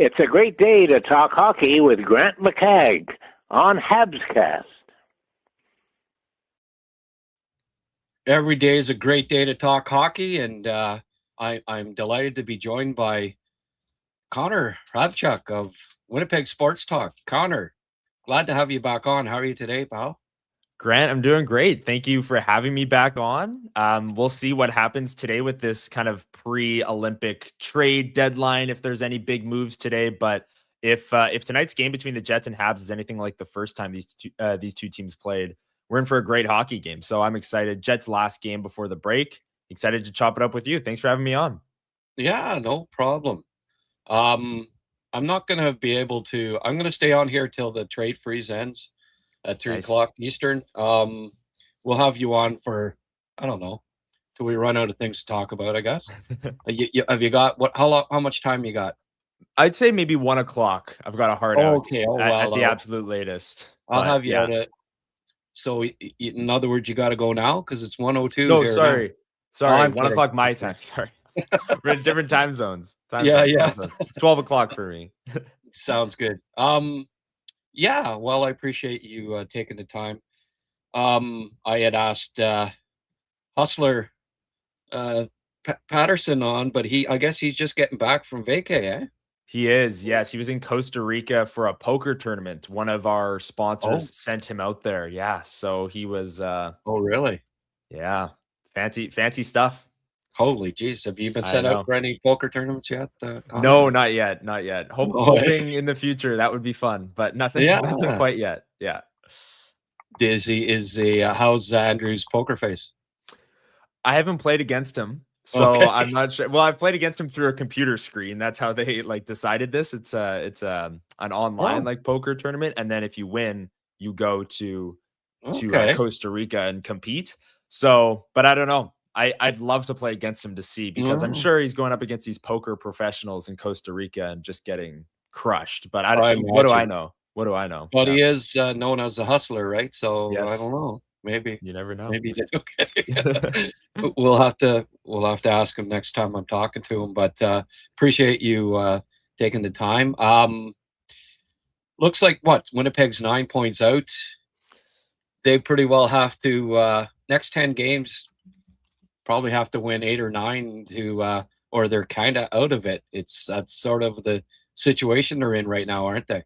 It's a great day to talk hockey with Grant McCagg on HabsCast. Every day is a great day to talk hockey, and I'm delighted to be joined by Connor Hrabchak of Winnipeg Sports Talk. Connor, glad to have you back on. How are you today, pal? Grant, I'm doing great. Thank you for having me back on. We'll see what happens today with this kind of pre-Olympic trade deadline, if there's any big moves today. But if tonight's game between the Jets and Habs is anything like the first time these two teams played, we're in for a great hockey game. So I'm excited. Jets' last game before the break. Excited to chop it up with you. Thanks for having me on. Yeah, no problem. I'm not going to be able to. I'm going to stay on here till the trade freeze ends at 3 o'clock Eastern. We'll have you on for, I don't know, till we run out of things to talk about, I guess. Have you got how much time you got? I'd say maybe 1 o'clock. I've got a hard out okay. at the absolute latest. I'll have you out at. So in other words, you got to go now because it's 1:02. No, sorry. Sorry, 1 o'clock my time. Sorry. We're in different time zones. Time zones. It's 12 o'clock for me. Sounds good. Yeah, well, I appreciate you taking the time. I had asked Hustler Patterson on, but I guess he's just getting back from vacay, eh? He is, yes. He was in Costa Rica for a poker tournament. One of our sponsors sent him out there. Yeah, so he was. Oh, really? Yeah, fancy stuff. Holy jeez, have you been sent out for any poker tournaments yet? No, not yet. Hoping in the future that would be fun, but nothing quite yet. Yeah. How's Andrew's poker face? I haven't played against him, so I'm not sure. Well, I've played against him through a computer screen. That's how they decided this. It's an online poker tournament, and then if you win, you go to Costa Rica and compete. So, but I don't know. I'd love to play against him to see, because I'm sure he's going up against these poker professionals in Costa Rica and just getting crushed. But what do I know? What do I know? But he is known as a hustler, right? So I don't know. Maybe you never know. Maybe okay. We'll have to ask him next time I'm talking to him. But appreciate you taking the time. Looks like Winnipeg's 9 points out. They pretty well have to next 10 games. Probably have to win 8 or 9 to, or they're kind of out of it. That's sort of the situation they're in right now, aren't they?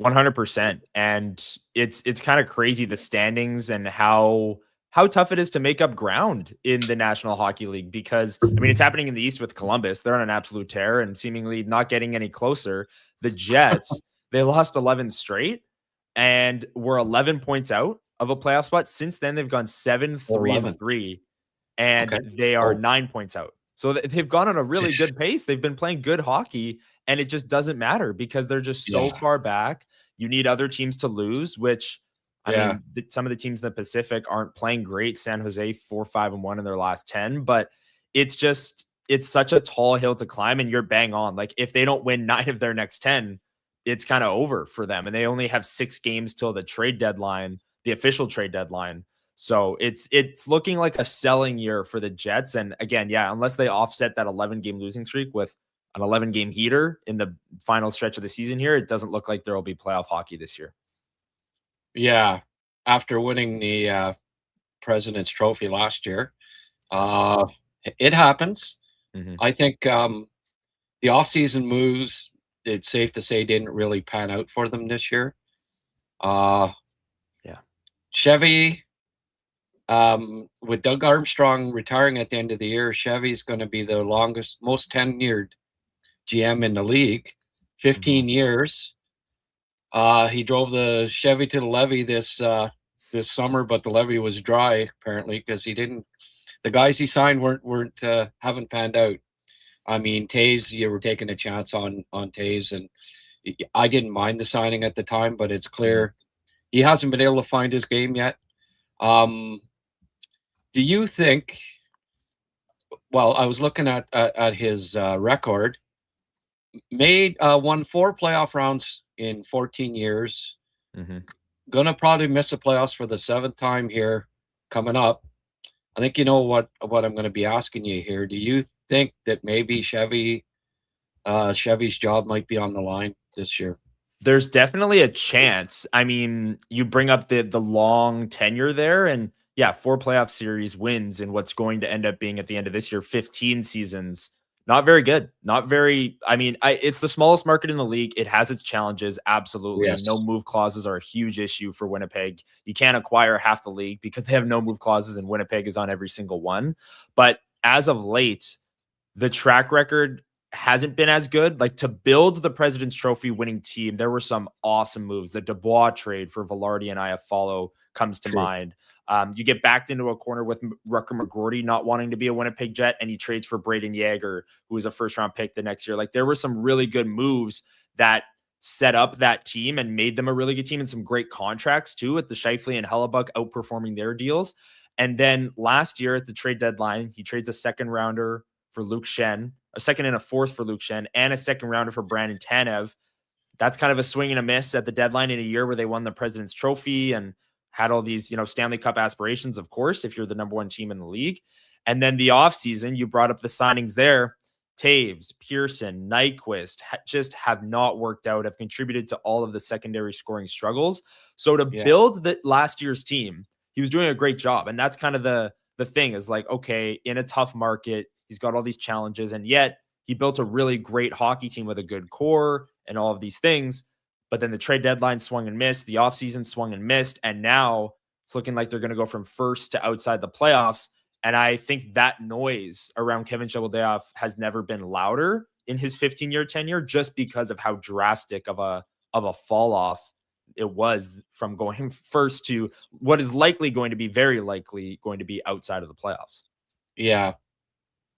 100%. And it's kind of crazy, the standings and how tough it is to make up ground in the National Hockey League, because I mean, it's happening in the East with Columbus. They're on an absolute tear and seemingly not getting any closer. The Jets, they lost 11 straight and were 11 points out of a playoff spot. Since then, they've gone 7-3-3. And they are 9 points out. So they've gone on a really good pace. They've been playing good hockey, and it just doesn't matter because they're just so far back. You need other teams to lose, which, I mean, some of the teams in the Pacific aren't playing great. San Jose 4-5-1 in their last 10, but it's such a tall hill to climb, and you're bang on. Like, if they don't win 9 of their next 10, it's kind of over for them. And they only have 6 games till the trade deadline, the official trade deadline. So it's looking like a selling year for the Jets. And again, unless they offset that 11-game losing streak with an 11-game heater in the final stretch of the season here, it doesn't look like there will be playoff hockey this year. Yeah. After winning the President's Trophy last year, it happens. Mm-hmm. I think the offseason moves, it's safe to say, didn't really pan out for them this year. Chevy, with Doug Armstrong retiring at the end of the year, Chevy's going to be the most tenured GM in the league, 15 years. He drove the Chevy to the levee this summer, but the levee was dry apparently because the guys he signed haven't panned out. I mean, Toews, you were taking a chance on Toews, and I didn't mind the signing at the time, but it's clear he hasn't been able to find his game yet. Do you think? Well, I was looking at his record. Won 4 playoff rounds in 14 years. Mm-hmm. Gonna probably miss the playoffs for the 7th time here coming up. I think you know what I'm going to be asking you here. Do you think that maybe Chevy Chevy's job might be on the line this year. There's definitely a chance. I mean, you bring up the long tenure there, and yeah, 4 playoff series wins in what's going to end up being at the end of this year 15 seasons. Not very good. Not very. I mean, it's the smallest market in the league. It has its challenges, absolutely. Yes. No move clauses are a huge issue for Winnipeg. You can't acquire half the league because they have no move clauses, and Winnipeg is on every single one. But as of late, the track record hasn't been as good. Like, to build the President's Trophy winning team, there were some awesome moves. The Dubois trade for Velarde and Iafallo comes to mind. You get backed into a corner with Rutger McGroarty not wanting to be a Winnipeg Jet, and he trades for Braden Yager, who was a first-round pick the next year. Like, there were some really good moves that set up that team and made them a really good team, and some great contracts too, with the Scheifele and Hellebuck outperforming their deals. And then last year at the trade deadline, he trades a second-rounder for Luke Shen, a second and a fourth for Luke Shen, and a second rounder for Brandon Tanev. That's kind of a swing and a miss at the deadline in a year where they won the President's Trophy and had all these, Stanley Cup aspirations, of course, if you're the number 1 team in the league. And then the offseason, you brought up the signings there. Toews, Pearson, Nyquist just have not worked out, have contributed to all of the secondary scoring struggles. So to build the last year's team, he was doing a great job. And that's kind of the thing is like, okay, in a tough market, he's got all these challenges, and yet he built a really great hockey team with a good core and all of these things. But then the trade deadline swung and missed, the offseason swung and missed, and now it's looking like they're going to go from first to outside the playoffs. And I think that noise around Kevin Cheveldayoff has never been louder in his 15-year tenure, just because of how drastic of a fall off it was from going first to what is very likely going to be outside of the playoffs. Yeah.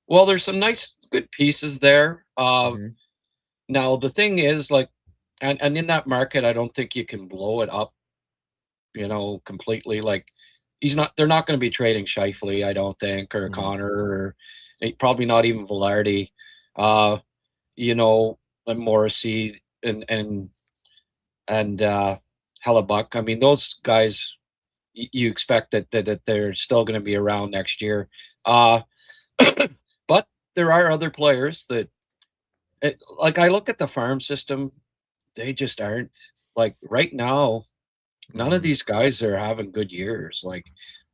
Well, there's some nice, good pieces there. Now, the thing is, like, and in that market, I don't think you can blow it up, completely. Like, they're not going to be trading Scheifele, I don't think, or Connor, or probably not even Velarde, and Morrissey and Hellebuck. I mean, those guys, you expect that they're still going to be around next year. But there are other players that, like, I look at the farm system, they just aren't. Like, right now, none of these guys are having good years. Like,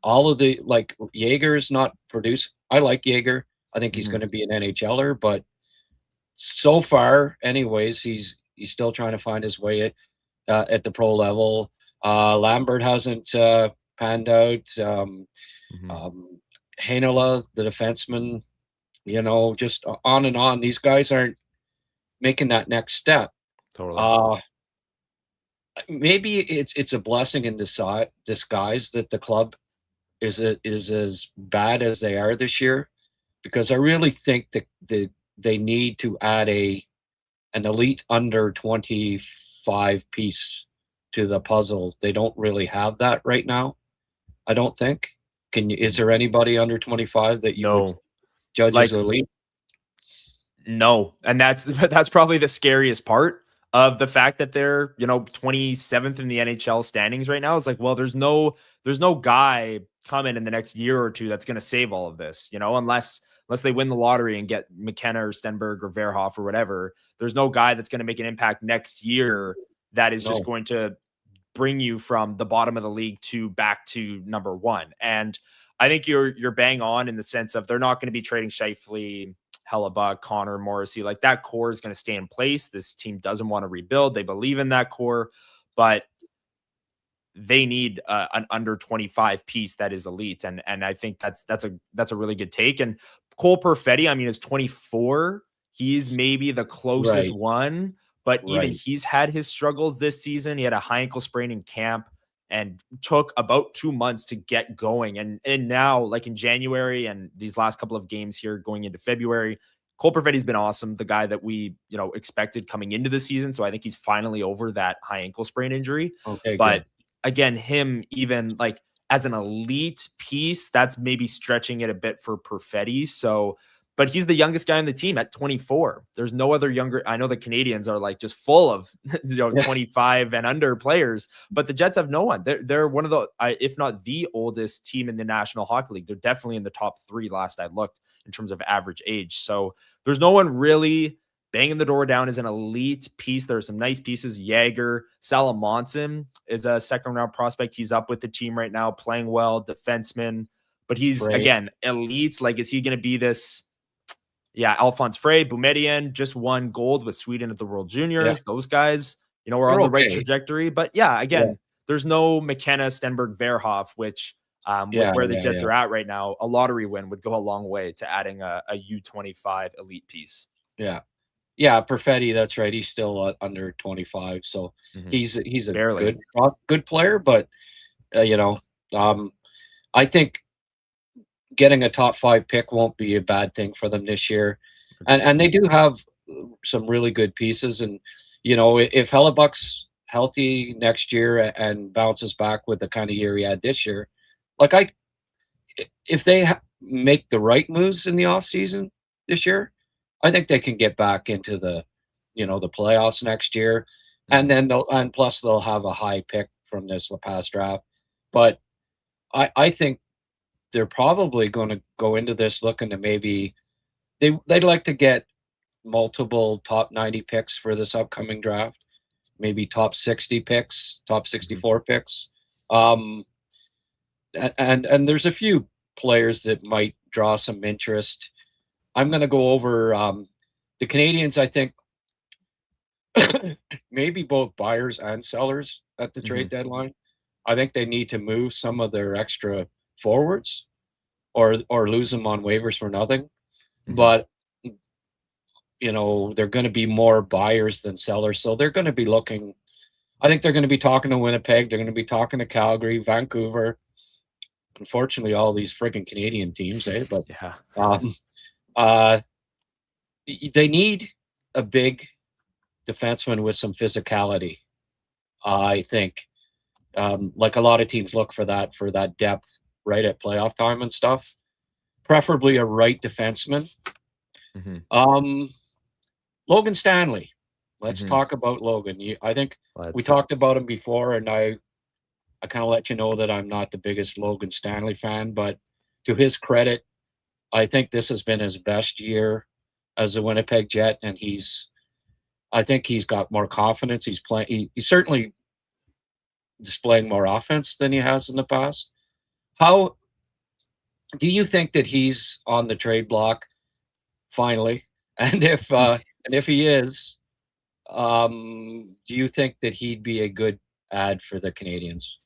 all of the, like, Yager's not producing. I like Yager. I think he's going to be an NHLer, but so far, anyways, he's still trying to find his way at the pro level. Lambert hasn't panned out. Heinola, the defenseman, just on and on. These guys aren't making that next step. Totally. Maybe it's a blessing in disguise that the club is as bad as they are this year, because I really think that they need to add an elite under 25 piece to the puzzle. They don't really have that right now, I don't think. Is there anybody under 25 that you would judge as elite? No. And that's probably the scariest part of the fact that they're, 27th in the NHL standings right now. Is like, well, there's no guy coming in the next year or two that's going to save all of this, unless they win the lottery and get McKenna or Stenberg or Verhoff or whatever. There's no guy that's going to make an impact next year that is just going to bring you from the bottom of the league back to number 1. And I think you're bang on in the sense of they're not going to be trading Scheifele, Hellebuck, Connor, Morrissey. Like, that core is going to stay in place. This team doesn't want to rebuild. They believe in that core, but they need an under 25 piece that is elite. And I think that's a really good take. And Cole Perfetti, I mean, is 24. He's maybe the closest one, but even he's had his struggles this season. He had a high ankle sprain in camp and took about 2 months to get going. And now, like, in January and these last couple of games here going into February, Cole Perfetti's been awesome. The guy that we, expected coming into the season. So I think he's finally over that high ankle sprain injury. Okay, but good. Again, him even like as an elite piece, that's maybe stretching it a bit for Perfetti. So, but he's the youngest guy on the team at 24. There's no other younger. I know the Canadians are like just full of 25 and under players, but the Jets have no one. They're one of the, if not the oldest team in the National Hockey League. They're definitely in the top 3 last I looked in terms of average age. So there's no one really banging the door down as an elite piece. There are some nice pieces. Jaeger, Salamonson is a second-round prospect. He's up with the team right now, playing well, defenseman. But he's, again, elite. Like, is he going to be this? Yeah, Alphonse Frey, Boumediene just won gold with Sweden at the World Juniors. Yeah. Those guys, you know, are on the right trajectory. But yeah, again, there's no McKenna, Stenberg, Verhoff, which with where the Jets are at right now, a lottery win would go a long way to adding a U25 elite piece. Yeah. Yeah, Perfetti, that's right. He's still under 25, so he's a good player. But you know, I think getting a top 5 pick won't be a bad thing for them this year, and they do have some really good pieces. And you know, if Hellebuck's healthy next year and bounces back with the kind of year he had this year, like if they make the right moves in the offseason this year, I think they can get back into the, you know, the playoffs next year, and then plus they'll have a high pick from this past draft. But I think they're probably going to go into this looking to maybe they'd like to get multiple top 90 picks for this upcoming draft, maybe top 60 picks, top 64 picks, and there's a few players that might draw some interest. I'm going to go over the Canadians. I think maybe both buyers and sellers at the trade deadline. I think they need to move some of their extra forwards or lose them on waivers for nothing. But, you know, they're going to be more buyers than sellers. So they're going to be looking. I think they're going to be talking to Winnipeg. They're going to be talking to Calgary, Vancouver. Unfortunately, all these friggin' Canadian teams, But they need a big defenseman with some physicality. I think, like a lot of teams look for that depth right at playoff time and stuff. Preferably a right defenseman. Logan Stanley. Let's talk about Logan. I think we talked about him before, and I kind of let you know that I'm not the biggest Logan Stanley fan, but to his credit, I think this has been his best year as a Winnipeg Jet, and I think he's got more confidence. He's playing. He's certainly displaying more offense than he has in the past. How do you think that he's on the trade block finally? And if he is, do you think that he'd be a good add for the Canadians?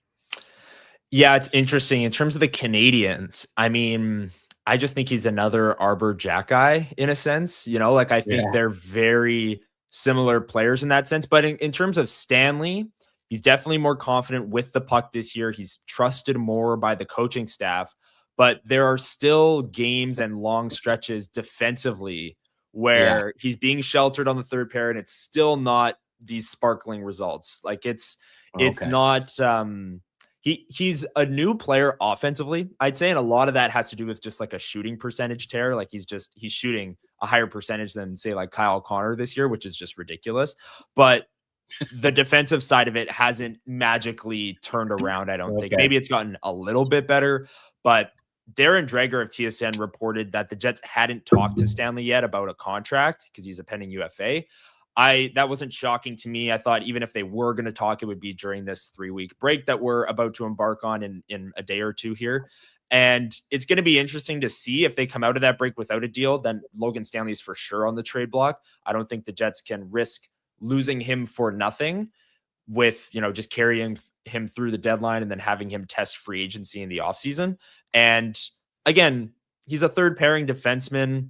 Yeah, it's interesting in terms of the Canadians. I mean, I just think he's another Arbor Jack guy in a sense, you know, like I think they're very similar players in that sense. But in terms of Stanley, he's definitely more confident with the puck this year. He's trusted more by the coaching staff, but there are still games and long stretches defensively where he's being sheltered on the third pair and it's still not these sparkling results. Like it's not, He's a new player offensively, I'd say, and a lot of that has to do with just like a shooting percentage tear. Like he's shooting a higher percentage than say like Kyle Connor this year, which is just ridiculous. But the defensive side of it hasn't magically turned around, I don't think. Maybe it's gotten a little bit better, but Darren Dreger of TSN reported that the Jets hadn't talked to Stanley yet about a contract because he's a pending UFA. That wasn't shocking to me. I thought even if they were going to talk, it would be during this 3-week break that we're about to embark on in a day or two here. And it's going to be interesting to see if they come out of that break without a deal, then Logan Stanley is for sure on the trade block. I don't think the Jets can risk losing him for nothing with, you know, just carrying him through the deadline and then having him test free agency in the offseason. And again, he's a third pairing defenseman.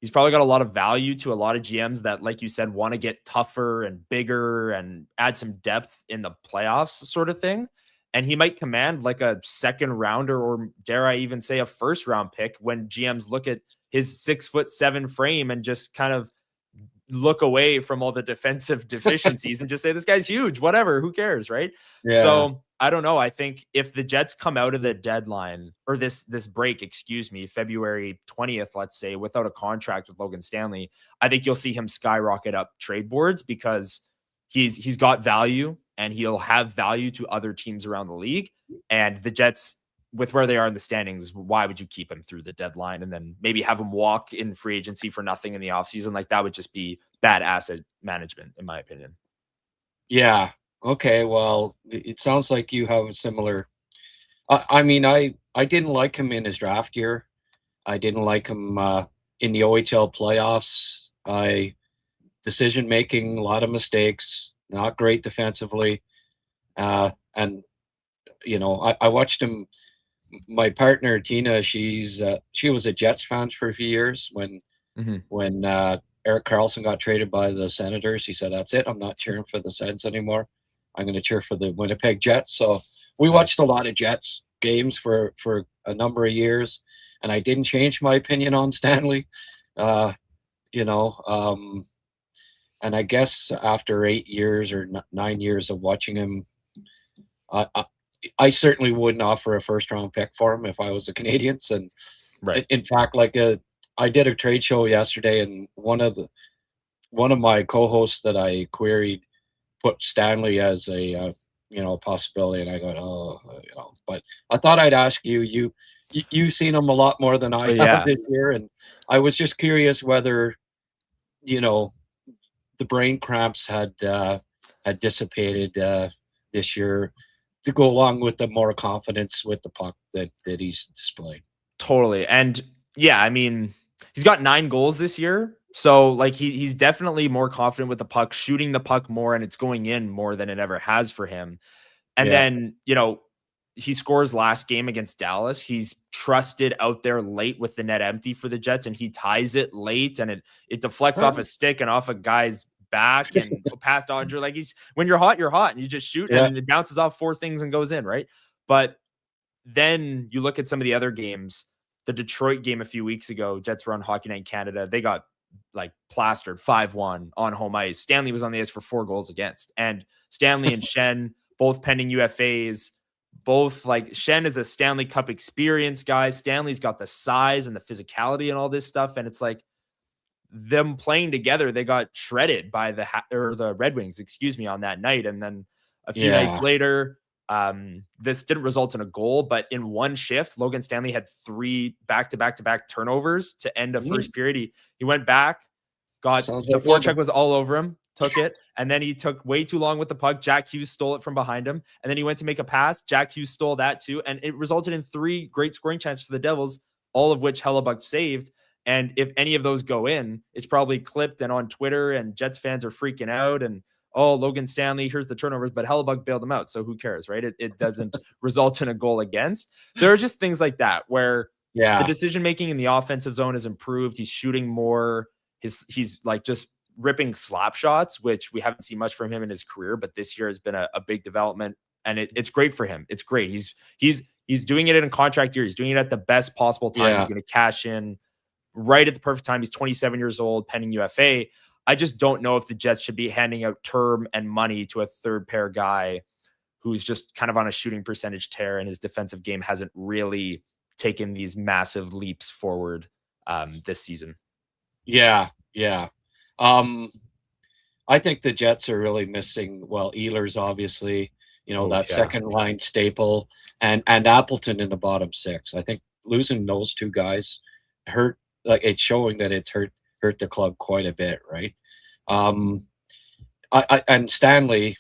He's probably got a lot of value to a lot of GMs that, like you said, want to get tougher and bigger and add some depth in the playoffs sort of thing. And he might command like a second rounder, or dare I even say a first round pick, when GMs look at his 6'7" frame and just kind of look away from all the defensive deficiencies and just say, this guy's huge, whatever, who cares, right? Yeah. So I don't know. I think if the Jets come out of the deadline or this break, February 20th, let's say, without a contract with Logan Stanley, I think you'll see him skyrocket up trade boards because he's got value and he'll have value to other teams around the league. And the Jets with where they are in the standings, why would you keep him through the deadline and then maybe have him walk in free agency for nothing in the offseason? Like, that would just be bad asset management, in my opinion. Yeah. Okay. Well, it sounds like you have a similar. I mean, I didn't like him in his draft year. I didn't like him in the OHL playoffs. Decision making, a lot of mistakes, not great defensively, and I watched him. My partner Tina, she was a Jets fan for a few years when Erik Karlsson got traded by the Senators. He said, "That's it. I'm not cheering for the Sens anymore. I'm going to cheer for the Winnipeg Jets." So we watched a lot of Jets games for a number of years, and I didn't change my opinion on Stanley. And I guess after 8 years or 9 years of watching him, I certainly wouldn't offer a first-round pick for him if I was the Canadiens. And in fact, I did a trade show yesterday, and one of my co-hosts that I queried put Stanley as a possibility, and I go, but I thought I'd ask you. You've seen him a lot more than I have this year, and I was just curious whether the brain cramps had dissipated this year to go along with the more confidence with the puck that he's displayed. Totally. And yeah, I mean, he's got 9 goals this year. So like he's definitely more confident with the puck, shooting the puck more, and it's going in more than it ever has for him. And then, he scores last game against Dallas. He's trusted out there late with the net empty for the Jets, and he ties it late, and it deflects off a stick and off a guy's back and past Audrey. Like, when you're hot, and you just shoot and it bounces off 4 things and goes in, right? But then you look at some of the other games. The Detroit game a few weeks ago, Jets were on Hockey Night in Canada. They got plastered 5-1 on home ice. Stanley was on the ice for 4 goals against, and Stanley and Shen, both pending UFAs, both Shen is a Stanley Cup experience guy. Stanley's got the size and the physicality and all this stuff. And it's like them playing together, they got shredded by the Red Wings, on that night. And then a few nights later, this didn't result in a goal, but in one shift, Logan Stanley had 3 back-to-back turnovers to end a first period. He went back, got the forecheck was all over him, took it, and then he took way too long with the puck. Jack Hughes stole it from behind him, and then he went to make a pass. Jack Hughes stole that too, and it resulted in 3 great scoring chances for the Devils, all of which Hrabchak saved. And if any of those go in, it's probably clipped and on Twitter, and Jets fans are freaking out. And Logan Stanley, here's the turnovers, but Hrabchak bailed him out, so who cares, right? It doesn't result in a goal against. There are just things like that where the decision making in the offensive zone has improved. He's shooting more. He's just ripping slap shots, which we haven't seen much from him in his career, but this year has been a big development, and it's great for him. It's great. He's doing it in a contract year. He's doing it at the best possible time. He's going to cash in right at the perfect time. He's 27 years old, pending UFA. I just don't know if the Jets should be handing out term and money to a third pair guy who's just kind of on a shooting percentage tear, and his defensive game hasn't really taken these massive leaps forward this season. Yeah. I think the Jets are really missing, Ehlers, obviously, second line staple, and Appleton in the bottom 6. I think losing those 2 guys hurt. It's showing that it's hurt the club quite a bit, right? And Stanley,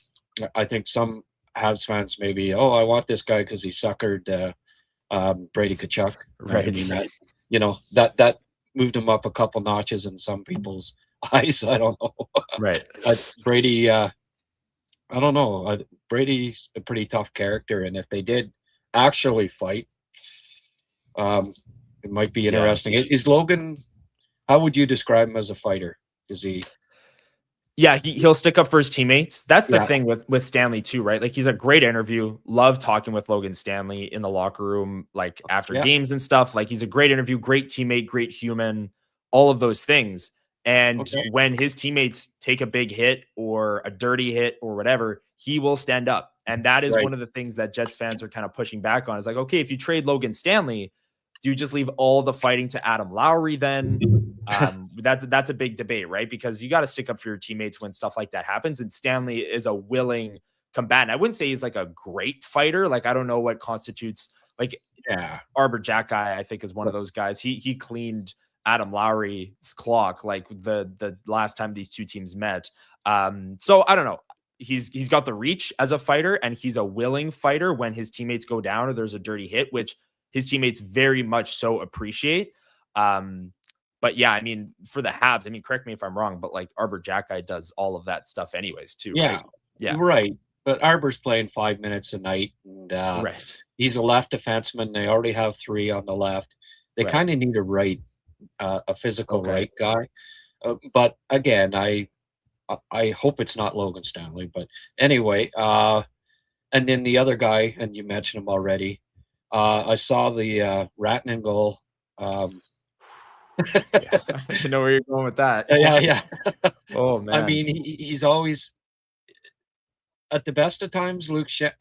I think some Habs fans maybe, I want this guy because he suckered Brady Tkachuk, right? I mean, that moved him up a couple notches in some people's eyes. I don't know. Right. Brady, I don't know. Brady's a pretty tough character, and if they did actually fight, it might be interesting. Is Logan, how would you describe him as a fighter? Is he? Yeah, he'll stick up for his teammates. That's the thing with Stanley too, right? He's a great interview. Love talking with Logan Stanley in the locker room, after games and stuff. He's a great interview, great teammate, great human, all of those things. And when his teammates take a big hit or a dirty hit or whatever, he will stand up. And that is one of the things that Jets fans are kind of pushing back on. Is okay, if you trade Logan Stanley, do you just leave all the fighting to Adam Lowry then? That's a big debate, right? Because you got to stick up for your teammates when stuff like that happens. And Stanley is a willing combatant. I wouldn't say he's a great fighter. I don't know what constitutes Like, Yeah. Hrabchak guy, I think, is one of those guys. He cleaned Adam Lowry's clock like the last time these two teams met. So I don't know. He's got the reach as a fighter, and he's a willing fighter when his teammates go down or there's a dirty hit, which his teammates very much so appreciate. But yeah, I mean, for the Habs, I mean, correct me if I'm wrong, but like Hrabchak guy does all of that stuff anyways too. Yeah. Right? Yeah. Right. But Arbor's playing 5 minutes a night, and Right. he's a left defenseman. They already have 3 on the left. They Right. kind of need a physical right guy. But again, I hope it's not Logan Stanley. But anyway, and then the other guy, and you mentioned him already. I saw the Ratnan goal. Yeah. I know where you're going with that. Yeah. Oh man. I mean, he's always at the best of times. Luke Shen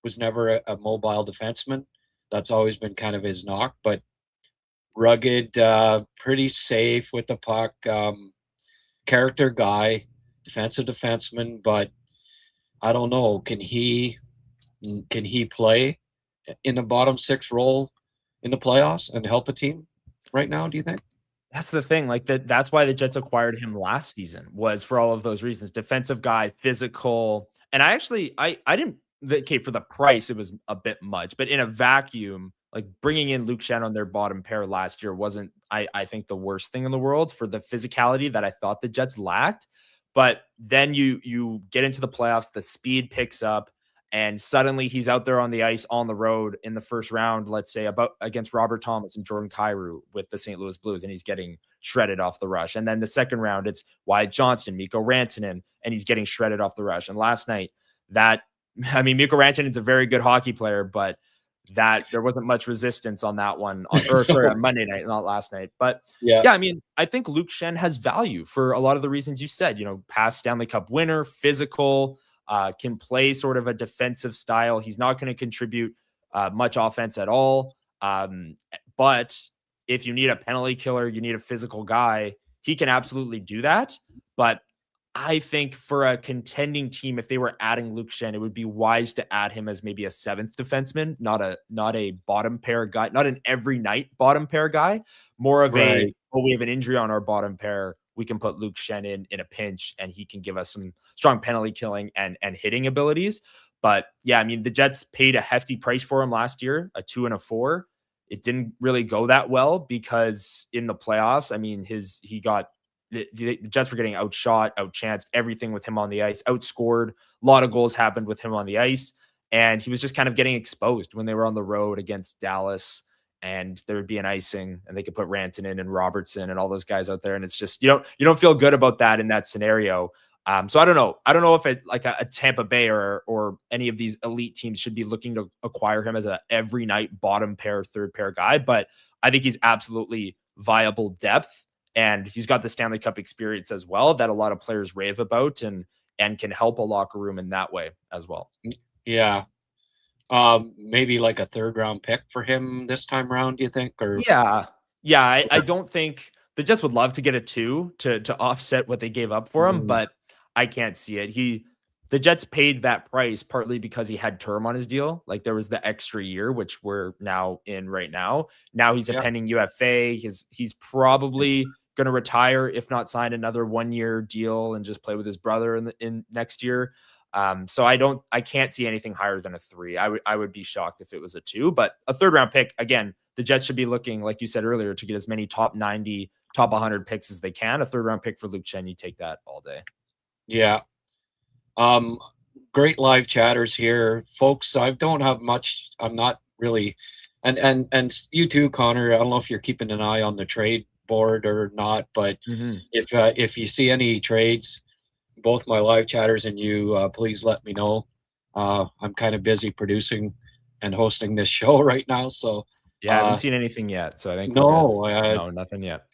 was never a mobile defenseman. That's always been kind of his knock, but rugged, pretty safe with the puck, character guy, defensive defenseman. But I don't know, can he play in the bottom 6 role in the playoffs and help a team right now, do you think? That's the thing. Like that's why the Jets acquired him last season, was for all of those reasons. Defensive guy, physical. And I didn't, okay, for the price, it was a bit much, but in a vacuum, like bringing in Luke Shen on their bottom pair last year wasn't, I think, the worst thing in the world for the physicality that I thought the Jets lacked. But then you get into the playoffs, the speed picks up, and suddenly he's out there on the ice on the road in the first round, let's say, against Robert Thomas and Jordan Kyrou with the St. Louis Blues, and he's getting shredded off the rush. And then the second round, it's Wyatt Johnston, Mikko Rantanen, and he's getting shredded off the rush. And last night, Mikko Rantanen's a very good hockey player, but there wasn't much resistance on that one, on Monday night, not last night. But yeah, I mean, I think Luke Shen has value for a lot of the reasons you said, past Stanley Cup winner, physical, can play sort of a defensive style. He's not going to contribute much offense at all. But if you need a penalty killer, you need a physical guy, he can absolutely do that. But I think for a contending team, if they were adding Luke Shen, it would be wise to add him as maybe a 7th defenseman, not a bottom pair guy, not an every night bottom pair guy, more of we have an injury on our bottom pair, we can put Luke Shen in a pinch and he can give us some strong penalty killing and hitting abilities. But yeah, I mean, the Jets paid a hefty price for him last year, a 2 and a 4. It didn't really go that well because in the playoffs, I mean, the Jets were getting outshot, outchanced, everything with him on the ice, outscored. A lot of goals happened with him on the ice. And he was just kind of getting exposed when they were on the road against Dallas, and there would be an icing and they could put Rantanen and Robertson and all those guys out there. And it's just, you don't feel good about that in that scenario. So I don't know. I don't know if it like a Tampa Bay or any of these elite teams should be looking to acquire him as a every night bottom pair, third pair guy, but I think he's absolutely viable depth. And he's got the Stanley Cup experience as well that a lot of players rave about and can help a locker room in that way as well. Yeah. Maybe like a 3rd round pick for him this time around, do you think? Or yeah. I don't think the Jets would love to get a 2 to offset what they gave up for him, but I can't see it. The Jets paid that price partly because he had term on his deal. Like there was the extra year, which we're now in right now. Now he's a pending UFA. He's probably going to retire, if not sign another 1-year deal and just play with his brother in next year. So I can't see anything higher than a 3. I would be shocked if it was a 2, but a 3rd round pick, again, the Jets should be looking, like you said earlier, to get as many top 90, top 100 picks as they can. A 3rd round pick for Luke Shen, you take that all day. Yeah. Great live chatters here, folks. I don't have much. I'm not really, and you too, Connor. I don't know if you're keeping an eye on the trade board or not, but if you see any trades, both my live chatters and you, please let me know. I'm kind of busy producing and hosting this show right now, so yeah, I haven't seen anything yet. So I think no, nothing yet.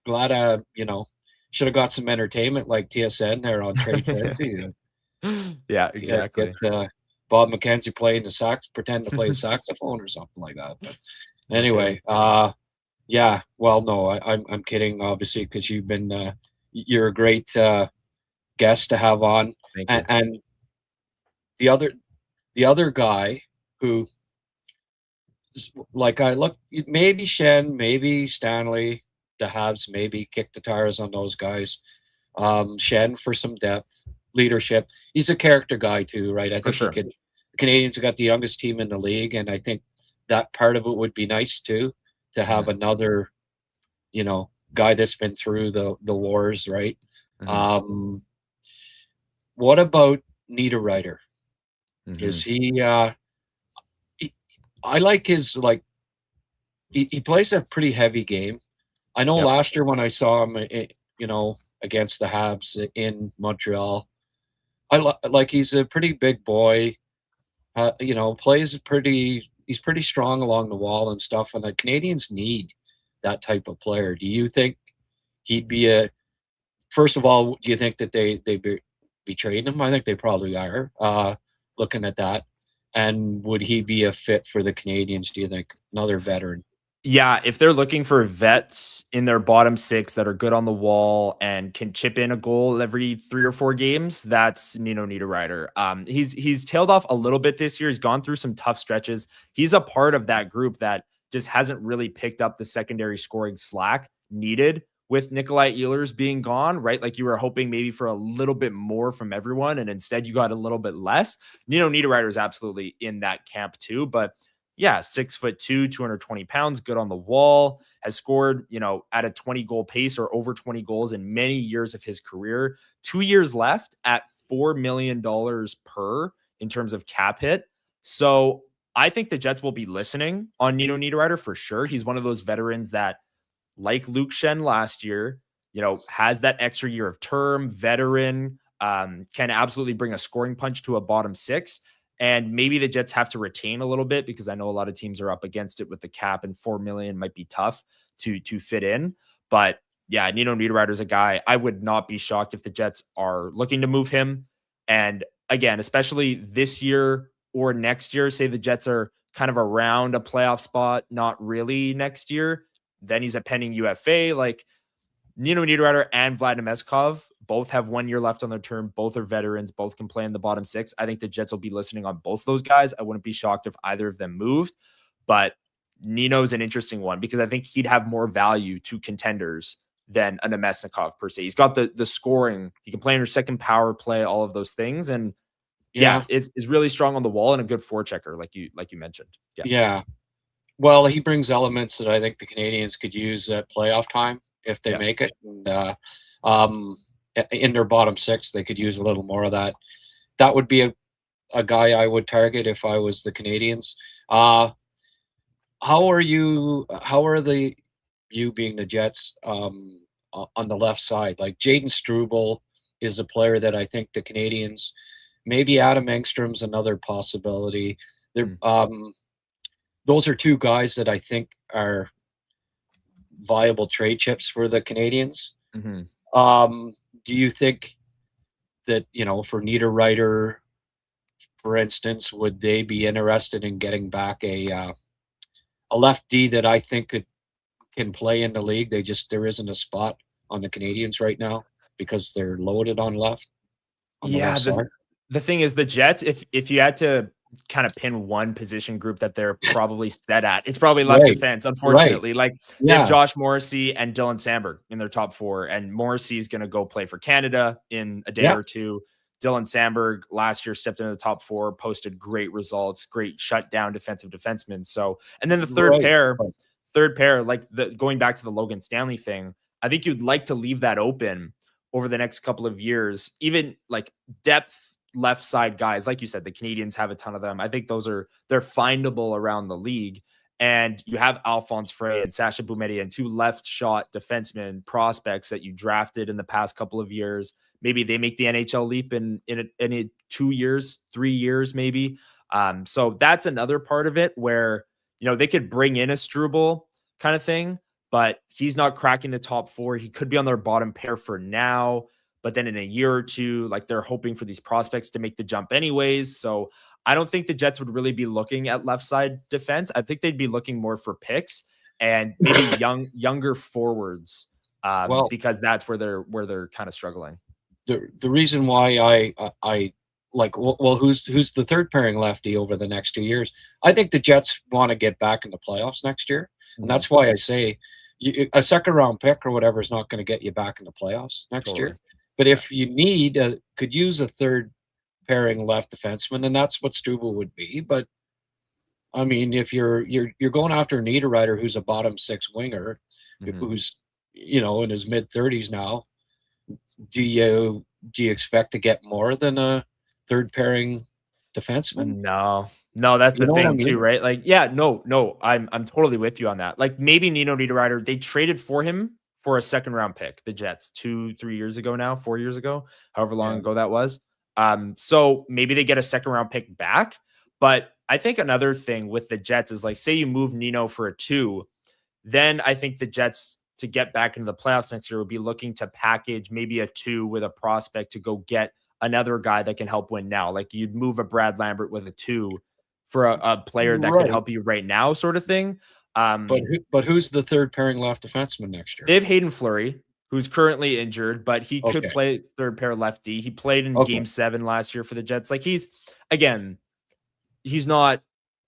Glad should have got some entertainment like TSN there on Trade Therapy. Yeah, exactly. Get Bob McKenzie playing pretend to play a saxophone or something like that. But anyway, yeah. Well, no, I'm kidding, obviously, because you're a great guest to have on. Thank you. And the other guy who like I look, maybe Shen, maybe Stanley, the Habs, maybe kick the tires on those guys. Shen for some depth, leadership. He's a character guy too, right? I For think he sure. could. The Canadians have got the youngest team in the league, and I think that part of it would be nice too, to have another, guy that's been through the wars, right? What about Niederreiter? Is he? I like his he plays a pretty heavy game. I know last year when I saw him, against the Habs in Montreal, like he's a pretty big boy. Plays he's pretty strong along the wall and stuff. And the Canadians need that type of player. Do you think he'd be first of all, do you think that they be trading him? I think they probably are, looking at that. And would he be a fit for the Canadians, do you think? Another veteran? Yeah, if they're looking for vets in their bottom six that are good on the wall and can chip in a goal every 3 or 4 games, that's Nino Niederreiter. He's tailed off a little bit this year. He's gone through some tough stretches. He's a part of that group that just hasn't really picked up the secondary scoring slack needed with Nikolai Ehlers being gone, right? Like you were hoping maybe for a little bit more from everyone, and instead you got a little bit less. Nino Niederreiter is absolutely in that camp too, but yeah, 6'2", 220 pounds, good on the wall, has scored, at a 20 goal pace or over 20 goals in many years of his career. 2 years left at $4 million per in terms of cap hit. So I think the Jets will be listening on Nino Niederreiter for sure. He's one of those veterans that, like Luke Shen last year, has that extra year of term, veteran, can absolutely bring a scoring punch to a bottom six. And maybe the Jets have to retain a little bit because I know a lot of teams are up against it with the cap, and $4 million might be tough to fit in. But yeah, Nino Niederreiter is a guy I would not be shocked if the Jets are looking to move him. And again, especially this year or next year, say the Jets are kind of around a playoff spot, not really next year, then he's a pending UFA. Like Nino Niederreiter and Vlad Nemeskov both have 1 year left on their term. Both are veterans. Both can play in the bottom six. I think the Jets will be listening on both those guys. I wouldn't be shocked if either of them moved. But Nino's an interesting one because I think he'd have more value to contenders than a Nemesnikov per se. He's got the scoring. He can play in your second power play, all of those things. And yeah, is really strong on the wall and a good forechecker, like you mentioned. Yeah. Well, he brings elements that I think the Canadians could use at playoff time if they make it. And in their bottom six, they could use a little more of that. That would be a guy I would target if I was the Canadians. How are you being the Jets on the left side? Like Jaden Struble is a player that I think the Canadians, maybe Adam Engstrom's another possibility. Those are two guys that I think are viable trade chips for the Canadians. Do you think that, for Niederreiter, for instance, would they be interested in getting back a lefty that I think can play in the league? There isn't a spot on the Canadians right now because they're loaded on left. The thing is, the Jets, if you had to kind of pin one position group that they're probably set at, it's probably left defense, unfortunately. Like they have Josh Morrissey and Dylan Samberg in their top 4, and Morrissey is going to go play for Canada in a day or two. Dylan Samberg last year stepped into the top 4, posted great results, great shutdown defensive defenseman. So, and then the third pair, like going back to the Logan Stanley thing, I think you'd like to leave that open over the next couple of years, even like depth left side guys. Like you said, the Canadians have a ton of them. I think they're findable around the league. And you have Alphonse Frey and Sacha Boumediene, 2 left shot defensemen prospects that you drafted in the past couple of years. Maybe they make the NHL leap in 2 years, 3 years, maybe. So that's another part of it where, they could bring in a Struble kind of thing, but he's not cracking the top 4. He could be on their bottom pair for now. But then in a year or two, like they're hoping for these prospects to make the jump anyways. So I don't think the Jets would really be looking at left side defense. I think they'd be looking more for picks and maybe younger forwards, because that's where they're kind of struggling. The reason why I like, well, who's the third pairing lefty over the next 2 years? I think the Jets want to get back in the playoffs next year, and that's why I say a second round pick or whatever is not going to get you back in the playoffs next year. But if you could use a third pairing left defenseman, and that's what Struble would be. But I mean, if you're going after a Niederreiter, who's a bottom six winger, who's in his mid 30s now, do you expect to get more than a third pairing defenseman? No, that's the thing too, right? Like, yeah, no, I'm totally with you on that. Like, maybe Nino Niederreiter, they traded for him for a second round pick, the Jets, 4 years ago, however long ago that was. So maybe they get a second round pick back. But I think another thing with the Jets is, like, say you move Nino for a 2, then I think the Jets, to get back into the playoffs next year, would be looking to package maybe a 2 with a prospect to go get another guy that can help win now. Like, you'd move a Brad Lambert with a 2 for a player that can help you right now, sort of thing. But who's the third pairing left defenseman next year? They have Hayden Fleury, who's currently injured, but he could play third pair lefty. He played in Game 7 last year for the Jets. Like, he's not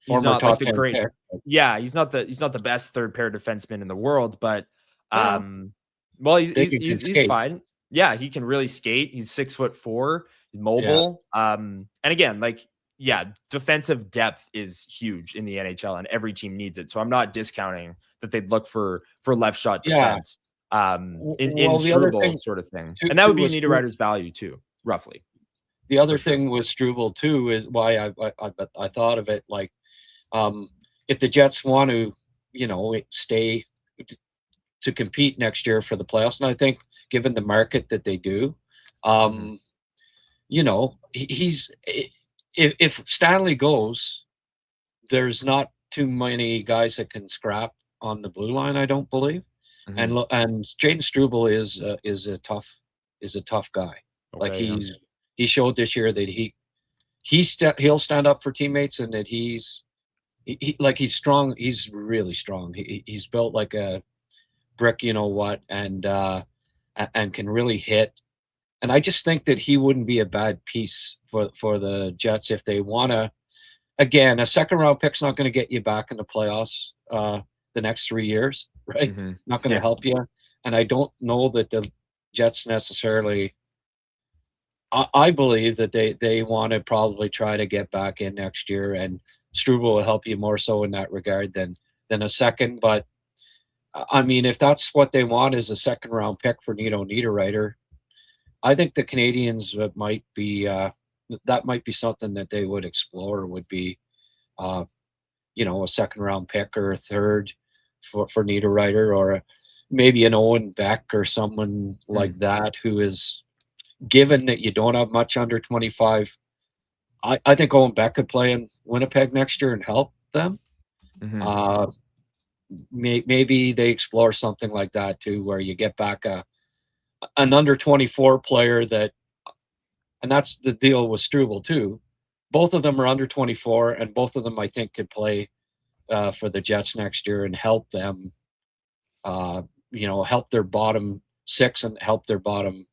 like the great pick. Yeah, he's not the best third pair defenseman in the world, but well, he's fine. Yeah, he can really skate. He's 6'4", he's mobile. Yeah. And again, like, yeah, defensive depth is huge in the NHL, and every team needs it. So I'm not discounting that they'd look for left shot defense in Struble sort of thing. And that would be Niederreiter's value too, roughly. The other thing with Struble too is why I thought of it, like, if the Jets want to, stay to compete next year for the playoffs, and I think given the market that they do, if Stanley goes, there's not too many guys that can scrap on the blue line, I don't believe. And Jaden Struble is a tough guy. Okay, like, he showed this year that he'll stand up for teammates, and that he's strong. He's really strong. He's built like a brick, and can really hit. And I just think that he wouldn't be a bad piece for the Jets if they want to. Again, a second round pick's not going to get you back in the playoffs the next 3 years, right? Not going to help you. And I don't know that the Jets necessarily. I believe that they want to probably try to get back in next year, and Struble will help you more so in that regard than a second. But I mean, if that's what they want, is a second round pick for Nino Niederreiter, I think the Canadians might be something that they would explore. Would be, a second round pick or a third for Niederreiter, or maybe an Owen Beck or someone like that, who is, given that you don't have much under 25. I think Owen Beck could play in Winnipeg next year and help them. Maybe they explore something like that too, where you get back an under 24 player and that's the deal with Struble too. Both of them are under 24, and both of them, I think, could play for the Jets next year and help them, help their bottom 6 and help their bottom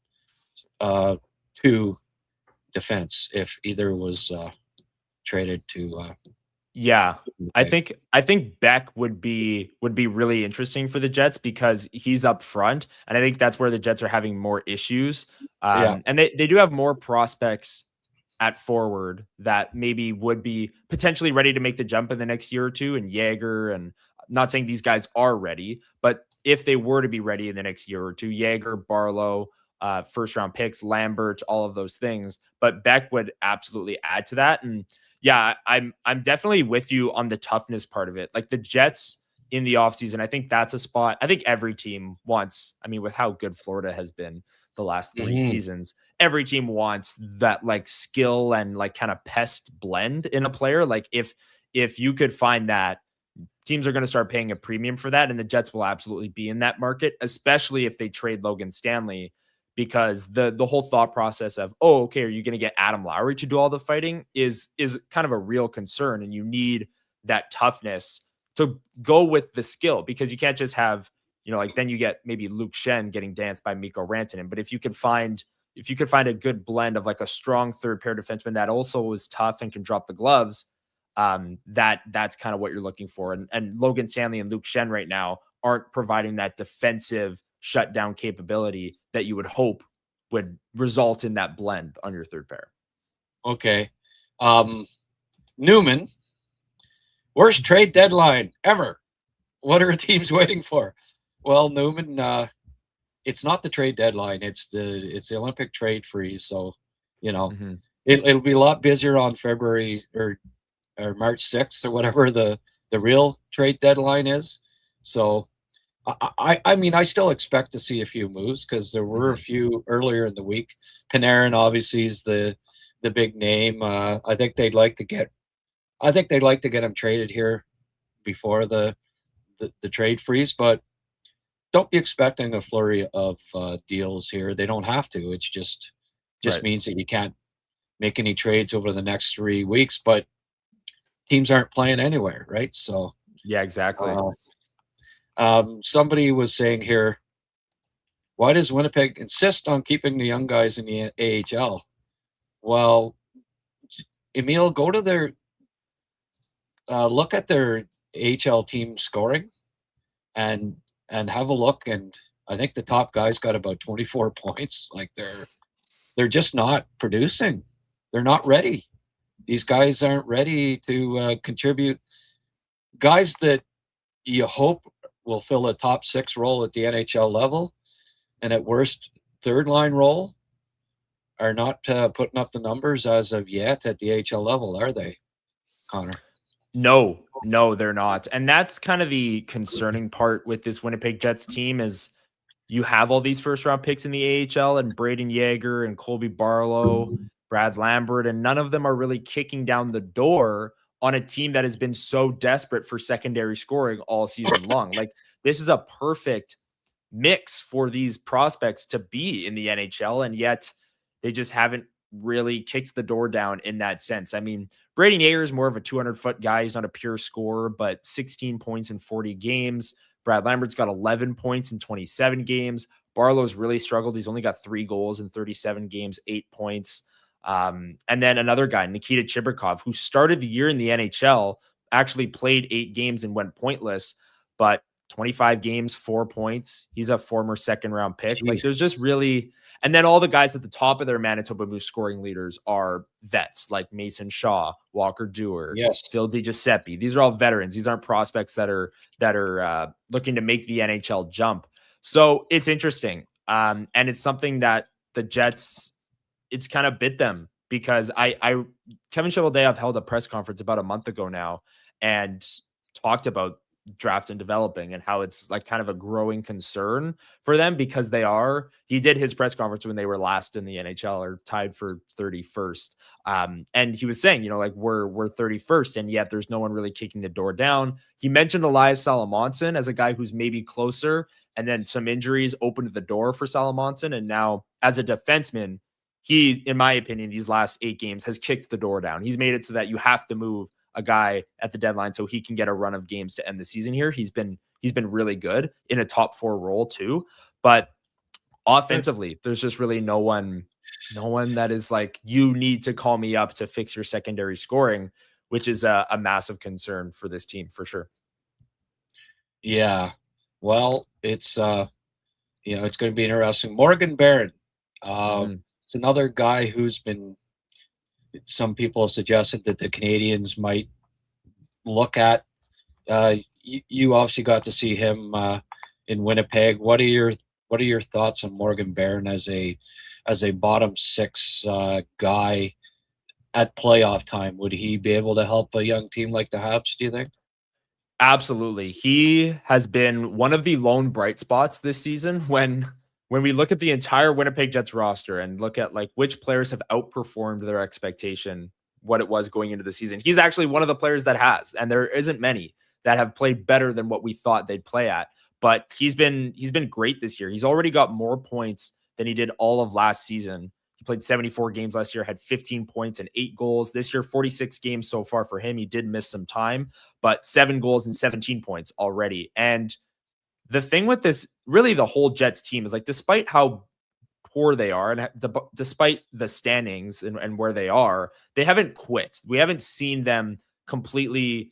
2 defense if either was traded to. I think Beck would be really interesting for the Jets because he's up front, and I think that's where the Jets are having more issues. And they do have more prospects at forward that maybe would be potentially ready to make the jump in the next year or two, and Jäger, and I'm not saying these guys are ready, but if they were to be ready in the next year or two, Jäger, Barlow, first round picks, Lambert, all of those things, but Beck would absolutely add to that. And yeah, I'm definitely with you on the toughness part of it. Like, the Jets in the offseason, I think that's a spot I think every team wants. I mean, with how good Florida has been the last 3 seasons, every team wants that, like, skill and, like, kind of pest blend in a player. Like, if you could find that, teams are going to start paying a premium for that, and the Jets will absolutely be in that market, especially if they trade Logan Stanley. Because the whole thought process of, oh, okay, are you going to get Adam Lowry to do all the fighting is kind of a real concern. And you need that toughness to go with the skill, because you can't just have, like, then you get maybe Luke Shen getting danced by Mikko Rantanen. But if you can find, if you could find a good blend of like a strong third pair defenseman that also is tough and can drop the gloves, that's kind of what you're looking for. And Logan Stanley and Luke Shen right now aren't providing that defensive shutdown capability that you would hope would result in that blend on your third pair. Okay. Newman, worst trade deadline ever. What are teams waiting for? Well, Newman, it's not the trade deadline. It's the Olympic trade freeze. So, it'll be a lot busier on February or March 6th or whatever the real trade deadline is. So I mean, I still expect to see a few moves because there were a few earlier in the week. Panarin obviously is the big name. I think they'd like to get him traded here before the trade freeze, but don't be expecting a flurry of deals here. They don't have to. It's just right. Means that you can't make any trades over the next 3 weeks, but teams aren't playing anywhere, right? So yeah, exactly. Somebody was saying here, why does Winnipeg insist on keeping the young guys in the AHL? Well, Emil, go to their look at their AHL team scoring and have a look. And I think the top guys got about 24 points. Like they're just not producing. They're not ready. These guys aren't ready to contribute. Guys that you hope will fill a top 6 role at the NHL level, and at worst third line role, are not putting up the numbers as of yet at the AHL level, are they, Connor? No, they're not. And that's kind of the concerning part with this Winnipeg Jets team is you have all these first round picks in the AHL and Braden Yeager and Colby Barlow, Brad Lambert, and none of them are really kicking down the door on a team that has been so desperate for secondary scoring all season long. Like this is a perfect mix for these prospects to be in the NHL. And yet they just haven't really kicked the door down in that sense. I mean, Braden Yeager is more of a 200-foot guy. He's not a pure scorer, but 16 points in 40 games. Brad Lambert's got 11 points in 27 games. Barlow's really struggled. He's only got 3 goals in 37 games, 8 points. And then another guy, Nikita Chibrikov, who started the year in the NHL, actually played 8 games and went pointless, but 25 games, 4 points. He's a former second-round pick. Jeez. Like there's just really, and then all the guys at the top of their Manitoba Moose scoring leaders are vets like Mason Shaw, Walker Dewar, Phil DiGiuseppe. These are all veterans. These aren't prospects that are looking to make the NHL jump. So it's interesting. And it's something that the Jets, it's kind of bit them because Kevin Cheveldayoff held a press conference about a month ago now and talked about draft and developing and how it's like kind of a growing concern for them because he did his press conference when they were last in the NHL or tied for 31st. And he was saying, like we're 31st and yet there's no one really kicking the door down. He mentioned Elias Salamonson as a guy who's maybe closer, and then some injuries opened the door for Salamonson. And now as a defenseman, he, in my opinion, these last 8 games has kicked the door down. He's made it so that you have to move a guy at the deadline so he can get a run of games to end the season here. He's been really good in a top 4 role too, but offensively, there's just really no one that is like, you need to call me up to fix your secondary scoring, which is a massive concern for this team for sure. Yeah. Well, it's, it's going to be interesting. Morgan Barron, it's another guy who's been, some people have suggested that the Canadians might look at. You obviously got to see him in Winnipeg. What are your thoughts on Morgan Barron as a bottom 6 guy at playoff time? Would he be able to help a young team like the Habs, do you think? Absolutely. He has been one of the lone bright spots this season when we look at the entire Winnipeg Jets roster and look at like which players have outperformed their expectation, what it was going into the season. He's actually one of the players that has, and there isn't many that have played better than what we thought they'd play at, but he's been great this year. He's already got more points than he did all of last season. He played 74 games last year, had 15 points and 8 goals. This year, 46 games so far for him. He did miss some time, but 7 goals and 17 points already. And the thing with this, really the whole Jets team is like, despite how poor they are, and despite the standings and where they are, they haven't quit. We haven't seen them completely,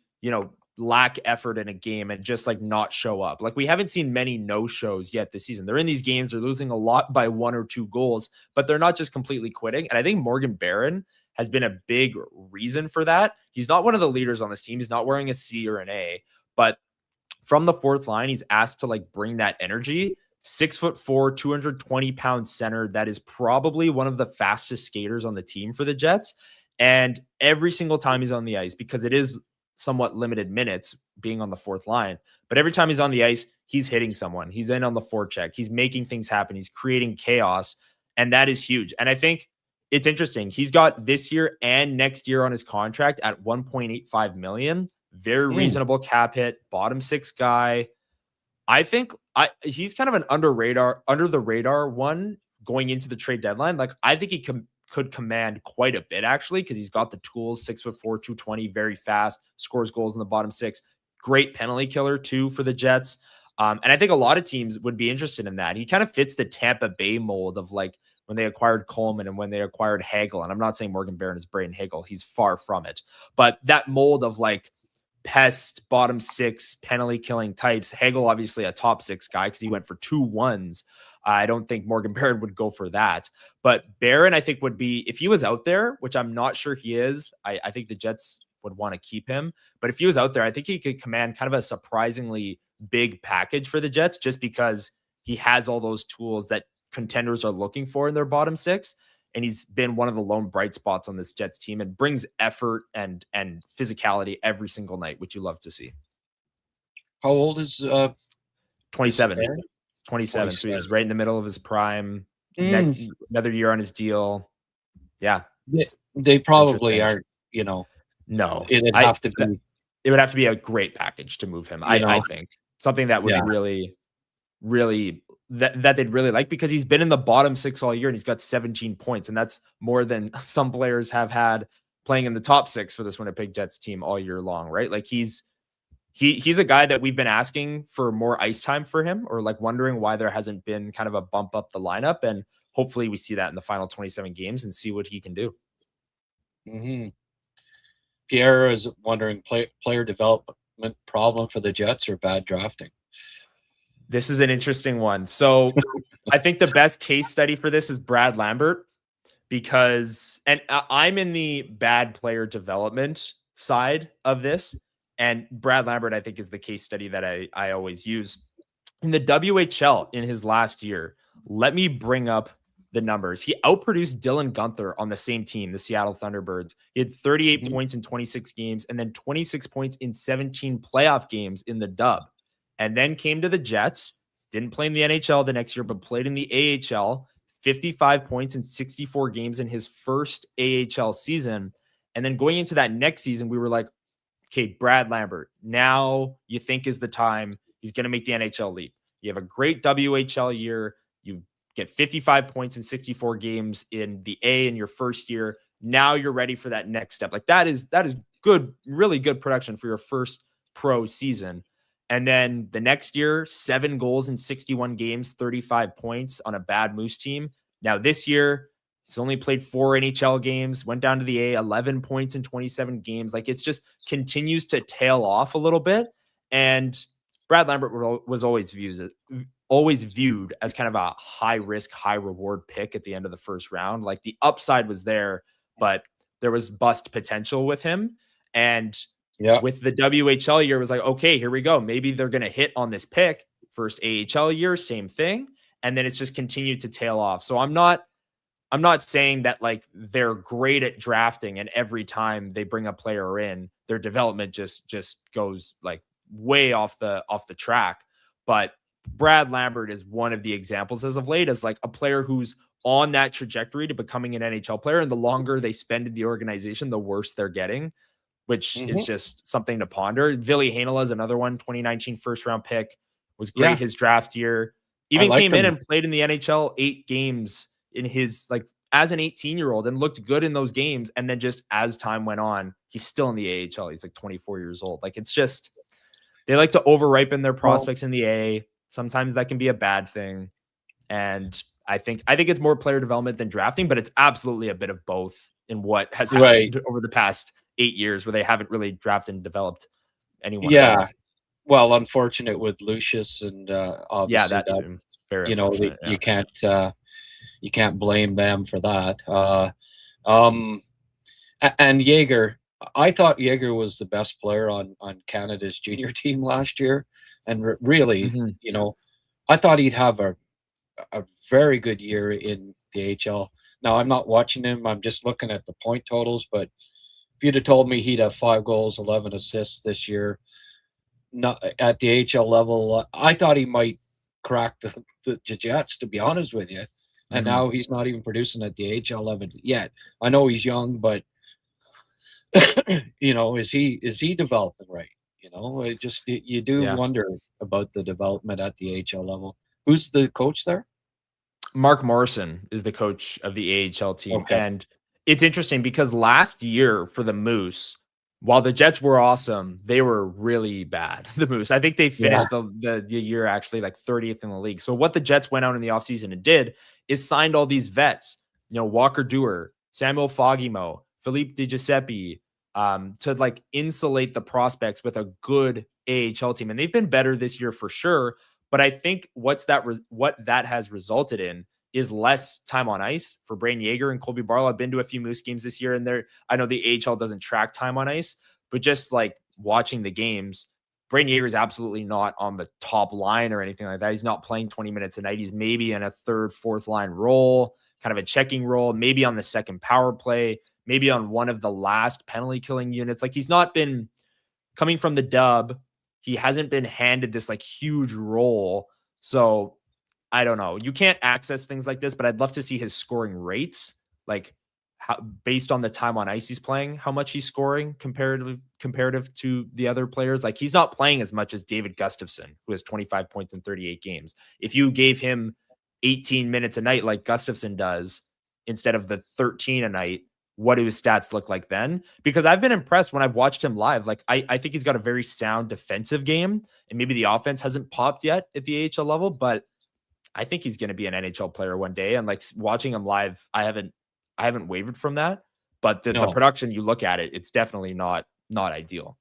lack effort in a game and just like not show up. Like we haven't seen many no-shows yet this season. They're in these games, they're losing a lot by 1 or 2 goals, but they're not just completely quitting. And I think Morgan Barron has been a big reason for that. He's not one of the leaders on this team. He's not wearing a C or an A, but from the fourth line, he's asked to like bring that energy. 6'4", 220-pound center that is probably one of the fastest skaters on the team for the Jets. And every single time he's on the ice, because it is somewhat limited minutes being on the fourth line, but every time he's on the ice, he's hitting someone. He's in on the forecheck. He's making things happen. He's creating chaos. And that is huge. And I think it's interesting. He's got this year and next year on his contract at $1.85 million. Very reasonable cap hit, bottom 6 guy. I think he's kind of an under the radar one going into the trade deadline. Like I think he could command quite a bit actually, because he's got the tools. 6'4", 220, very fast, scores goals in the bottom 6. Great penalty killer too for the Jets. And I think a lot of teams would be interested in that. He kind of fits the Tampa Bay mold of like when they acquired Coleman and when they acquired Hagel. And I'm not saying Morgan Barron is Braden Hagel. He's far from it. But that mold of like pest, bottom 6, penalty killing types. Hagel, obviously a top 6 guy because he went for 2 1s. I don't think Morgan Barron would go for that. But Barron, I think, would be, if he was out there, which I'm not sure he is, I think the Jets would want to keep him. But if he was out there, I think he could command kind of a surprisingly big package for the Jets just because he has all those tools that contenders are looking for in their bottom 6. And he's been one of the lone bright spots on this Jets team and brings effort and physicality every single night, which you love to see. How old is 27? 27. So he's right in the middle of his prime. Next, another year on his deal. Yeah. They probably aren't, No. It would have to be a great package to move him. I think something that would really that they'd really like, because he's been in the bottom 6 all year and he's got 17 points. And that's more than some players have had playing in the top 6 for this Winnipeg Jets team all year long, right? Like he's a guy that we've been asking for more ice time for him, or like wondering why there hasn't been kind of a bump up the lineup. And hopefully we see that in the final 27 games and see what he can do. Pierre is wondering, player development problem for the Jets or bad drafting? This is an interesting one. So I think the best case study for this is Brad Lambert, because, and I'm in the bad player development side of this. And Brad Lambert, I think, is the case study that I always use. In the WHL in his last year, let me bring up the numbers. He outproduced Dylan Guenther on the same team, the Seattle Thunderbirds. He had 38 points in 26 games and then 26 points in 17 playoff games in the dub. And then came to the Jets, didn't play in the NHL the next year, but played in the AHL, 55 points in 64 games in his first AHL season. And then going into that next season, we were like, okay, Brad Lambert, now you think is the time he's going to make the NHL leap. You have a great WHL year. You get 55 points in 64 games in the A in your first year. Now you're ready for that next step. Like that is good, really good production for your first pro season. And then the next year, 7 goals in 61 games, 35 points on a bad Moose team. Now this year, he's only played 4 NHL games, went down to the A, 11 points in 27 games. Like it's just continues to tail off a little bit. And Brad Lambert was always viewed as kind of a high risk, high reward pick at the end of the first round. Like the upside was there, but there was bust potential with him. And with the WHL year, it was like, okay, here we go. Maybe they're going to hit on this pick. First AHL year, same thing. And then it's just continued to tail off. So I'm not saying that like they're great at drafting and every time they bring a player in, their development just goes like way off the track. But Brad Lambert is one of the examples as of late as like a player who's on that trajectory to becoming an NHL player. And the longer they spend in the organization, the worse they're getting, which is just something to ponder. Ville Heinola is another one, 2019 first round pick, was great his draft year. Even came in and played in the NHL 8 games in his like as an 18-year-old and looked good in those games. And then just as time went on, he's still in the AHL. He's like 24 years old. Like it's just, they like to over ripen their prospects in the A. Sometimes that can be a bad thing. And I think it's more player development than drafting, but it's absolutely a bit of both in what has Right. happened over the past 8 years where they haven't really drafted and developed anyone. Yeah. Well, unfortunate with Lucius and obviously that too. Very you know, unfortunate. you can't blame them for that. And Jaeger, I thought Jaeger was the best player on Canada's junior team last year, and really, you know, I thought he'd have a very good year in the AHL. Now I'm not watching him; I'm just looking at the point totals. But if you'd have told me he'd have 5 goals, 11 assists this year, not at the AHL level, I thought he might crack the Jets. To be honest with you, and now he's not even producing at the AHL level yet. I know he's young, but you know, is he developing right? You know, you do wonder about the development at the AHL level. Who's the coach there? Mark Morrison is the coach of the AHL team. Okay. And it's interesting because last year for the Moose, while the Jets were awesome, they were really bad. The Moose, I think they finished the year actually like 30th in the league. So what the Jets went out in the offseason and did is signed all these vets, you know, Walker Dewar, Samuel Fogimo, Philippe DiGiuseppe, to like insulate the prospects with a good AHL team. And they've been better this year for sure. But I think what that has resulted in is less time on ice for Brayden Yager and Colby Barlow. I've been to a few Moose games this year, and I know the AHL doesn't track time on ice, but just like watching the games, Brayden Yager is absolutely not on the top line or anything like that. He's not playing 20 minutes a night. He's maybe in a third, fourth line role, kind of a checking role, maybe on the second power play, maybe on one of the last penalty killing units. Like he's not been coming from the dub. He hasn't been handed this like huge role. So I don't know. You can't access things like this, but I'd love to see his scoring rates, like based on the time on ice he's playing, how much he's scoring comparative to the other players. Like he's not playing as much as David Gustafsson, who has 25 points in 38 games. If you gave him 18 minutes a night like Gustafsson does instead of the 13 a night, what do his stats look like then? Because I've been impressed when I've watched him live. Like I think he's got a very sound defensive game, and maybe the offense hasn't popped yet at the AHL level, but I think he's going to be an NHL player one day. And like watching him live, I haven't wavered from that, but the production, you look at it, it's definitely not ideal.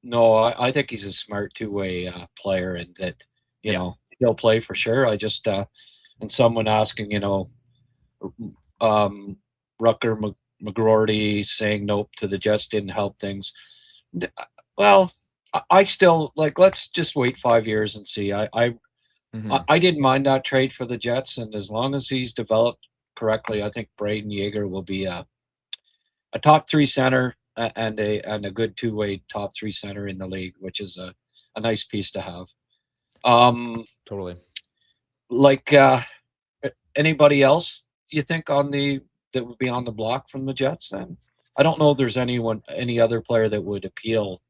No, I think he's a smart two-way player, and that, you know, he'll play for sure. I just, and someone asking, you know, Rucker McGroarty saying nope to the Jets didn't help things. Well, I still like, let's just wait 5 years and see. I didn't mind that trade for the Jets, and as long as he's developed correctly, I think Brayden Yager will be a top 3 center and a good two-way top 3 center in the league, which is a nice piece to have. Totally. Like anybody else you think that would be on the block from the Jets then? I don't know if there's any other player that would appeal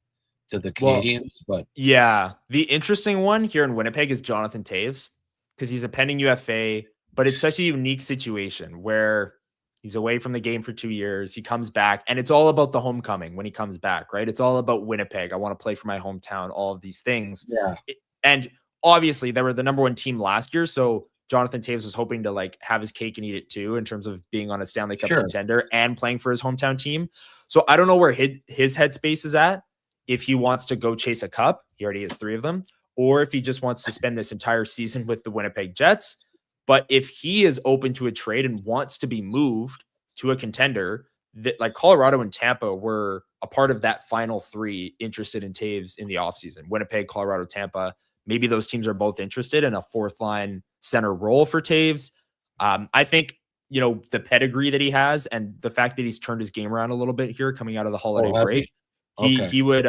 to the Canadians, but yeah, the interesting one here in Winnipeg is Jonathan Toews, because he's a pending UFA, but it's such a unique situation where he's away from the game for 2 years. He comes back, and it's all about the homecoming when he comes back, right? It's all about Winnipeg. I want to play for my hometown, all of these things. Yeah. And obviously they were the number 1 team last year, so Jonathan Toews was hoping to like have his cake and eat it too, in terms of being on a Stanley Cup contender and playing for his hometown team. So I don't know where his headspace is at. If he wants to go chase a cup, he already has 3 of them, or if he just wants to spend this entire season with the Winnipeg Jets. But if he is open to a trade and wants to be moved to a contender, that like Colorado and Tampa were a part of that final 3 interested in Toews in the offseason. Winnipeg, Colorado, Tampa. Maybe those teams are both interested in a 4th line center role for Toews. I think, you know, the pedigree that he has and the fact that he's turned his game around a little bit here coming out of the holiday break, he would,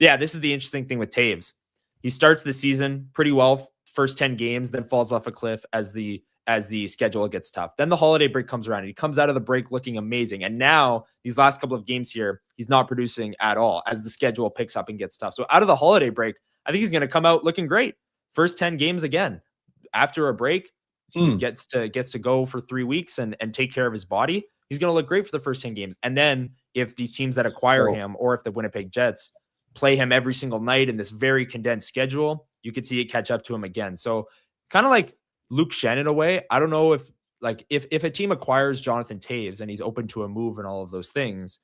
this is the interesting thing with Toews. He starts the season pretty well, first 10 games, then falls off a cliff as the schedule gets tough. Then the holiday break comes around and he comes out of the break looking amazing. And now these last couple of games here, he's not producing at all as the schedule picks up and gets tough. So out of the holiday break, I think he's going to come out looking great. First 10 games again. After a break, he gets to go for 3 weeks and take care of his body. He's going to look great for the first 10 games. And then if these teams that acquire him, or if the Winnipeg Jets play him every single night in this very condensed schedule, you could see it catch up to him again. So kind of like Luke Shen in a way. I don't know if a team acquires Jonathan Toews and he's open to a move and all of those things.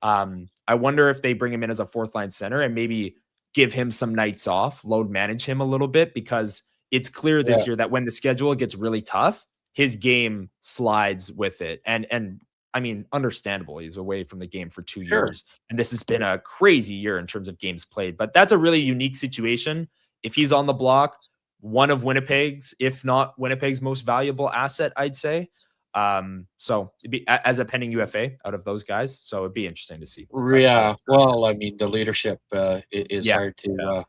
I wonder if they bring him in as a fourth line center and maybe give him some nights off, load manage him a little bit, because it's clear this year that when the schedule gets really tough, his game slides with it. And I mean, understandable. He's away from the game for 2 years. And this has been a crazy year in terms of games played. But that's a really unique situation. If he's on the block, one of Winnipeg's, if not Winnipeg's most valuable asset, I'd say. So it'd be as a pending UFA out of those guys. So it'd be interesting to see. Yeah. Well, I mean, the leadership is hard to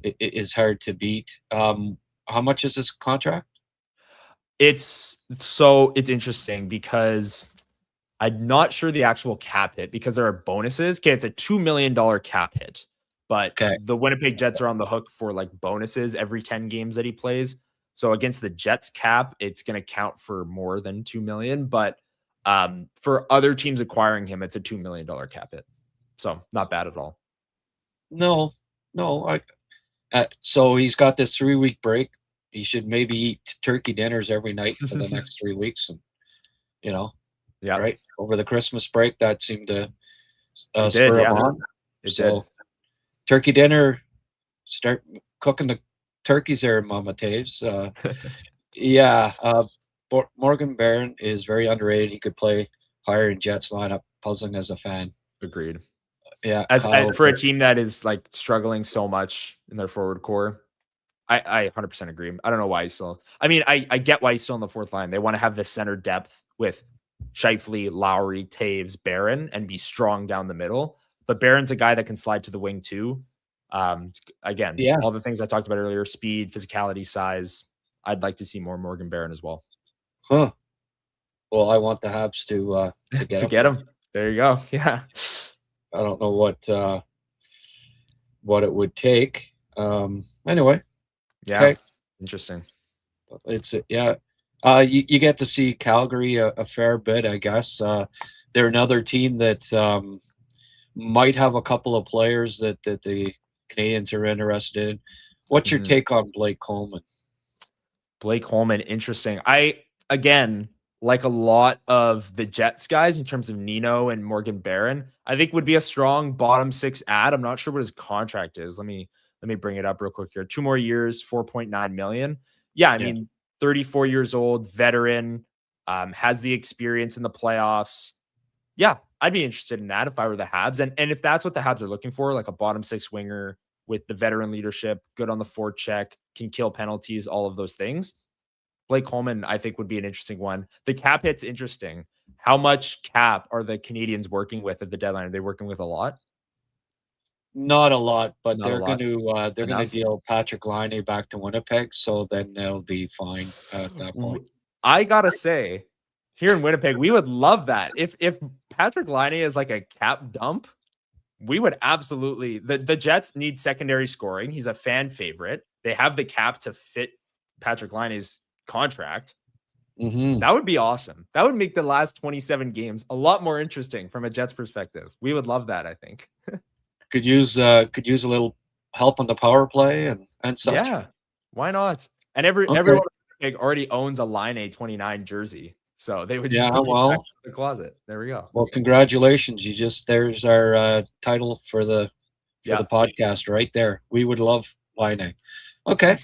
it is hard to beat. How much is this contract? It's interesting because I'm not sure the actual cap hit, because there are bonuses. Okay, it's a $2 million cap hit, but the Winnipeg Jets are on the hook for like bonuses every 10 games that he plays. So against the Jets cap, it's going to count for more than 2 million. But for other teams acquiring him, it's a $2 million cap hit. So not bad at all. No. So he's got this 3-week break. He should maybe eat turkey dinners every night for the next 3 weeks. And, right over the Christmas break, that seemed to spur him on. It did. Turkey dinner, start cooking the turkeys there, Mama Toews. Morgan Barron is very underrated. He could play higher in Jets lineup. Puzzling as a fan. Agreed. Yeah. For a team that is like struggling so much in their forward core, I 100% agree. I don't know why he's still. I mean, I get why he's still on the fourth line. They want to have this center depth with Scheifele, Lowry, Toews, Barron, and be strong down the middle. But Barron's a guy that can slide to the wing too. Again, all the things I talked about earlier: speed, physicality, size. I'd like to see more Morgan Barron as well. Huh. Well, I want the Habs to get him. There you go. Yeah. I don't know what it would take. Anyway. Yeah. Okay. Interesting. It's you get to see Calgary a fair bit, I guess. They're another team that might have a couple of players that the Canadians are interested in. What's your take on Blake Coleman? Blake Coleman, interesting. Again, like a lot of the Jets guys in terms of Nino and Morgan Barron, I think would be a strong bottom 6 add. I'm not sure what his contract is. Let me bring it up real quick here. 2 more years, $4.9 million. Yeah, I mean, 34 years old, veteran, has the experience in the playoffs. Yeah, I'd be interested in that if I were the Habs. And if that's what the Habs are looking for, like a bottom 6 winger with the veteran leadership, good on the forecheck, can kill penalties, all of those things, Blake Coleman, I think, would be an interesting one. The cap hit's interesting. How much cap are the Canadians working with at the deadline? Are they working with a lot? Not a lot, but they're going to deal Patrick Laine back to Winnipeg, so then they'll be fine at that point. I gotta say, here in Winnipeg, we would love that. If Patrick Laine is like a cap dump, we would absolutely. The Jets need secondary scoring. He's a fan favorite. They have the cap to fit Patrick Laine's contract. That would be awesome. That would make the last 27 games a lot more interesting from a Jets perspective. We would love that, I think. Could use a little help on the power play and such. Yeah, why not? And everyone already owns a Laine 29 jersey, so they would just put the closet. There we go. Well, congratulations! There's our title for the podcast right there. We would love Laine. Okay,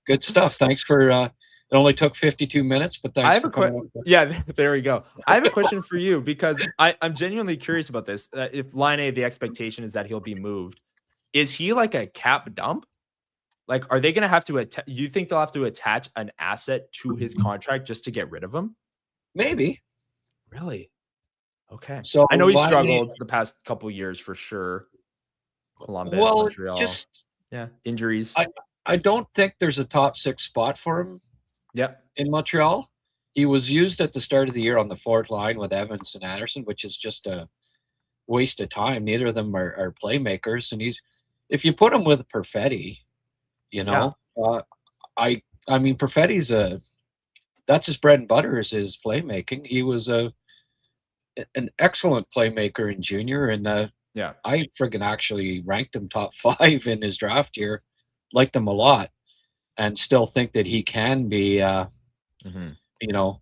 good stuff. Thanks for. It only took 52 minutes, but thanks. I have a question. Yeah, there we go. I have a question for you because I'm genuinely curious about this. If Laine, the expectation is that he'll be moved, is he like a cap dump? Like, are they going to have to? You think they'll have to attach an asset to his contract just to get rid of him? Maybe. Really? Okay. So I know he struggled the past couple of years for sure. Columbus, Montreal. Injuries. I don't think there's a top 6 spot for him. Yep. In Montreal, he was used at the start of the year on the fourth line with Evans and Anderson, which is just a waste of time. Neither of them are playmakers, and if you put him with Perfetti, I mean Perfetti's that's his bread and butter is his playmaking. He was an excellent playmaker in junior, and I friggin' actually ranked him top 5 in his draft year. Liked him a lot. and still think that he can be, you know,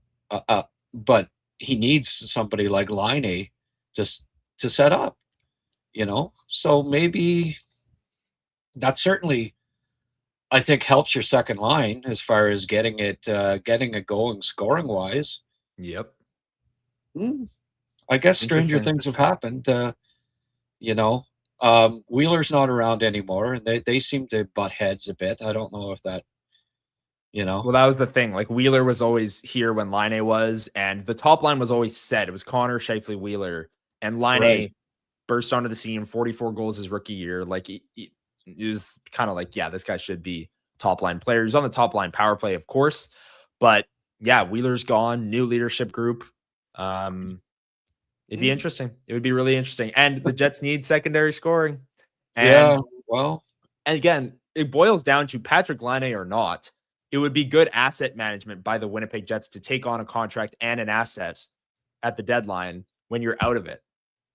but he needs somebody like Laine to set up, you know. So maybe that certainly, I think, helps your second line as far as getting it going scoring wise. Yep. I guess stranger things have happened. You know, Wheeler's not around anymore, and they seem to butt heads a bit. I don't know if that, you know. Well, that was the thing. Like, Wheeler was always here when Laine was, and the top line was always set. It was Connor, Scheifele, Wheeler, and Laine burst onto the scene. 44 goals his rookie year. Like, it was kind of like, yeah, this guy should be top line player. He's on the top line power play, of course, but yeah, Wheeler's gone. New leadership group. It'd be interesting. It would be really interesting. And the Jets need secondary scoring. And well, and again, it boils down to Patrick Laine or not. It would be good asset management by the Winnipeg Jets to take on a contract and an asset at the deadline when you're out of it.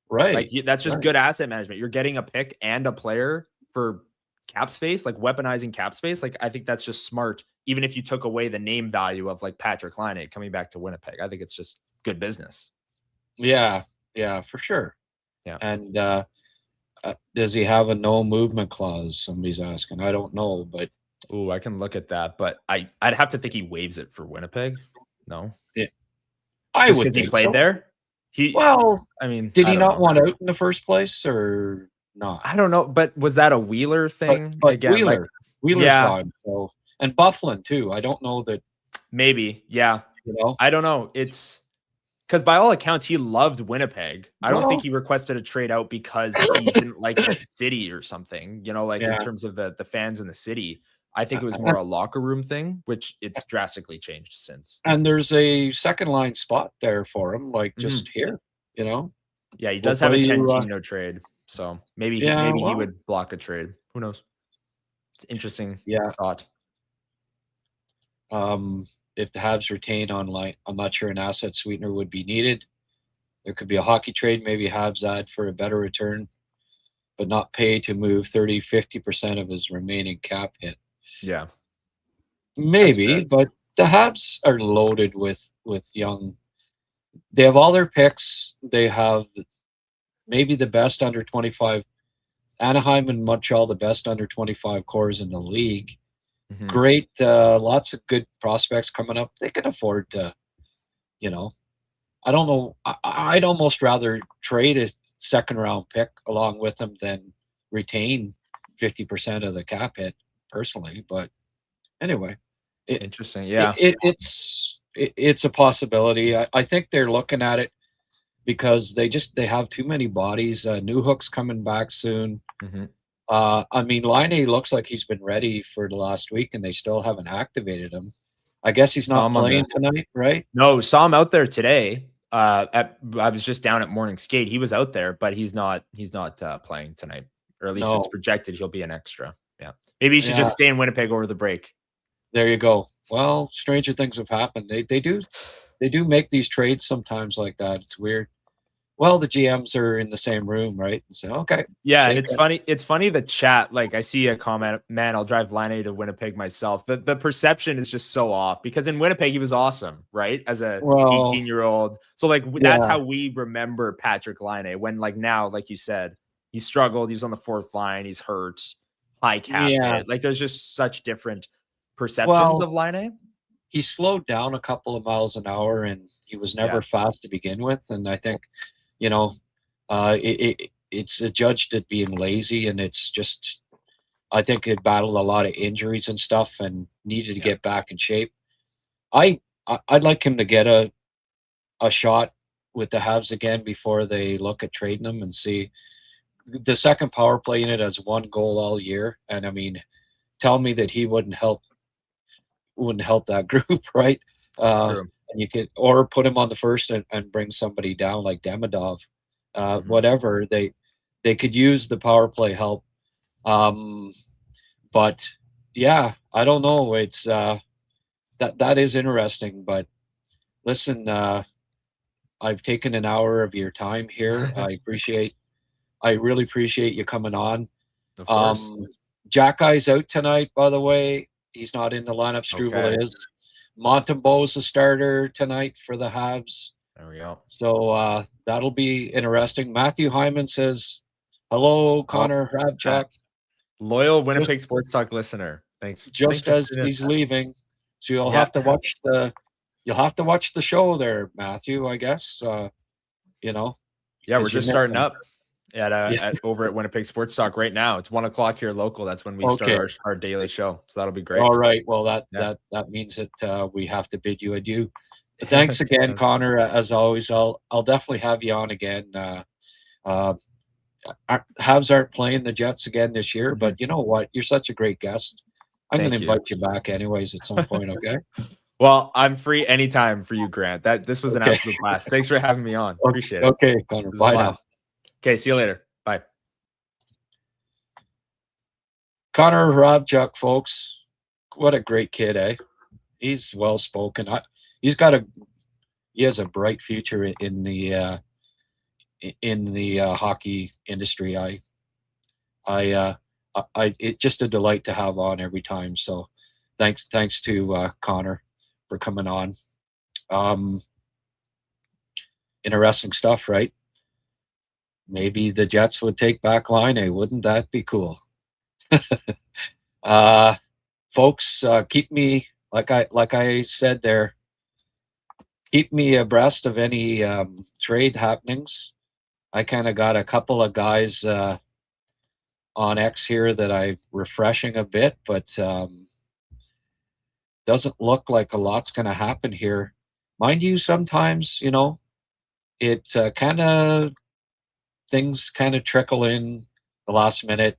Right. Like, that's just good asset management. You're getting a pick and a player for cap space, like weaponizing cap space. Like, I think that's just smart. Even if you took away the name value of like Patrick Laine coming back to Winnipeg, I think it's just good business. Yeah, for sure. Yeah. And does he have a no movement clause? Somebody's asking. I don't know, but I can look at that, but I'd have to think he waives it for Winnipeg. No, I would because he played so. There. I mean, did he not want out in the first place or not? I don't know, but was that a Wheeler thing? But again, Wheeler's gone. So, and Bufflin too. I don't know that. Maybe, yeah. You know, I don't know. It's because by all accounts he loved Winnipeg. I don't think he requested a trade out because he didn't like the city or something. You know, like in terms of the fans in the city. I think it was more a locker room thing, which it's drastically changed since. And there's a second line spot there for him, like just here, you know. Yeah, he does have a 10-team no trade, so maybe he would block a trade. Who knows? It's interesting. Thought. If the Habs retain online, I'm not sure an asset sweetener would be needed. There could be a hockey trade, maybe Habs add for a better return, but not pay to move 50% of his remaining cap hit. Yeah. Maybe, but the Habs are loaded with young. They have all their picks. They have maybe the best under 25. Anaheim and Montreal, the best under 25 cores in the league. Great, lots of good prospects coming up. They can afford to, you know. I don't know. I'd almost rather trade a second round pick along with them than retain 50% of the cap hit personally. But anyway, interesting. Yeah, it's a possibility. I think they're looking at it because they have too many bodies. Newhook's coming back soon. I mean, Laine looks like he's been ready for the last week, and they still haven't activated him. I guess he's not playing tonight, right? No, saw him out there today. I was just down at morning skate. He was out there, but he's not playing tonight, or at least it's projected he'll be an extra. Yeah, maybe he should just stay in Winnipeg over the break. There you go. Well, stranger things have happened. They do make these trades sometimes like that. It's weird. Well, the GMs are in the same room, right? And so, okay. Yeah, and it's funny. It's funny the chat. Like, I see a comment, man, I'll drive Laine to Winnipeg myself. The perception is just so off because in Winnipeg he was awesome, right? As a 18-year-old. So like that's how we remember Patrick Laine. When like now, like you said, he struggled. He's on the fourth line. He's hurt. High cap hit. Like there's just such different perceptions of Laine. He slowed down a couple of miles an hour, and he was never fast to begin with. And I think. You know, it's adjudged at being lazy, and it's just, I think it battled a lot of injuries and stuff, and needed to get back in shape. I'd like him to get a shot with the Habs again before they look at trading him and see. The second power play unit has 1 goal all year, and I mean, tell me that he wouldn't help that group, right? And you could, or put him on the first and bring somebody down like Demidov, whatever. They could use the power play help. But yeah, I don't know. It's that is interesting. But listen, I've taken an hour of your time here. I really appreciate you coming on. Of course. Jack Eye's out tonight, by the way. He's not in the lineup. Struble Okay. is. Montembeau's the starter tonight for the Habs. There we go. So that'll be interesting. Matthew Hyman says, hello, Connor Hrabchak. Loyal Winnipeg Sports Talk listener. Thanks. Just Thanks as he's leaving. So you'll have to watch the show there, Matthew, I guess. You know. Yeah, we're just starting up over at Winnipeg Sports Talk right now. It's 1:00 here local. That's when we start our daily show. So that'll be great. All right. Well, that means that we have to bid you adieu. But thanks again, Connor. As always, I'll definitely have you on again. Habs aren't playing the Jets again this year, but you know what? You're such a great guest. I'm going to invite you back anyways at some point, okay? Well, I'm free anytime for you, Grant. This was an absolute blast. Thanks for having me on. Appreciate it. Okay, Connor. Bye now. Okay, see you later. Bye. Connor Hrabchak, folks. What a great kid, eh? He's well spoken. He has a bright future in the hockey industry. It's just a delight to have on every time. So thanks to Connor for coming on. Interesting stuff, right? Maybe the Jets would take back Laine. Wouldn't that be cool? Folks, keep me, like I said there, keep me abreast of any trade happenings. I kind of got a couple of guys on X here that I'm refreshing a bit, but doesn't look like a lot's going to happen here. Mind you, sometimes, it things kind of trickle in the last minute.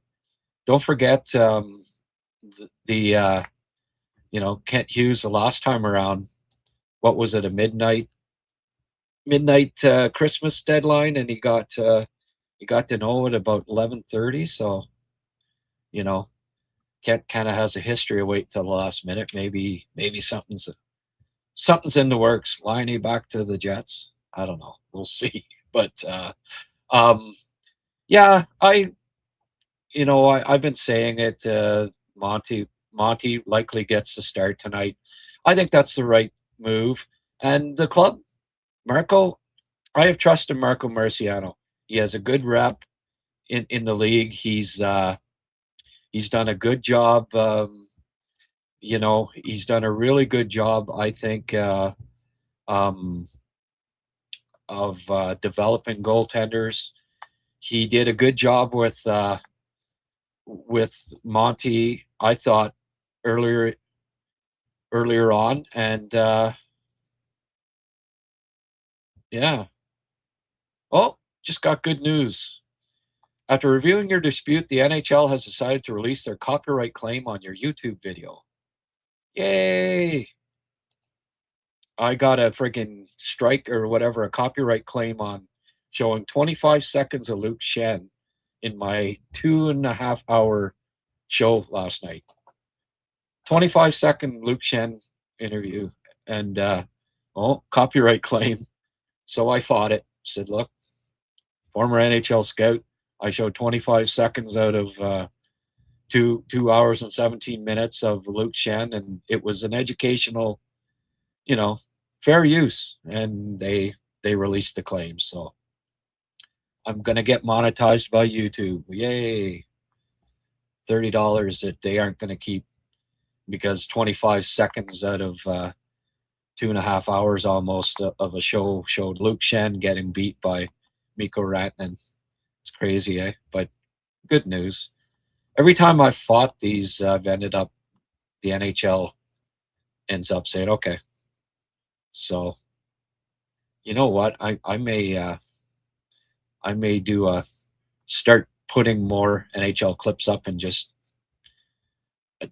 Don't forget Kent Hughes the last time around. What was it, a midnight Christmas deadline, and he got to know it about 11:30. So, Kent kind of has a history of wait till the last minute. Maybe something's in the works. Laine back to the Jets. I don't know. We'll see. But yeah, I've been saying it. Monty likely gets the start tonight. I think that's the right move. And the club, Marco, I have trust in Marco Marciano. He has a good rep in the league. He's done a good job. He's done a really good job, I think, of developing goaltenders. He did a good job with Monty, I thought, earlier on, and yeah. Oh, just got good news. After reviewing your dispute, the NHL has decided to release their copyright claim on your YouTube video. Yay! I got a freaking strike or whatever, a copyright claim on showing 25 seconds of Luke Shen in my 2.5-hour show last night. 25-second Luke Shen interview, and copyright claim. So I fought it. Said, look, former NHL scout, I showed 25 seconds out of 2 hours and 17 minutes of Luke Shen, and it was an educational, fair use, and they released the claim. So I'm gonna get monetized by YouTube. Yay! $30 that they aren't gonna keep, because 25 seconds out of 2.5 hours almost of a show showed Luke Shen getting beat by Mikko Rantanen. It's crazy, eh? But good news. Every time I've fought these, I've ended up, the NHL ends up saying, okay. So, you know what? I may start putting more NHL clips up and just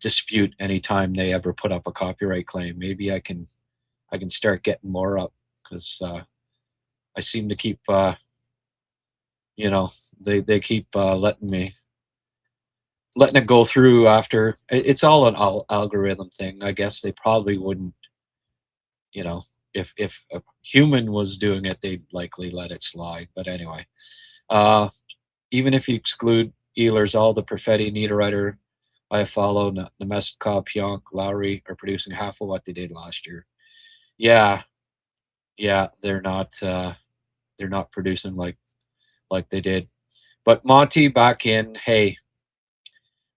dispute anytime they ever put up a copyright claim. Maybe I can start getting more up, because I seem to keep they keep letting it go through after. It's all an algorithm thing. I guess they probably wouldn't, if a human was doing it, they'd likely let it slide. But anyway, even if you exclude Ehlers, all the Perfetti, Niederreiter, Iafallo, Nemestikov, Pionk, Lowry are producing half of what they did last year. Yeah, they're not producing like they did. But Monty back in, hey,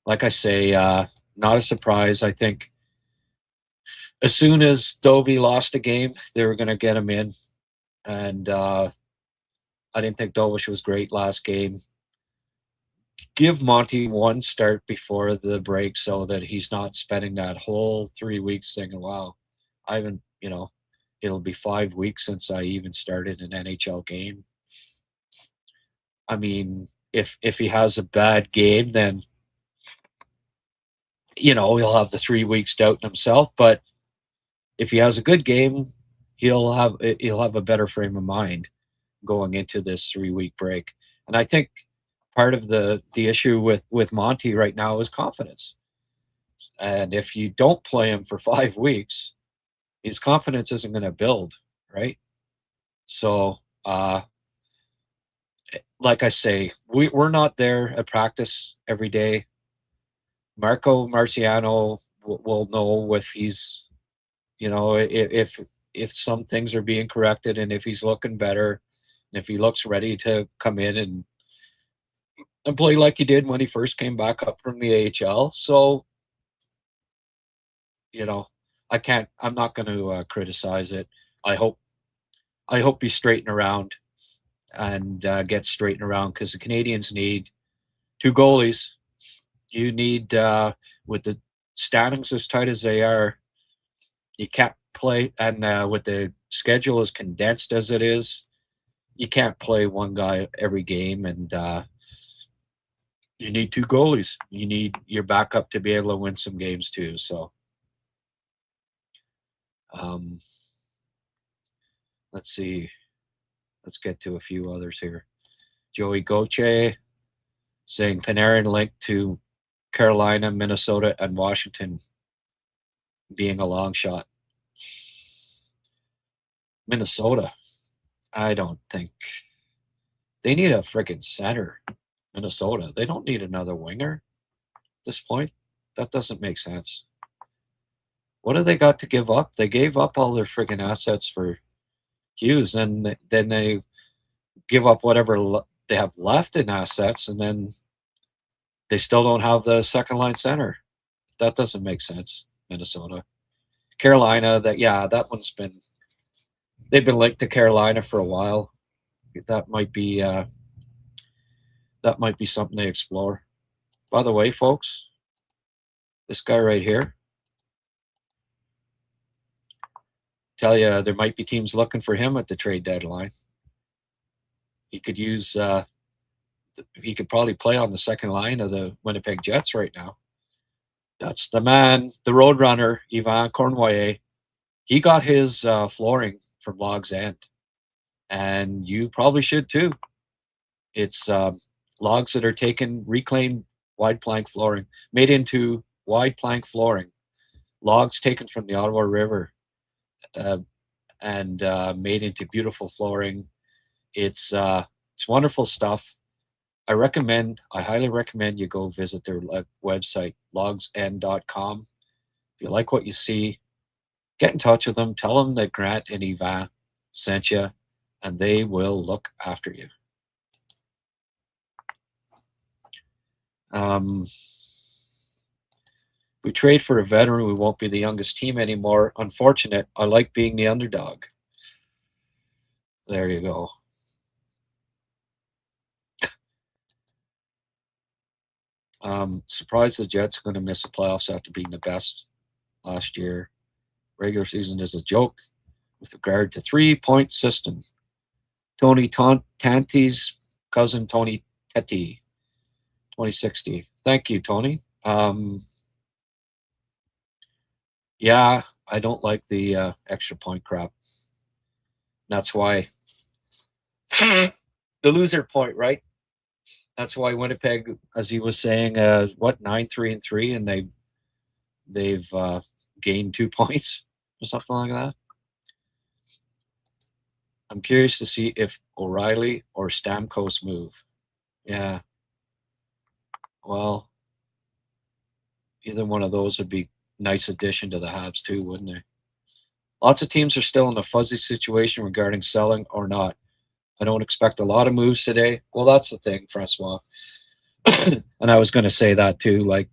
like I say, not a surprise. I think as soon as Dovey lost a game, they were going to get him in. And I didn't think Dovish was great last game. Give Monty one start before the break so that he's not spending that whole 3 weeks thinking, wow, I haven't, it'll be 5 weeks since I even started an NHL game. I mean, if he has a bad game, then he'll have the 3 weeks doubting himself. But if he has a good game, he'll have a better frame of mind going into this 3-week break. And I think part of the issue with Monty right now is confidence. And if you don't play him for 5 weeks, his confidence isn't going to build, right? So, like I say, we're not there at practice every day. Marco Marciano will know if he's, if some things are being corrected and if he's looking better, and if he looks ready to come in and play like he did when he first came back up from the AHL. So, I'm not going to criticize it. I hope he's straightened around and gets straightened around, because the Canadians need 2 goalies. You need, with the standings as tight as they are, you can't play, and with the schedule as condensed as it is, you can't play one guy every game, and you need 2 goalies. You need your backup to be able to win some games too. So, let's see. Let's get to a few others here. Joey Goche saying Panarin linked to Carolina, Minnesota, and Washington being a long shot. Minnesota, I don't think. They need a freaking center. Minnesota, they don't need another winger at this point. That doesn't make sense. What do they got to give up? They gave up all their freaking assets for Hughes, and then they give up whatever they have left in assets, and then they still don't have the second line center. That doesn't make sense. Minnesota, Carolina. That one's been. They've been linked to Carolina for a while. That might be something they explore. By the way, folks, this guy right here. Tell you, there might be teams looking for him at the trade deadline. He could use. He could probably play on the second line of the Winnipeg Jets right now. That's the man, the Roadrunner, Yvan Cournoyer. He got his flooring from Logs End, and you probably should too. It's logs that are taken, reclaimed wide plank flooring, made into wide plank flooring. Logs taken from the Ottawa River, and made into beautiful flooring. It's wonderful stuff. I highly recommend you go visit their website, logsn.com. If you like what you see, get in touch with them. Tell them that Grant and Yvan sent you, and they will look after you. If we trade for a veteran, we won't be the youngest team anymore. Unfortunate. I like being the underdog. There you go. Surprised the Jets are going to miss the playoffs after being the best last year. Regular season is a joke with regard to 3-point system. Tony Tanti's cousin, Tony Tetti, 2060. Thank you, Tony. Yeah, I don't like the extra point crap. That's why the loser point, right? That's why Winnipeg, as he was saying, 9-3-3, and they've gained 2 points or something like that. I'm curious to see if O'Reilly or Stamkos move. Yeah. Well, Either one of those would be nice addition to the Habs too, wouldn't they? Lots of teams are still in a fuzzy situation regarding selling or not. I don't expect a lot of moves today. Well, that's the thing, Francois. And I was going to say that too. Like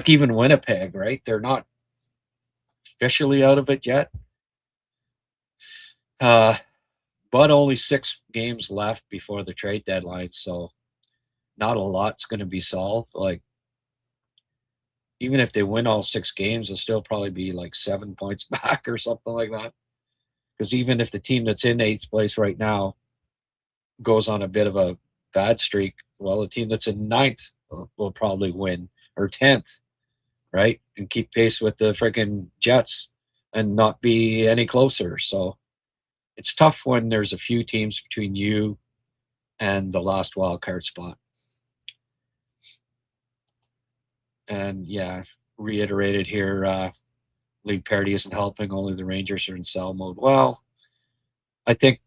even Winnipeg, right? They're not officially out of it yet. But only 6 games left before the trade deadline, so not a lot's going to be solved. Like, even if they win all 6 games, they'll still probably be like 7 points back or something like that. Because even if the team that's in 8th place right now goes on a bit of a bad streak, well, the team that's in 9th will probably win, or 10th, right? And keep pace with the freaking Jets and not be any closer. So it's tough when there's a few teams between you and the last wild card spot. And yeah, reiterated here, league parity isn't helping. Only the Rangers are in sell mode. Well, I think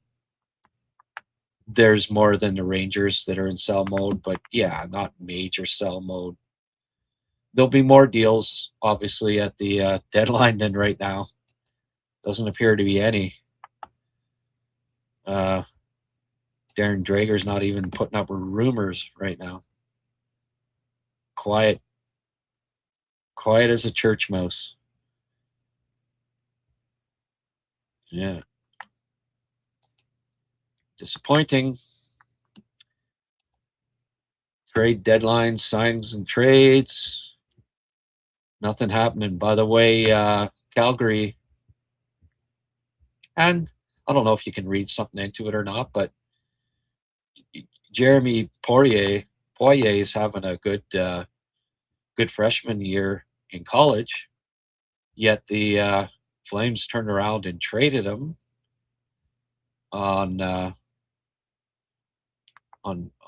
there's more than the Rangers that are in sell mode, but yeah, not major sell mode. There'll be more deals, obviously, at the deadline than right now. Doesn't appear to be any. Darren Drager's not even putting up rumors right now. Quiet as a church mouse. Yeah. Disappointing. Trade deadlines, signs and trades. Nothing happening. By the way, Calgary, and I don't know if you can read something into it or not, but Jeremy Poirier is having a good freshman year in college, yet the Flames turned around and traded him on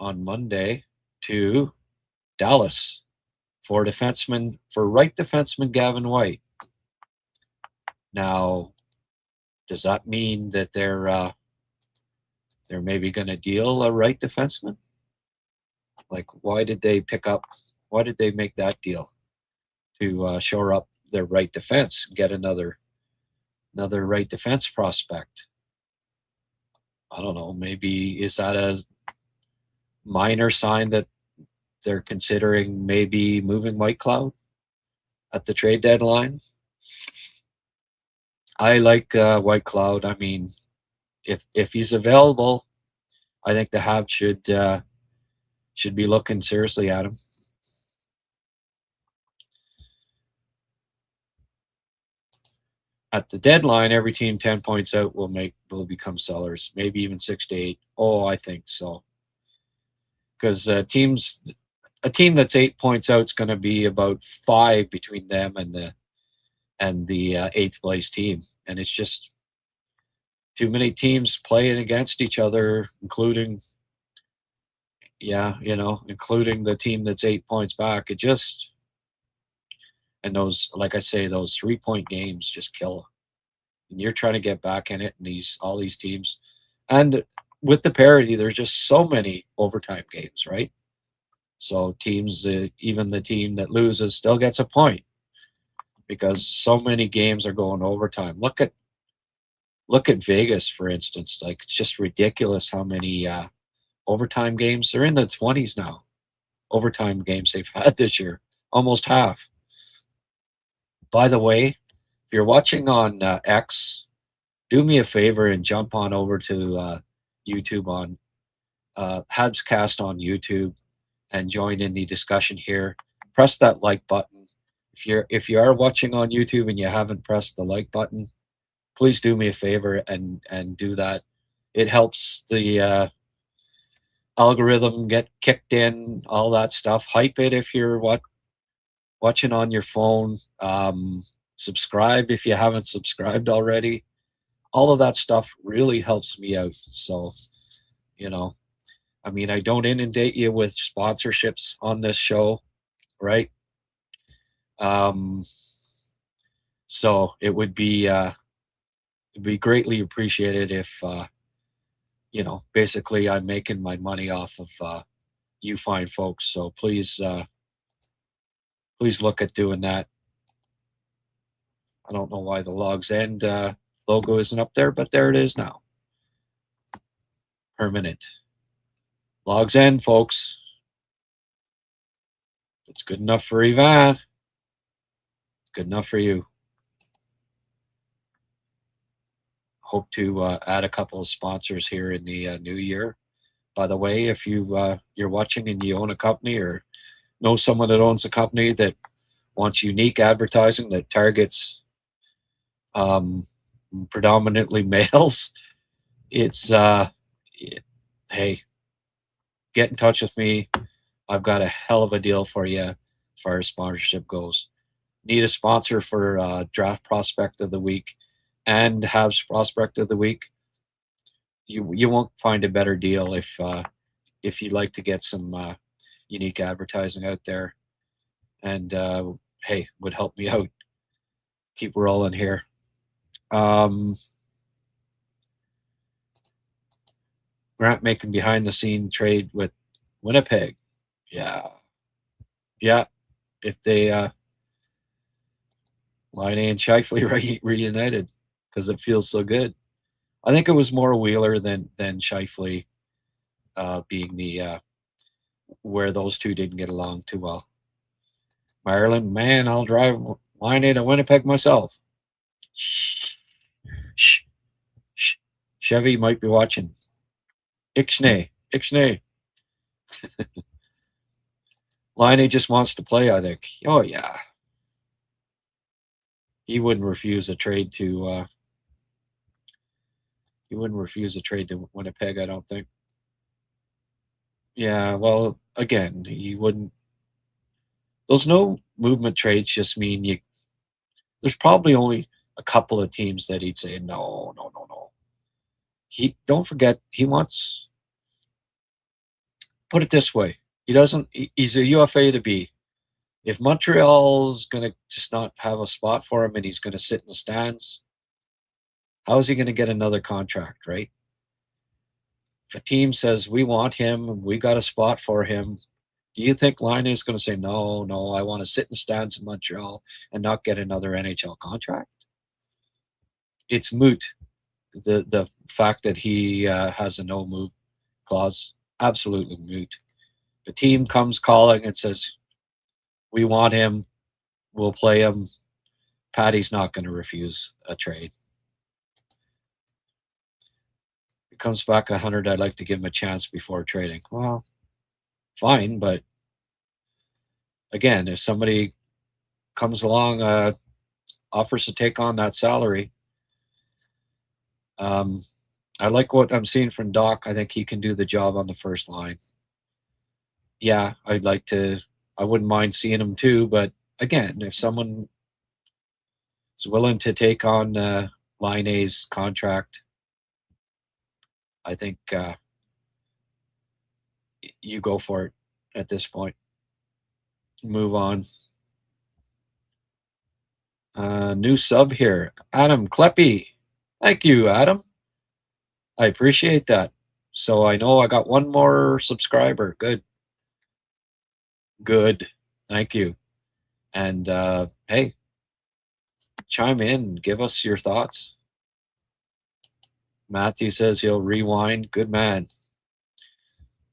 Monday to Dallas for right defenseman Gavin White. Now, does that mean that they're maybe going to deal a right defenseman? Like, why did they make that deal? To shore up their right defense, get another right defense prospect. I don't know. Maybe is that a minor sign that they're considering maybe moving White Cloud at the trade deadline? I like White Cloud. I mean, if he's available, I think the Habs should be looking seriously at him. At the deadline, every team 10 points out will become sellers, maybe even 6 to 8. Oh, I think so. Because a team that's 8 points out is going to be about 5 between them and the 8th place team, and it's just too many teams playing against each other, including the team that's 8 points back. And those, like I say, those 3-point games just kill. And you're trying to get back in it, and all these teams. And with the parity, there's just so many overtime games, right? So teams, even the team that loses still gets a point because so many games are going overtime. Look at Vegas, for instance. Like, it's just ridiculous how many overtime games. They're in the 20s now. Overtime games they've had this year, almost half. By the way, if you're watching on X, do me a favor and jump on over to YouTube on HabsCast on YouTube and join in the discussion here. Press that like button. If you are watching on YouTube and you haven't pressed the like button, please do me a favor and do that. It helps the algorithm get kicked in, all that stuff. Hype it if you're watching on your phone. Subscribe if you haven't subscribed already. All of that stuff really helps me out. So, I mean, I don't inundate you with sponsorships on this show, right? So it would be greatly appreciated if basically I'm making my money off of you fine folks. So please please look at doing that. I don't know why the Logs End logo isn't up there, but there it is now. Permanent. Logs End, folks. It's good enough for Ivan. Good enough for you. Hope to add a couple of sponsors here in the new year. By the way, if you're watching and you own a company or know someone that owns a company that wants unique advertising that targets predominantly males, it's hey, get in touch with me. I've got a hell of a deal for you as far as sponsorship goes. Need a sponsor for Draft Prospect of the Week and Habs Prospect of the Week. You won't find a better deal if you'd like to get some unique advertising out there, and hey, would help me out. Keep rolling here. Grant making behind the scene trade with Winnipeg. Yeah. If they Laine and Scheifele reunited, because it feels so good. I think it was more Wheeler than Scheifele being the where those two didn't get along too well. Maryland, man, I'll drive Laine to Winnipeg myself. Shh. Chevy might be watching. Ixnay. Laine just wants to play, I think. Oh, yeah. He wouldn't refuse a trade to Winnipeg, I don't think. Yeah, well, again, he wouldn't. Those no movement trades just mean there's probably only a couple of teams that he'd say, no. Don't forget, he wants, put it this way, he's a UFA to be. If Montreal's going to just not have a spot for him and he's going to sit in the stands, how is he going to get another contract, right? If a team says, we want him, we got a spot for him, do you think Laine is going to say, no, I want to sit in the stands in Montreal and not get another NHL contract? It's moot. The fact that he has a no-move clause, absolutely moot. The team comes calling and says, we want him, we'll play him. Patty's not going to refuse a trade. If he comes back 100, I'd like to give him a chance before trading. Well, fine, but again, if somebody comes along, offers to take on that salary, I like what I'm seeing from Doc. I think he can do the job on the first line. Yeah, I wouldn't mind seeing him too, but again, if someone is willing to take on Laine's contract, I think you go for it at this point. Move on. New sub here, Adam Kleppy. Thank you, Adam. I appreciate that. So I know I got one more subscriber. Good. Thank you. And hey, chime in. Give us your thoughts. Matthew says he'll rewind. Good man.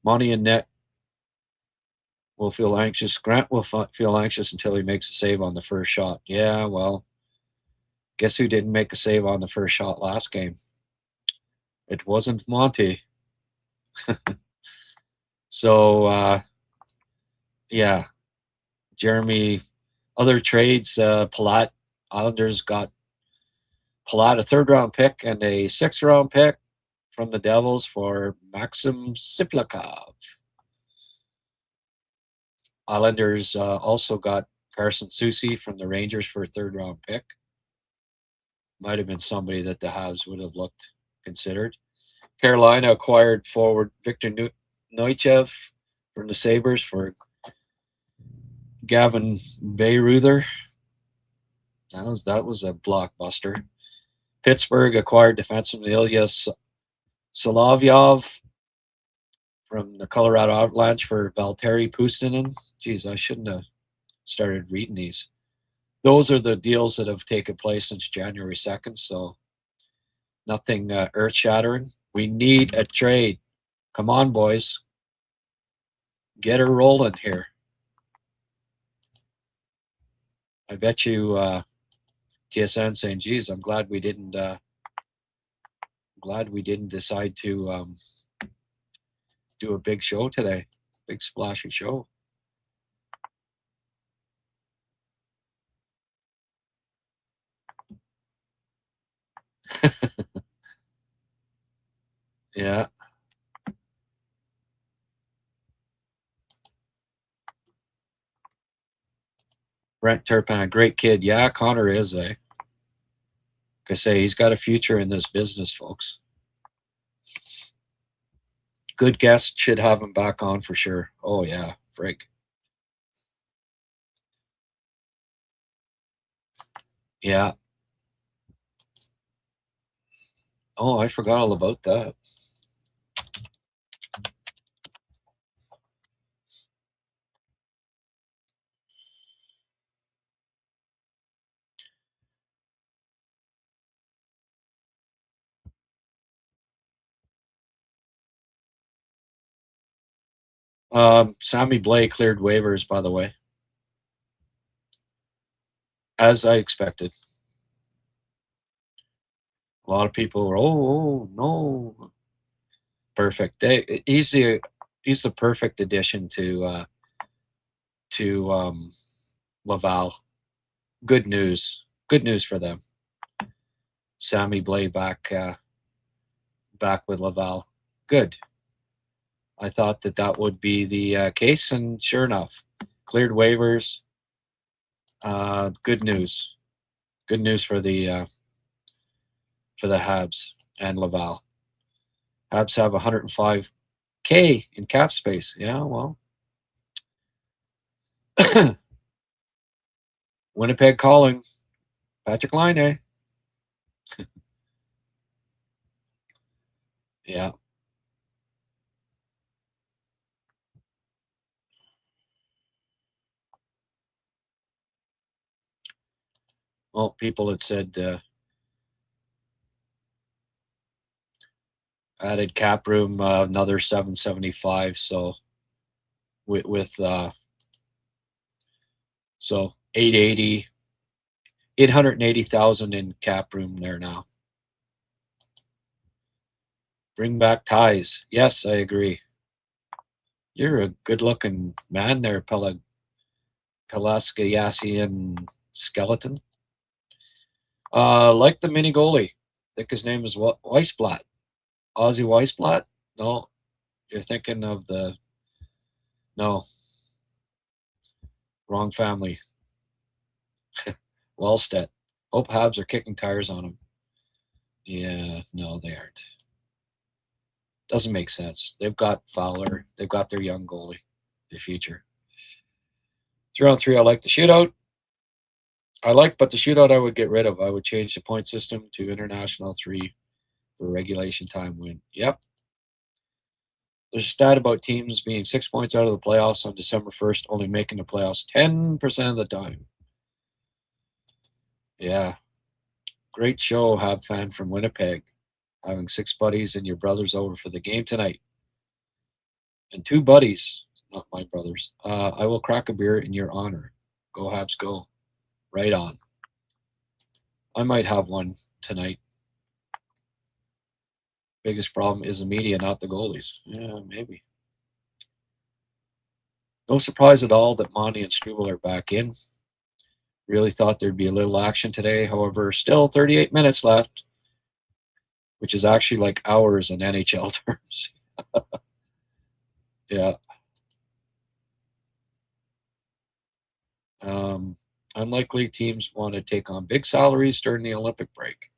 Monty and Net will feel anxious. Grant will feel anxious until he makes a save on the first shot. Yeah, well, guess who didn't make a save on the first shot last game? It wasn't Monty. So, yeah. Jeremy, other trades, Palat, Islanders got Palat a third-round pick and a sixth-round pick from the Devils for Maxim Siplakov. Islanders also got Carson Soucy from the Rangers for a third-round pick. Might have been somebody that the Habs would have considered. Carolina acquired forward Victor Neuchev from the Sabres for Gavin Bayreuther. That was a blockbuster. Pittsburgh acquired defenseman Ilya Solovyov from the Colorado Avalanche for Valtteri Puustinen. Geez, I shouldn't have started reading these. Those are the deals that have taken place since January 2nd, so nothing earth-shattering. We need a trade. Come on, boys. Get her rolling here. I bet you TSN saying, geez, I'm glad we didn't decide to do a big show today. Big splashy show. Yeah. Brent Turpin, great kid. Yeah, Connor is, eh? Like I say, he's got a future in this business, folks. Good guest, should have him back on for sure. Oh, yeah, frig. Yeah. Oh, I forgot all about that. Sammy Blais cleared waivers, by the way. As I expected. A lot of people were, oh no. Perfect. He's the perfect addition to Laval. Good news. Good news for them. Sammy Blais back with Laval. Good. I thought that would be the case, and sure enough, cleared waivers. Good news. Good news for the Habs and Laval. Habs have 105K in cap space. Yeah, well. Winnipeg calling. Patrick Laine. Yeah. Well, people had said added cap room, another 775. So with so 880,000 in cap room there now. Bring back ties. Yes, I agree. You're a good-looking man there, Pelaskayasian skeleton. Like the mini goalie. I think his name is Weissblatt. Ozzy Weissblatt? No, you're thinking of the... No. Wrong family. Wallstedt. Hope Habs are kicking tires on him. Yeah, no, they aren't. Doesn't make sense. They've got Fowler. They've got their young goalie. The future. 3-on-3, I like the shootout. But the shootout I would get rid of. I would change the point system to international 3 for regulation time win. Yep. There's a stat about teams being 6 points out of the playoffs on December 1st, only making the playoffs 10% of the time. Yeah. Great show, Hab fan from Winnipeg. Having 6 buddies and your brothers over for the game tonight. And 2 buddies, not my brothers. I will crack a beer in your honor. Go Habs, go. Right on. I might have one tonight. Biggest problem is the media, not the goalies. Yeah, maybe. No surprise at all that Monty and Struble are back in. Really thought there'd be a little action today. However, still 38 minutes left, which is actually like hours in NHL terms. Yeah. Unlikely teams want to take on big salaries during the Olympic break.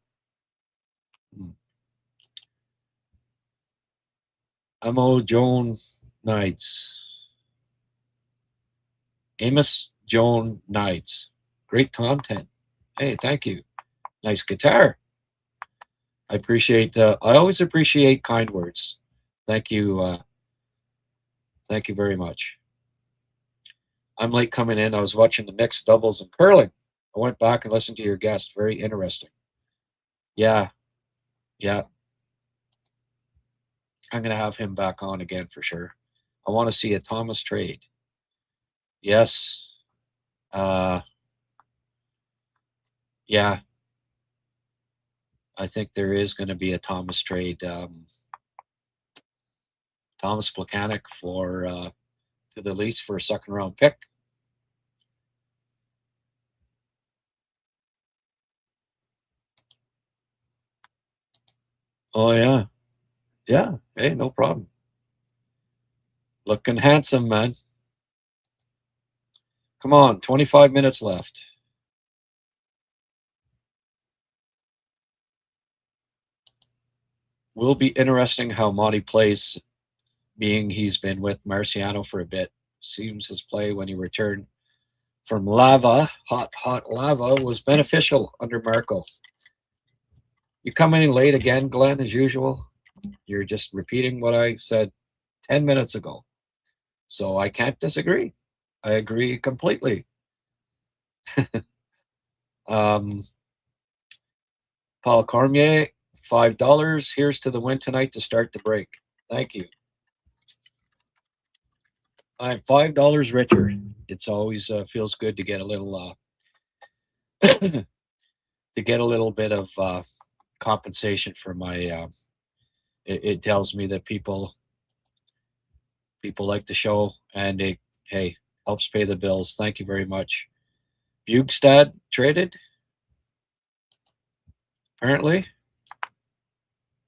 Amo Joan Knights. Amos Joan Knights. Great content. Hey, thank you. Nice guitar. I appreciate, I always appreciate kind words. Thank you. Thank you very much. I'm late coming in. I was watching the mixed doubles and curling. I went back and listened to your guest. Very interesting. Yeah. I'm going to have him back on again for sure. I want to see a Thomas trade. Yes. Yeah. I think there is going to be a Thomas trade. Thomas Plekanec to the Leafs for a second-round pick. Oh, yeah. Yeah. Hey, no problem. Looking handsome, man. Come on, 25 minutes left. Will be interesting how Monty plays, being he's been with Marciano for a bit. Seems his play when he returned from lava, hot lava, was beneficial under Marco. You come in late again, Glenn, as usual. You're just repeating what I said 10 minutes ago. So I can't disagree. I agree completely. Paul Cormier, $5. Here's to the win tonight to start the break. Thank you. I'm $5 richer. It's always feels good to get a little to get a little bit of compensation for my. It tells me that people like the show, and it helps pay the bills. Thank you very much. Bugstad traded. Apparently,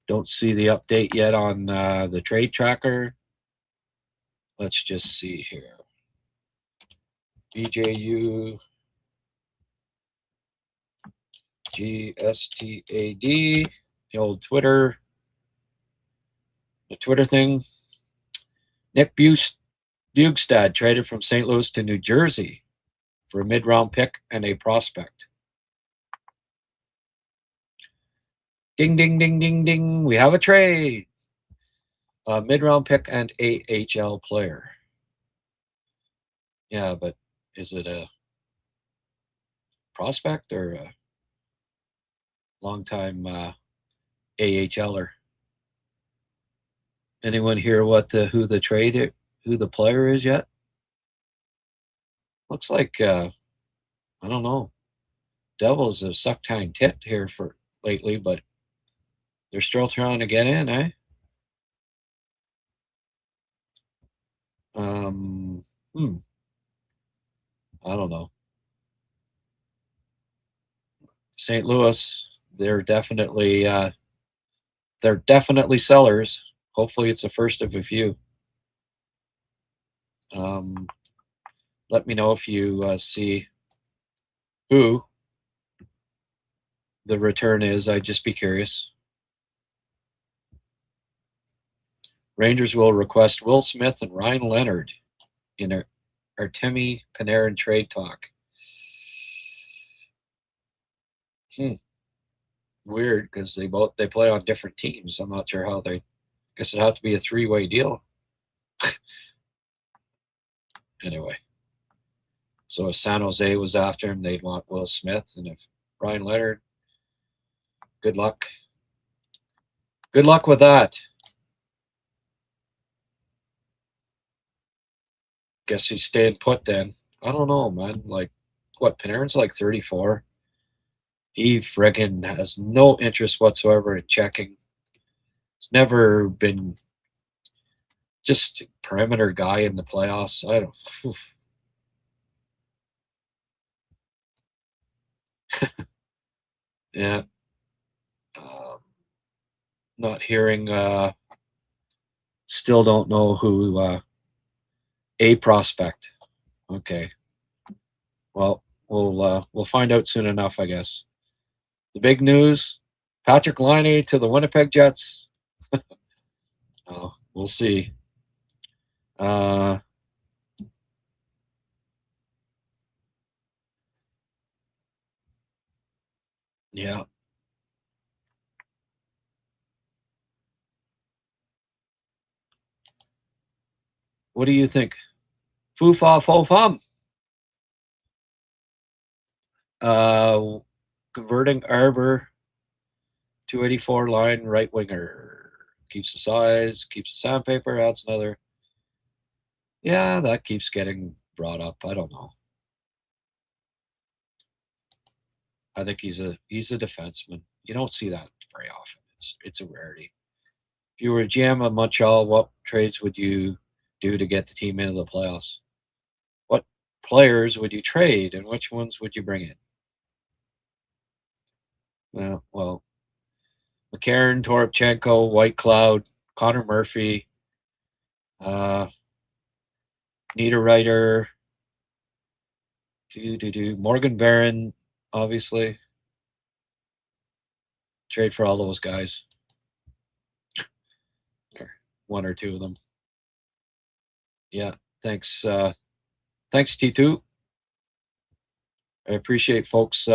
don't see the update yet on the trade tracker. Let's just see here. BJU GSTAD, the old Twitter, the Twitter thing. Nick Bugstad traded from St. Louis to New Jersey for a mid-round pick and a prospect. Ding, ding, ding, ding, ding. We have a trade. A mid-round pick and AHL player. Yeah, but is it a prospect or a long-time AHLer? Anyone hear who the player is yet? Looks like I don't know. Devils have sucked time tit here for lately, but they're still trying to get in, eh? I don't know. St. Louis, they're definitely sellers. Hopefully, it's the first of a few. Let me know if you see who the return is. I'd just be curious. Rangers will request Will Smith and Ryan Leonard in Artemi Panarin trade talk. Weird, because they play on different teams. I'm not sure how they. Guess it'd have to be a three-way deal. Anyway, so if San Jose was after him, they'd want Will Smith, and if Ryan Leonard, good luck. Good luck with that. Guess he's staying put then. I don't know, man. Like, what, Panarin's like 34? He friggin' has no interest whatsoever in checking. He's never been just a perimeter guy in the playoffs. I don't. Oof. Yeah. Not hearing. Still don't know who. A prospect. Okay. Well, we'll find out soon enough, I guess. The big news: Patrik Laine to the Winnipeg Jets. Oh, we'll see. Yeah. What do you think? Foo fa fo fum. Converting Arbor, 284 line right winger. Keeps the size, keeps the sandpaper, adds another. Yeah, that keeps getting brought up. I don't know. I think he's a defenseman. You don't see that very often. It's a rarity. If you were a GM of Montreal, what trades would you do to get the team into the playoffs? What players would you trade, and which ones would you bring in? Well, McCarron, Hrabchak, White Cloud, Connor Murphy, Niederreiter, Morgan Barron, obviously. Trade for all those guys. Or one or two of them. Yeah, thanks. Thanks, T2. I appreciate folks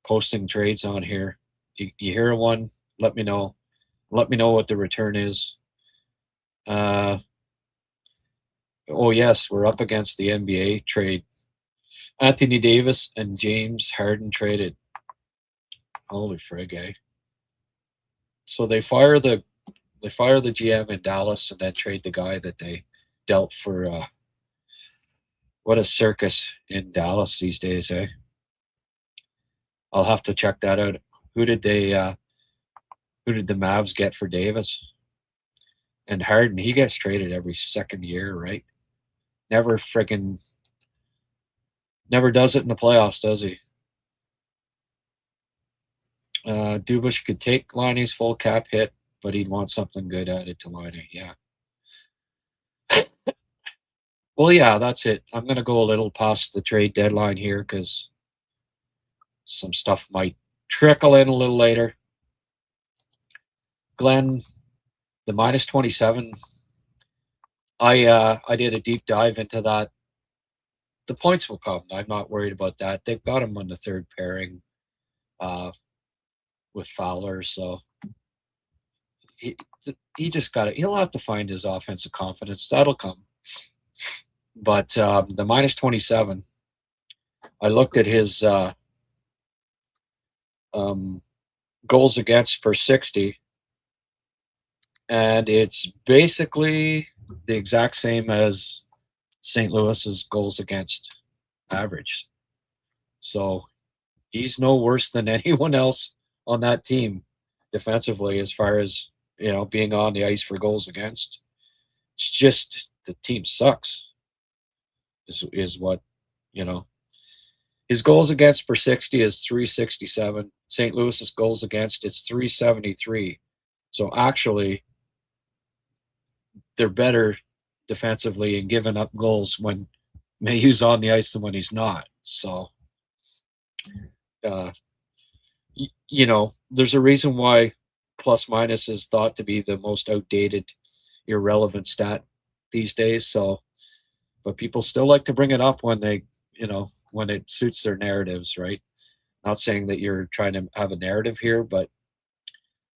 posting trades on here. You hear one, let me know. Let me know what the return is. Oh, yes, we're up against the NBA trade. Anthony Davis and James Harden traded. Holy frig, eh? So they fire the GM in Dallas and then trade the guy that they dealt for. What a circus in Dallas these days, eh? I'll have to check that out. Who did the Mavs get for Davis? And Harden, he gets traded every second year, right? Never does it in the playoffs, does he? Dubas could take Laine's full cap hit, but he'd want something good added to Laine. Yeah. Well, yeah, that's it. I'm going to go a little past the trade deadline here because some stuff might trickle in a little later. Glenn, the minus 27. I did a deep dive into that. The points will come. I'm not worried about that. They've got him on the third pairing with Fowler, so he just got it. He'll have to find his offensive confidence. That'll come. But the minus 27, I looked at his goals against per 60, and it's basically the exact same as St. Louis's goals against average. So he's no worse than anyone else on that team defensively as far as, being on the ice for goals against. It's just the team sucks is what, his goals against per 60 is 367. St. Louis's goals against is 373. So actually they're better defensively and giving up goals when Mayhew's on the ice than when he's not. So, there's a reason why plus minus is thought to be the most outdated, irrelevant stat these days. So, but people still like to bring it up when they, when it suits their narratives, right? Not saying that you're trying to have a narrative here, but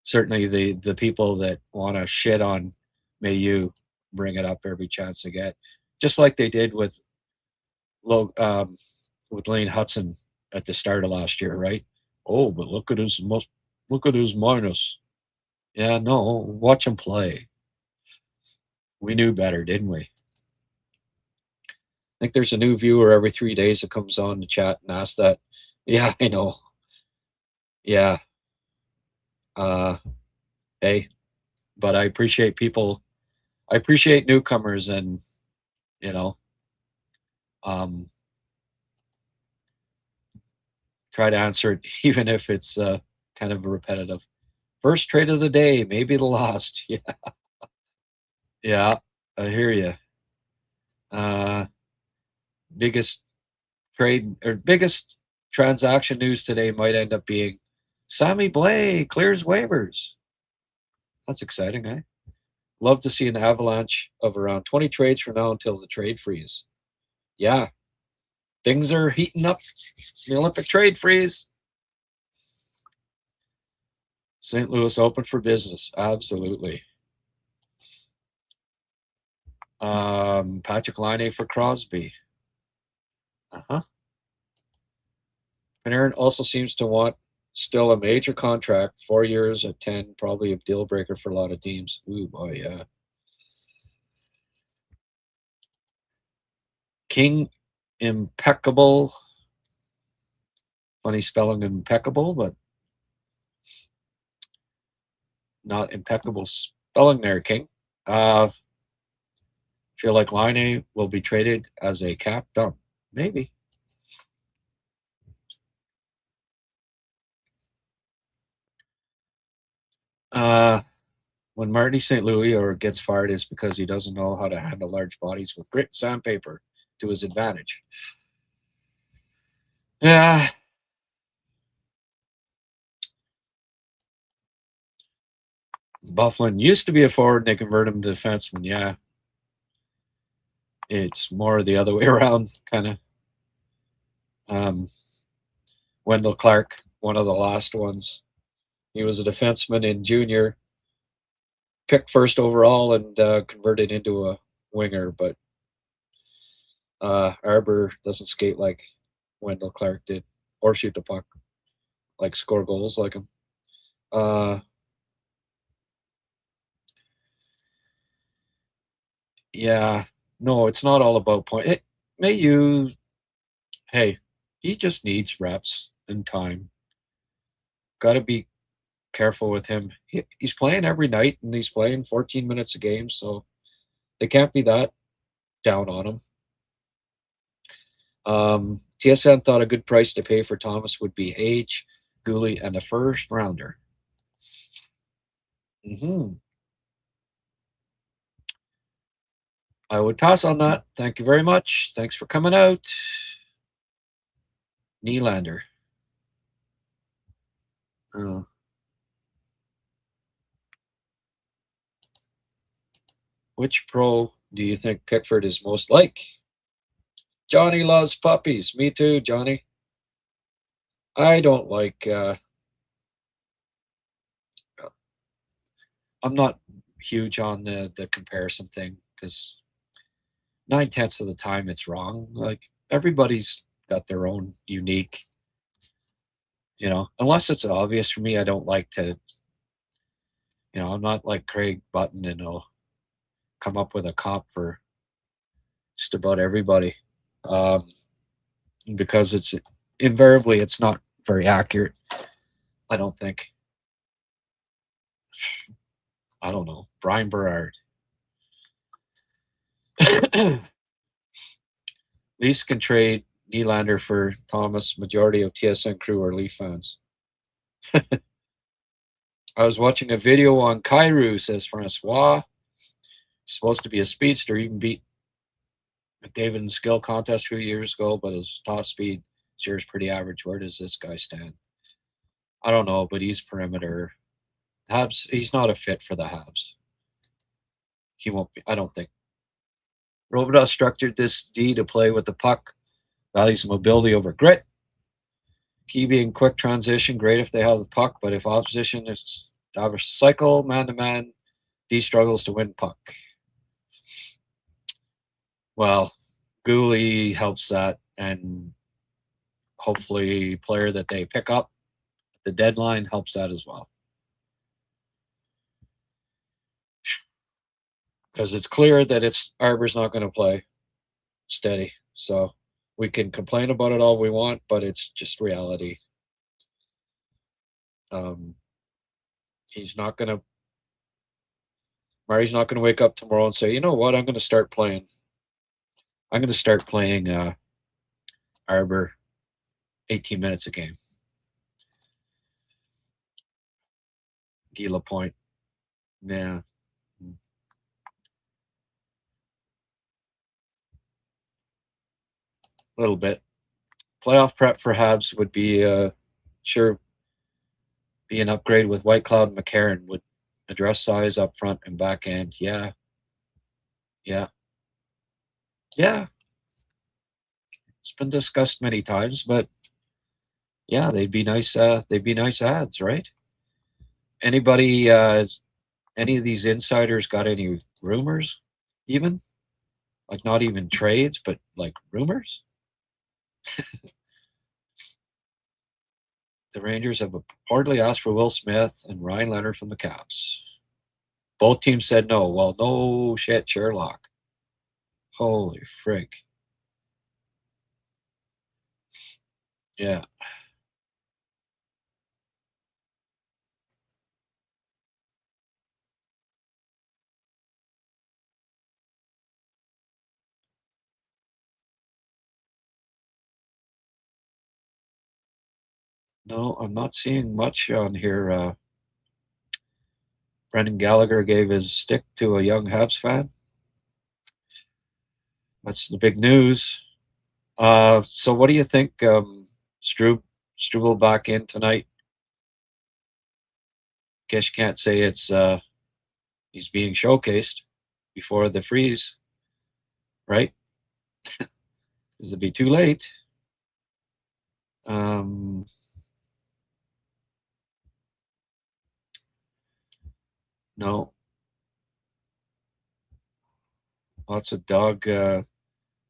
certainly the people that want to shit on Mayhew bring it up every chance they get, just like they did with Lane Hudson at the start of last year, right? Oh, but look at his minus. Yeah, no, watch him play. We knew better, didn't we? I think there's a new viewer every 3 days that comes on the chat and asks that. Yeah, I know. Yeah. Hey, but I appreciate people. I appreciate newcomers and, try to answer it even if it's kind of repetitive. First trade of the day, maybe the last. Yeah. Yeah, I hear you. Biggest trade or biggest transaction news today might end up being Sammy Blais clears waivers. That's exciting, eh? Love to see an avalanche of around 20 trades from now until the trade freeze. Yeah, things are heating up. The Olympic trade freeze. St. Louis open for business. Absolutely. Patrick Laine for Crosby. Uh-huh. Panarin also seems to want still a major contract, 4 years at 10, probably a deal breaker for a lot of teams. Ooh, boy, yeah. King Impeccable. Funny spelling impeccable, but not impeccable spelling there, King. Feel like Laine will be traded as a cap dump. Maybe. When Marty St. Louis or gets fired is because he doesn't know how to handle large bodies with grit and sandpaper to his advantage. Yeah. Bufflin used to be a forward. They converted him to defenseman. Yeah. It's more the other way around, kind of. Wendell Clark, one of the last ones. He was a defenseman in junior, picked first overall and converted into a winger, but Arbor doesn't skate like Wendell Clark did or shoot the puck, like score goals like him. Yeah, no, it's not all about point. Hey, he just needs reps and time. Got to be careful with him. He's playing every night and he's playing 14 minutes a game, so they can't be that down on him. TSN thought a good price to pay for Thomas would be H, Goalie, and a first rounder. I would pass on that. Thank you very much. Thanks for coming out. Nylander. Which pro do you think Pickford is most like? Johnny loves puppies. Me too, Johnny. I don't like... I'm not huge on the comparison thing because 9/10 of the time it's wrong. Like, everybody's got their own unique, unless it's obvious for me, I don't like to, I'm not like Craig Button and I'll come up with a comp for just about everybody. Because it's invariably, it's not very accurate. I don't think. I don't know. Brian Berard. Leafs can trade Nylander for Thomas. Majority of TSN crew are Leaf fans. I was watching a video on Kyrou, says Francois. He's supposed to be a speedster. Even beat McDavid in skill contest a few years ago, but his top speed sure is pretty average. Where does this guy stand? I don't know, but he's perimeter. Habs, he's not a fit for the Habs. He won't be, I don't think. Robidas structured this D to play with the puck. Values mobility over grit. Key being quick transition, great if they have the puck, but if opposition is a cycle, man-to-man, D struggles to win puck. Well, Goalie helps that, and hopefully player that they pick up at the deadline helps that as well. Because it's clear that Arbor's not going to play steady. So we can complain about it all we want, but it's just reality. Murray's not going to wake up tomorrow and say, you know what, I'm going to start playing Arbor 18 minutes a game. Guy Lapointe. Yeah. A little bit. Playoff prep for Habs would be sure be an upgrade with White Cloud and McCarron. Would address size up front and back end. Yeah. It's been discussed many times, but yeah, they'd be nice ads, right? Anybody any of these insiders got any rumors even? Like, not even trades, but like rumors? The Rangers have reportedly asked for Will Smith and Ryan Leonard from the Caps. Both teams said no. Well, no shit, Sherlock. Holy frig. Yeah. No, I'm not seeing much on here. Brendan Gallagher gave his stick to a young Habs fan. That's the big news. So what do you think? Struble back in tonight. Guess you can't say it's he's being showcased before the freeze, right? Because it'd be too late. No. Lots of dog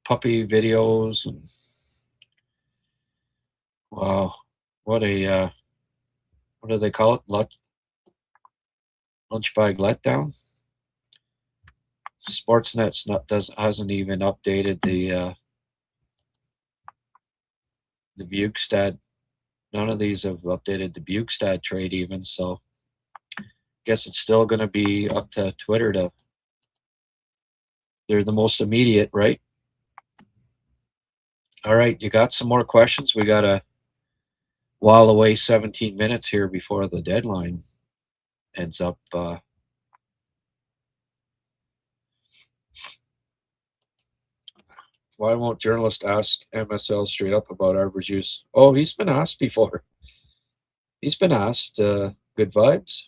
puppy videos and wow, what a what do they call it? Lunch bag letdown. Sportsnet's hasn't even updated the Bukestad. None of these have updated the Bukestad trade even, so guess it's still going to be up to Twitter to. They're the most immediate, right? All right, you got some more questions? We got to while away 17 minutes here before the deadline ends up. Why won't journalists ask MSL straight up about Arbor's use? Oh, he's been asked before. He's been asked. Good vibes.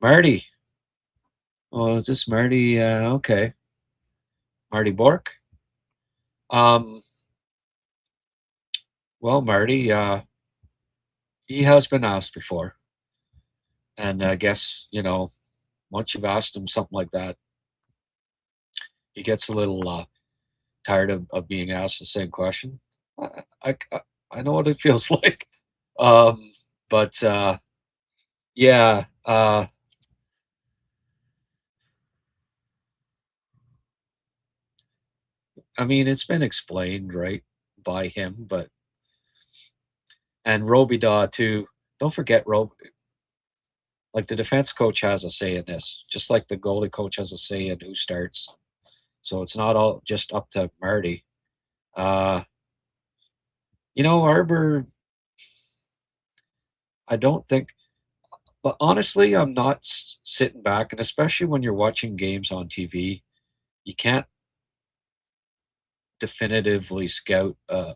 Marty. Oh, is this Marty? Okay. Marty Bork. Well, Marty, he has been asked before. And I guess, once you've asked him something like that, he gets a little tired of being asked the same question. I know what it feels like. But yeah. I mean, it's been explained, right, by him, but and Robidaw too. Don't forget like the defense coach has a say in this, just like the goalie coach has a say in who starts. So it's not all just up to Marty. Arbor, I don't think, but honestly, I'm not sitting back, and especially when you're watching games on TV, you can't definitively scout a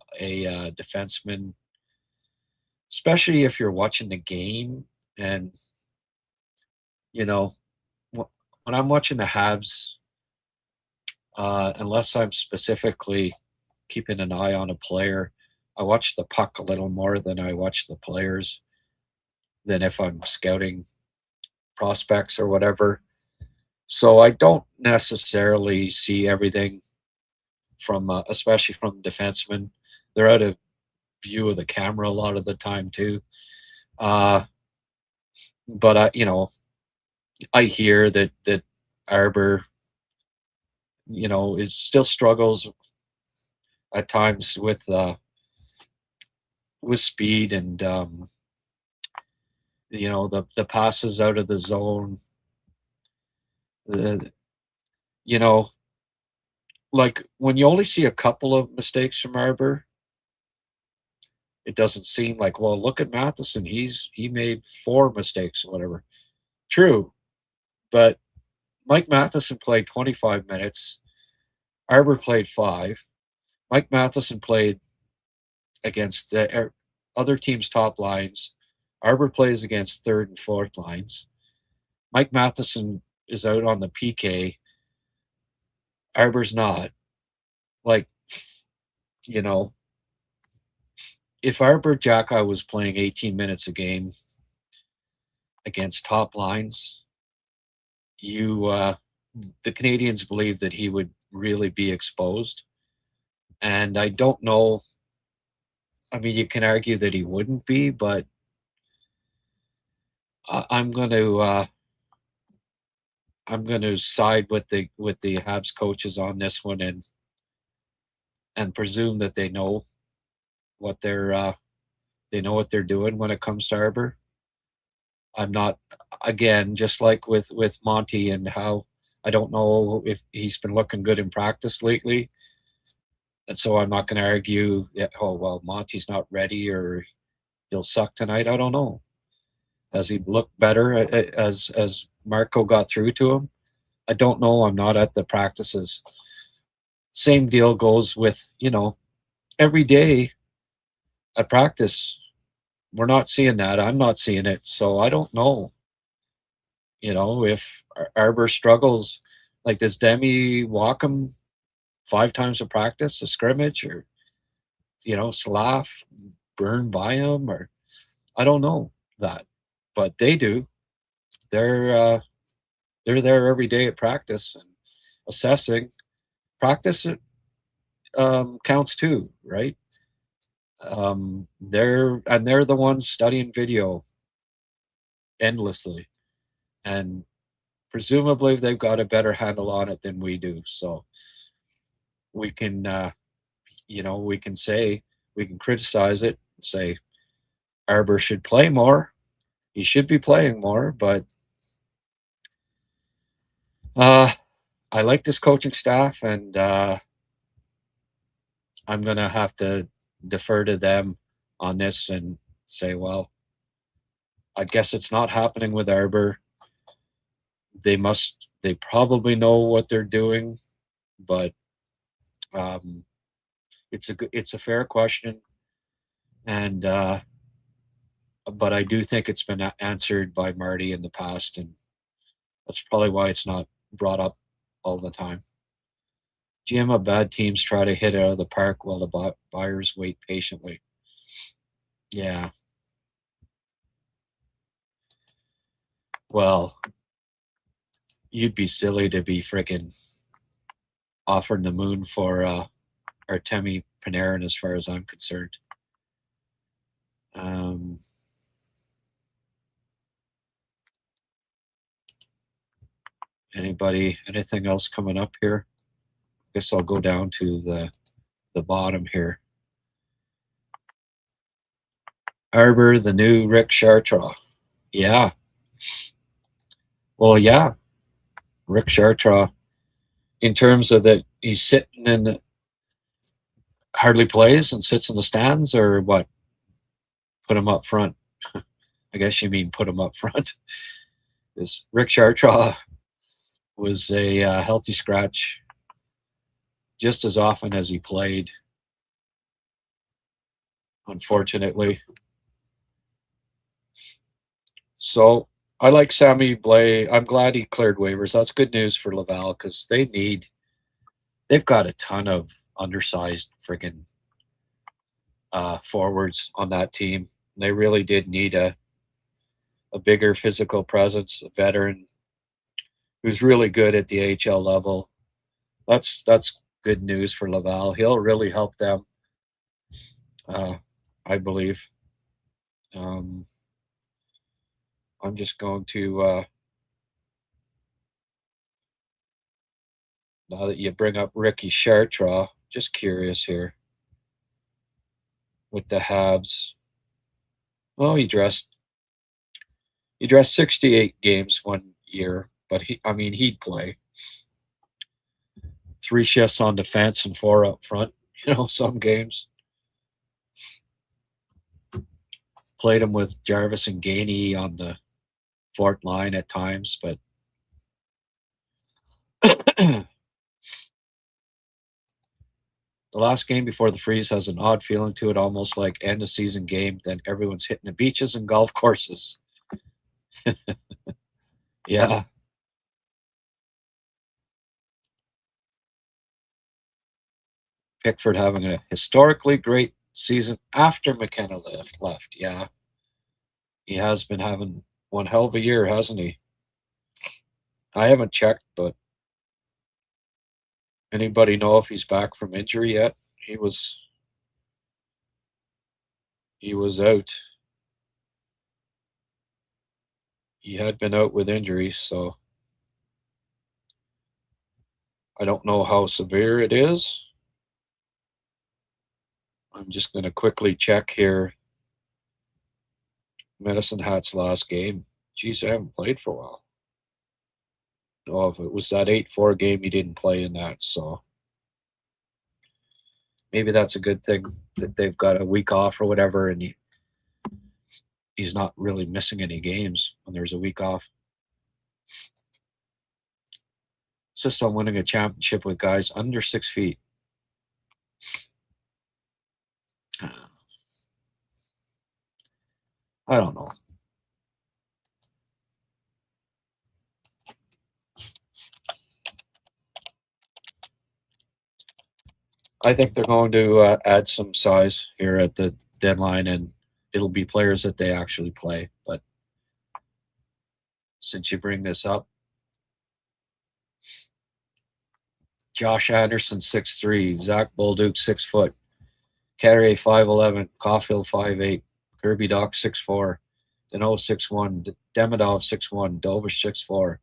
defenseman, especially if you're watching the game. And when I'm watching the Habs, unless I'm specifically keeping an eye on a player, I watch the puck a little more than I watch the players, than if I'm scouting prospects or whatever. So I don't necessarily see everything from, especially from defensemen. They're out of view of the camera a lot of the time too. But I hear that Arbor, is still struggles at times with speed and the passes out of the zone. Like when you only see a couple of mistakes from Arbor, it doesn't seem like, well, look at Matheson. He made 4 mistakes or whatever. True, but Mike Matheson played 25 minutes. Arbor played 5. Mike Matheson played against the other teams' top lines. Arbor plays against third and fourth lines. Mike Matheson is out on the PK. Arbor's not. Like, if Arbor Jacka was playing 18 minutes a game against top lines, the Canadians believe that he would really be exposed. And I don't know I mean, you can argue that he wouldn't be, but I'm going to side with the Habs coaches on this one and presume that they know what they're doing when it comes to Arbor. I'm not, again, just like with Monty and how I don't know if he's been looking good in practice lately. And so I'm not going to argue, oh, well, Monty's not ready or he'll suck tonight. I don't know. Has he looked better as Marco got through to him? I don't know. I'm not at the practices. Same deal goes with, every day at practice, we're not seeing that. I'm not seeing it. So I don't know. If Arbor struggles, like does Demi walk him 5 times a practice, a scrimmage, or Slav burn by him, or I don't know that, but they do. They're there every day at practice and assessing. Practice counts too, right? They're the ones studying video endlessly, and presumably they've got a better handle on it than we do. So we can, we can criticize it and say Arbor should play more. He should be playing more, but I like this coaching staff, and I'm going to have to defer to them on this and say, well, I guess it's not happening with Arbor. They probably know what they're doing, but it's a fair question, and but I do think it's been answered by Marty in the past, and that's probably why it's not brought up all the time. GM of bad teams try to hit it out of the park while the buyers wait patiently. Yeah. Well, you'd be silly to be freaking offering the moon for Artemi Panarin as far as I'm concerned. Anything else coming up here? I guess I'll go down to the bottom here. Arbor, the new Rick Chartraw. Yeah. Well, yeah. Rick Chartraw, in terms of that he's sitting in the hardly plays and sits in the stands, or what? Put him up front. I guess you mean put him up front. Because Rick Chartraw was a healthy scratch just as often as he played, unfortunately. So I like Sammy Blais. I'm glad he cleared waivers. That's good news for Laval, because they've got a ton of undersized friggin' forwards on that team. They really did need a bigger physical presence, a veteran who's really good at the AHL level. That's good news for Laval. He'll really help them, I believe. I'm just going to now that you bring up Ricky Chartraw, just curious here with the Habs. Well, he dressed 68 games one year, but he'd play 3 shifts on defense and 4 up front. Some games. Played him with Jarvis and Gainey on the 4th line at times, but the last game before the freeze has an odd feeling to it, almost like end of season game. Then everyone's hitting the beaches and golf courses. Yeah. Pickford having a historically great season after McKenna left. Yeah. He has been having one hell of a year, hasn't he? I haven't checked, but anybody know if he's back from injury yet? He was he was out. He had been out with injury, so I don't know how severe it is. I'm just going to quickly check here. Medicine Hat's last game. Geez, I haven't played for a while. Oh, if it was that 8-4 game, he didn't play in that, so maybe that's a good thing that they've got a week off or whatever, and he's not really missing any games when there's a week off. It's just on winning a championship with guys under 6 feet. I don't know. I think they're going to add some size here at the deadline, and it'll be players that they actually play. But since you bring this up, Josh Anderson 6'3", Zach Bolduc 6 foot, Carrier 5'11", Caulfield 5'8", Kirby Doc 6'4", Deneau 6'1", Demidov 6'1", Dovish 6'4",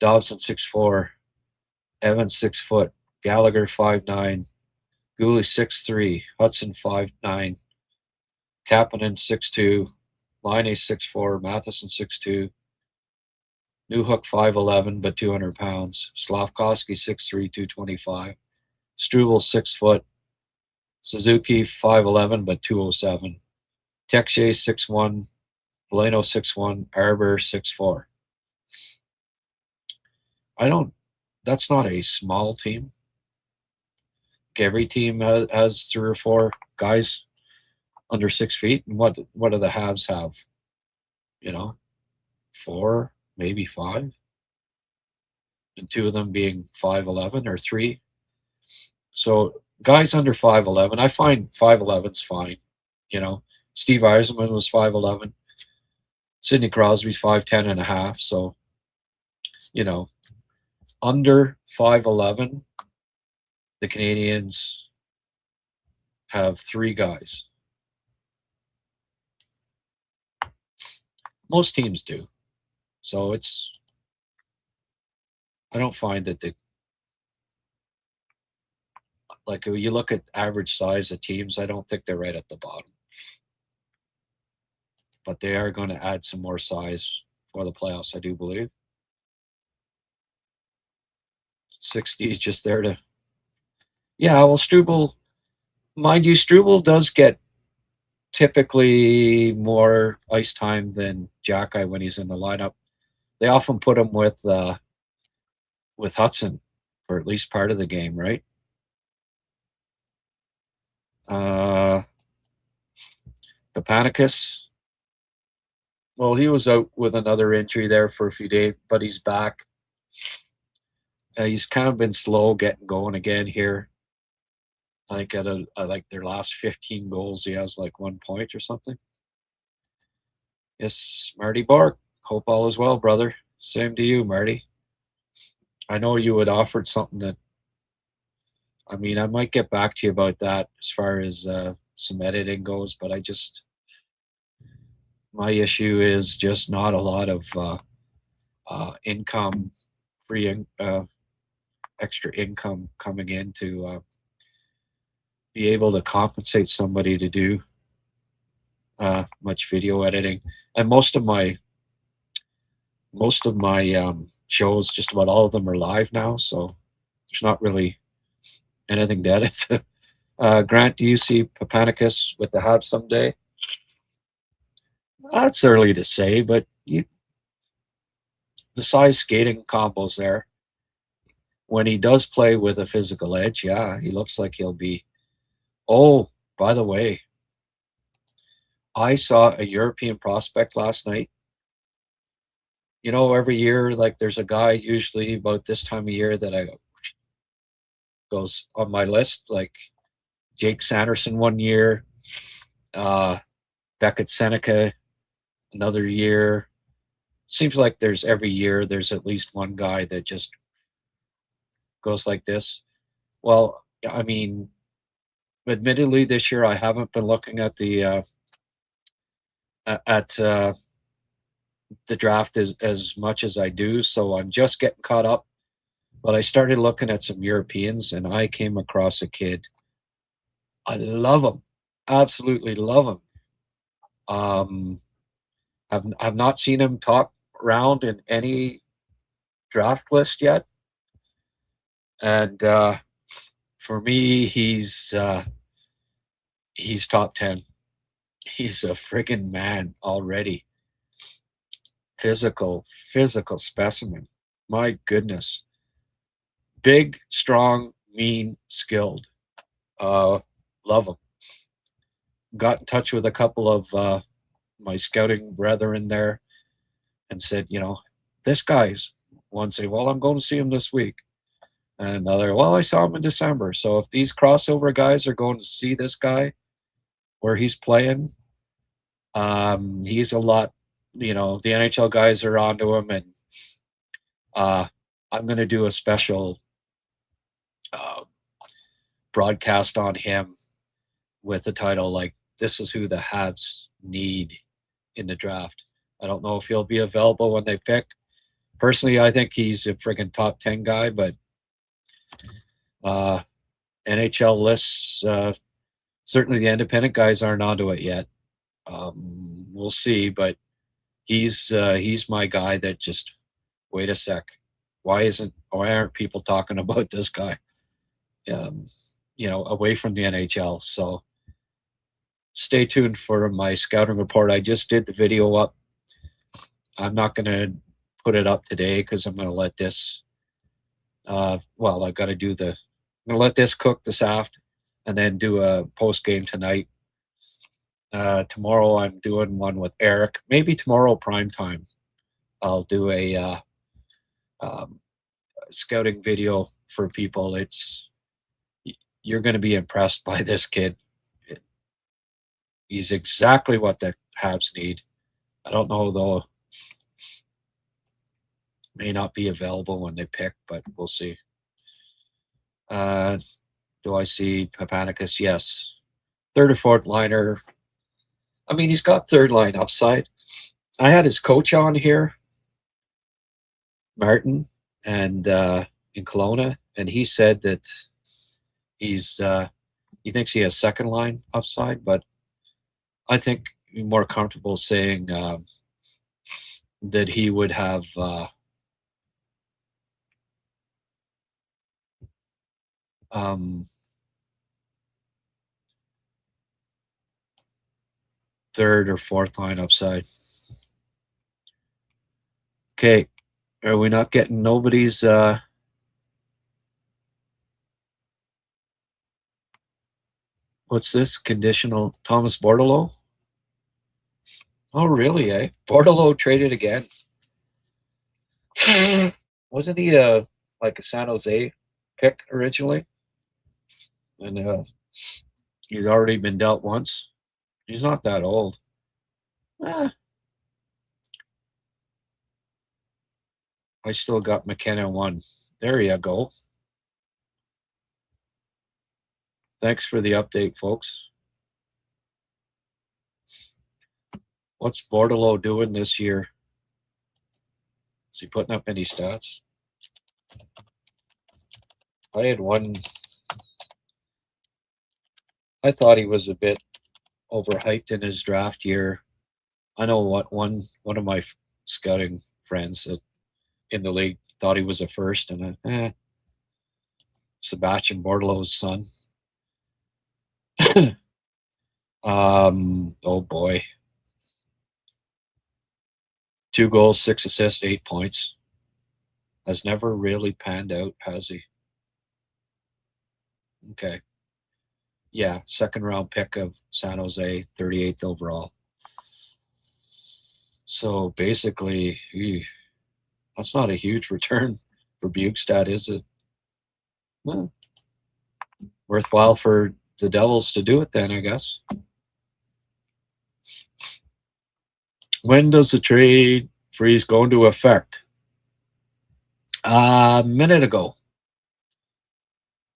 Dobson 6'4", Evans 6 foot, Gallagher 5'9", Gooley 6'3", Hudson 5'9", Kapanen 6'2", Laine 6'4", Matheson 6'2", Newhook 5'11", but 200 pounds, Slavkovsky 6'3", 225, Struble 6 foot, Suzuki 5'11", but 207, Texier 6'1", Valeno 6'1", Arbor 6'4". That's not a small team. Every team has 3 or 4 guys under 6 feet. And what do the Habs have? 4, maybe 5. And 2 of them being 5'11" or 3. So guys under 5'11", I find 5'11's fine. Steve Eisenman was 5'11". Sidney Crosby's 5'10 and a half. So, under 5'11", the Canadiens have 3 guys. Most teams do. So I don't find that like when you look at average size of teams, I don't think they're right at the bottom. But they are going to add some more size for the playoffs, I do believe. 60 is just there to... Yeah, well, Struble, mind you, Struble does get typically more ice time than Jacky when he's in the lineup. They often put him with Hudson for at least part of the game, right? Papanicus, well, he was out with another injury there for a few days, but he's back. He's kind of been slow getting going again here. I think at like their last 15 goals, he has like 1 point or something. Yes, Marty Bork. Hope all is well, brother. Same to you, Marty. I know you had offered something that, I might get back to you about that as far as some editing goes, but my issue is just not a lot of income, extra income coming in to be able to compensate somebody to do much video editing. And most of my shows, just about all of them, are live now, so there's not really anything to edit. Grant, do you see Papanicus with the Habs someday? That's early to say, but the size skating combo's there. When he does play with a physical edge, yeah, he looks like he'll be... Oh, by the way, I saw a European prospect last night. Every year, like, there's a guy usually about this time of year that goes on my list, like Jake Sanderson one year, Beckett Seneca another year. Seems like every year there's at least one guy that just goes like this. Well, admittedly, this year I haven't been looking at the at the draft as much as I do, so I'm just getting caught up. But I started looking at some Europeans, and I came across a kid. I love him, absolutely love him. I've not seen him top round in any draft list yet, and for me, he's top 10. He's a friggin' man already. Physical specimen. My goodness. Big, strong, mean, skilled. Love him. Got in touch with a couple of my scouting brethren there and said, this guy's one say, well, I'm going to see him this week. And another, well, I saw him in December. So if these crossover guys are going to see this guy where he's playing, he's a lot, the NHL guys are onto him, and I'm going to do a special broadcast on him with the title, like, this is who the Habs need in the draft. I don't know if he'll be available when they pick. Personally, I think he's a friggin' top 10 guy, but NHL lists, certainly the independent guys aren't onto it yet. We'll see, but he's my guy that just, wait a sec. Why aren't people talking about this guy? Away from the NHL. So stay tuned for my scouting report. I just did the video up. I'm not going to put it up today because I'm going to let this, I'm going to let this cook this afternoon and then do a post game tonight. Tomorrow I'm doing one with Eric. Maybe tomorrow prime time I'll do a scouting video for people. You're going to be impressed by this kid. He's exactly what the Habs need. I don't know, though. May not be available when they pick, but we'll see. Do I see Papanicus? Yes. Third or fourth liner. I mean, he's got third line upside. I had his coach on here, Martin, and in Kelowna, and he said that he thinks he has second line upside, but I think I'm more comfortable saying that he would have third or fourth line upside. Okay, are we not getting nobody's what's this? Conditional Thomas Bordeleau? Oh, really, eh? Bordeleau traded again. Wasn't he like a San Jose pick originally? And he's already been dealt once. He's not that old. I still got McKenna 1. There you go. Thanks for the update, folks. What's Bordeleau doing this year? Is he putting up any stats? I had one. I thought he was a bit overhyped in his draft year. I know what one of my scouting friends in the league thought he was a first, and Sebastian Bordeleau's son. Oh boy. 2 goals, 6 assists, 8 points. Has never really panned out, has he? Okay. Yeah, second round pick of San Jose, 38th overall. So basically, that's not a huge return for Bukestad, is it? Well, worthwhile for the Devils to do it then, I guess. When does the trade freeze go into effect? A minute ago.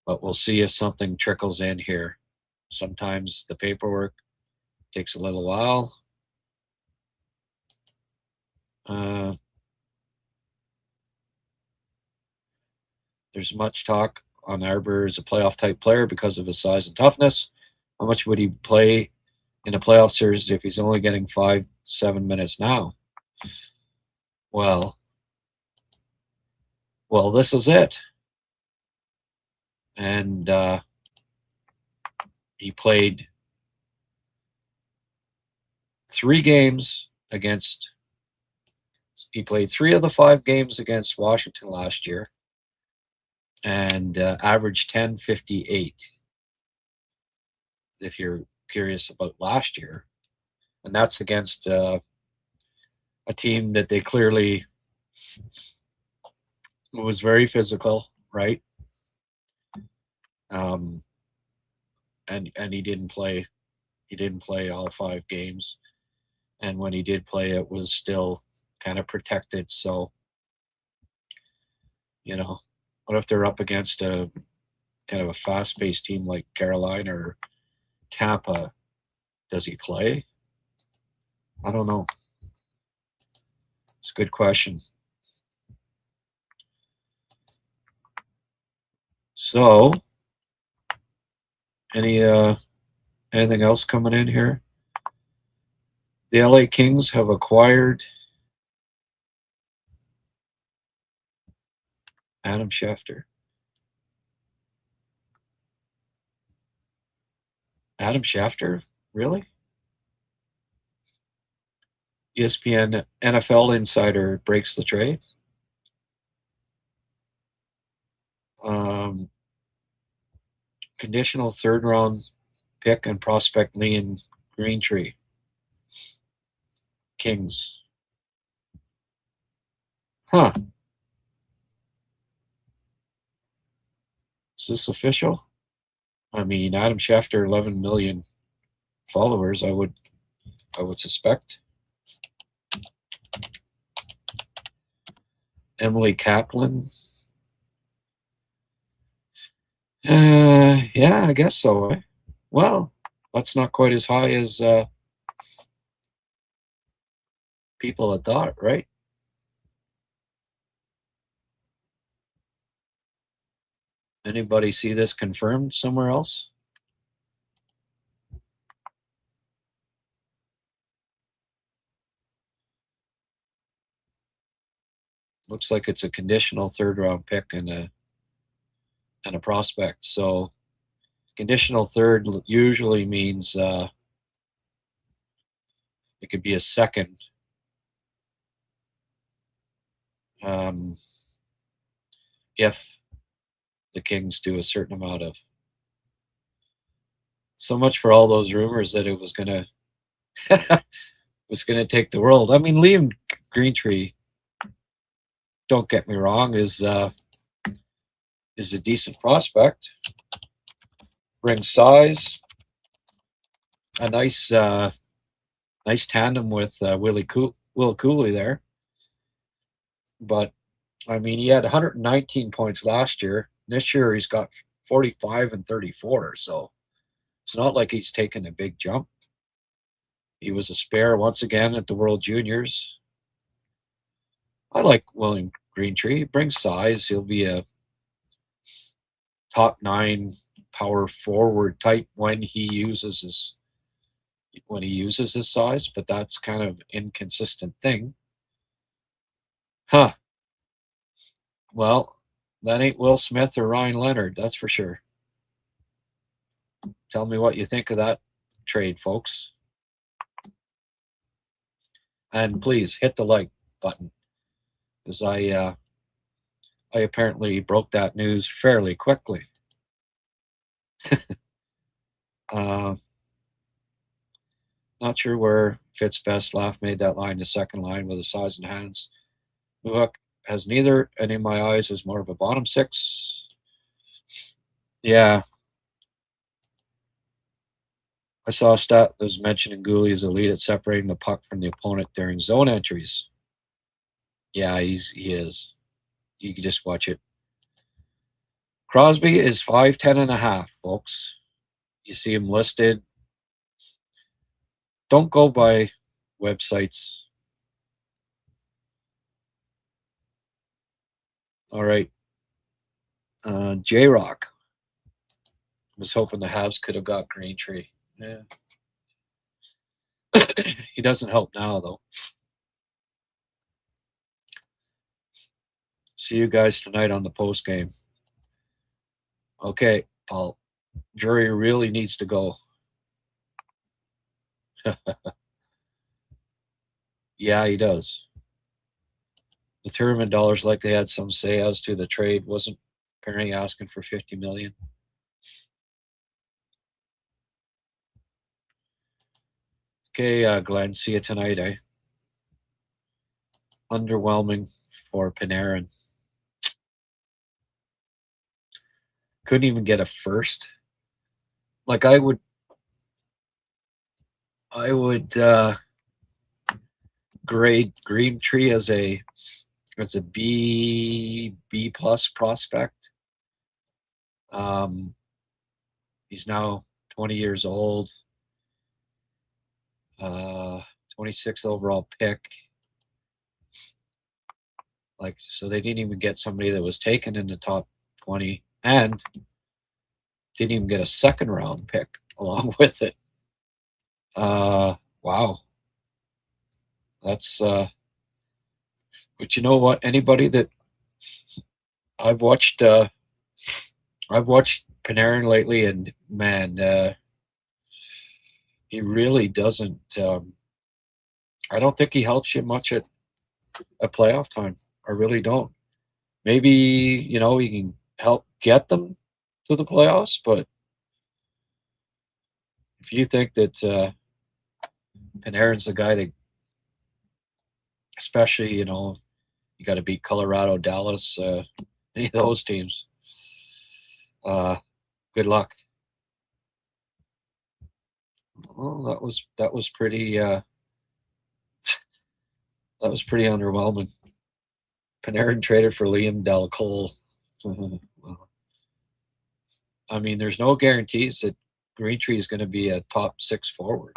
But we'll see if something trickles in here. Sometimes the paperwork takes a little while. There's much talk on Arbor as a playoff-type player because of his size and toughness. How much would he play in a playoff series if he's only getting 5-7 minutes now? Well, this is it. And he played 3 games against. He played 3 of the 5 games against Washington last year, and averaged 10.58. If you're curious about last year, and that's against a team that they clearly was very physical, right? And he didn't play. He didn't play all 5 games, and when he did play, it was still kind of protected. So, what if they're up against a kind of a fast-paced team like Carolina or Tampa? Does he play? I don't know. It's a good question. So, anything else coming in here? The LA Kings have acquired Adam Schefter. Adam Schefter? Really? ESPN NFL Insider breaks the trade. Conditional 3rd-round pick and prospect Liam Greentree. Kings. Huh. Is this official? I mean, Adam Schefter, 11 million followers, I would suspect. Emily Kaplan. Yeah, I guess so. Well, that's not quite as high as people had thought, right? Anybody see this confirmed somewhere else? Looks like it's a conditional 3rd-round pick and a prospect. So conditional 3rd usually means it could be a 2nd. If the Kings do a certain amount of. So much for all those rumors that it was gonna take the world. I mean, Liam Greentree, don't get me wrong, is a decent prospect. Brings size, a nice tandem with Will Cooley there. But I mean, he had 119 points last year. This year he's got 45 and 34. So it's not like he's taken a big jump. He was a spare once again at the World Juniors. I like William Greentree. He brings size. He'll be a top 9 power forward type when he uses his size, but that's kind of inconsistent thing. Huh. Well, that ain't Will Smith or Ryan Leonard, that's for sure. Tell me what you think of that trade, folks. And please hit the like button, because I apparently broke that news fairly quickly. Not sure where fits best. Laugh made that line the 2nd line with his size and hands. Muhak has neither, and in my eyes is more of a bottom 6. Yeah. I saw a stat that was mentioning Goalie is elite at separating the puck from the opponent during zone entries. Yeah, he is. You can just watch it. Crosby is 5'10 and a half, folks. You see him listed. Don't go by websites. All right. J-Rock was hoping the Habs could have got Greentree. Yeah. He doesn't help now, though. See you guys tonight on the post game. Okay, Paul. Drury really needs to go. Yeah, he does. The tournament dollars, like they had some say as to the trade, wasn't apparently asking for $50 million. Okay, Glenn, see you tonight, eh? Underwhelming for Panarin. Couldn't even get a first. Like I would grade Greentree as a B plus prospect. He's now 20 years old. 26th overall pick. Like, so they didn't even get somebody that was taken in the top 20 and didn't even get a second round pick along with it. Wow. That's but you know what? Anybody that I've watched Panarin lately, and man, he really doesn't. I don't think he helps you much at playoff time. I really don't. Maybe he can help get them to the playoffs, but if you think that Panarin's the guy that, especially you got to beat Colorado, Dallas, any of those teams. Good luck. Well, that was pretty that was pretty underwhelming. Panarin traded for Liam Delacole. I mean, there's no guarantees that Greentree is going to be a top 6 forward.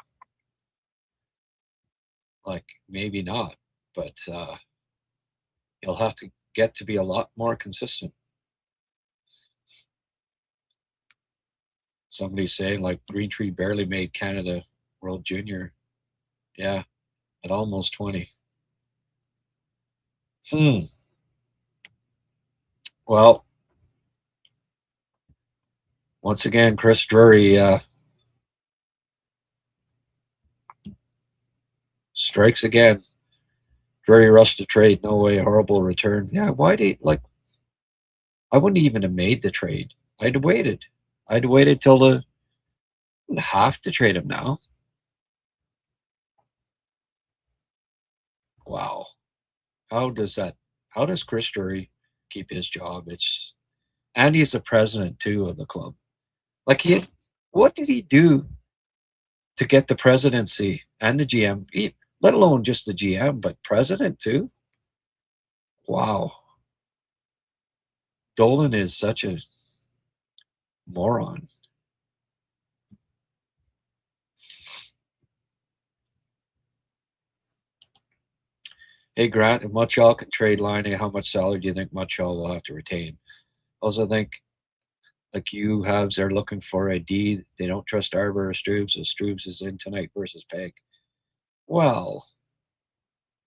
Like, maybe not, but he'll have to get to be a lot more consistent. Somebody's saying, like, Greentree barely made Canada World Junior. Yeah, at almost 20. Well, once again, Chris Drury strikes again. Drury rushed to trade. No way. Horrible return. Yeah, why did I wouldn't even have made the trade. I'd have waited. Till the have to trade him now. Wow. How does Chris Drury keep his job? And he's the president too of the club. Like, what did he do to get the presidency and the GM, let alone just the GM, but president too? Wow. Dolan is such a moron. Hey, Grant, if Montreal can trade Laine, how much salary do you think Montreal will have to retain? Also think, like you Habs are looking for a D. They don't trust Arbor or Strubes, so Strubes is in tonight versus Peg. Well,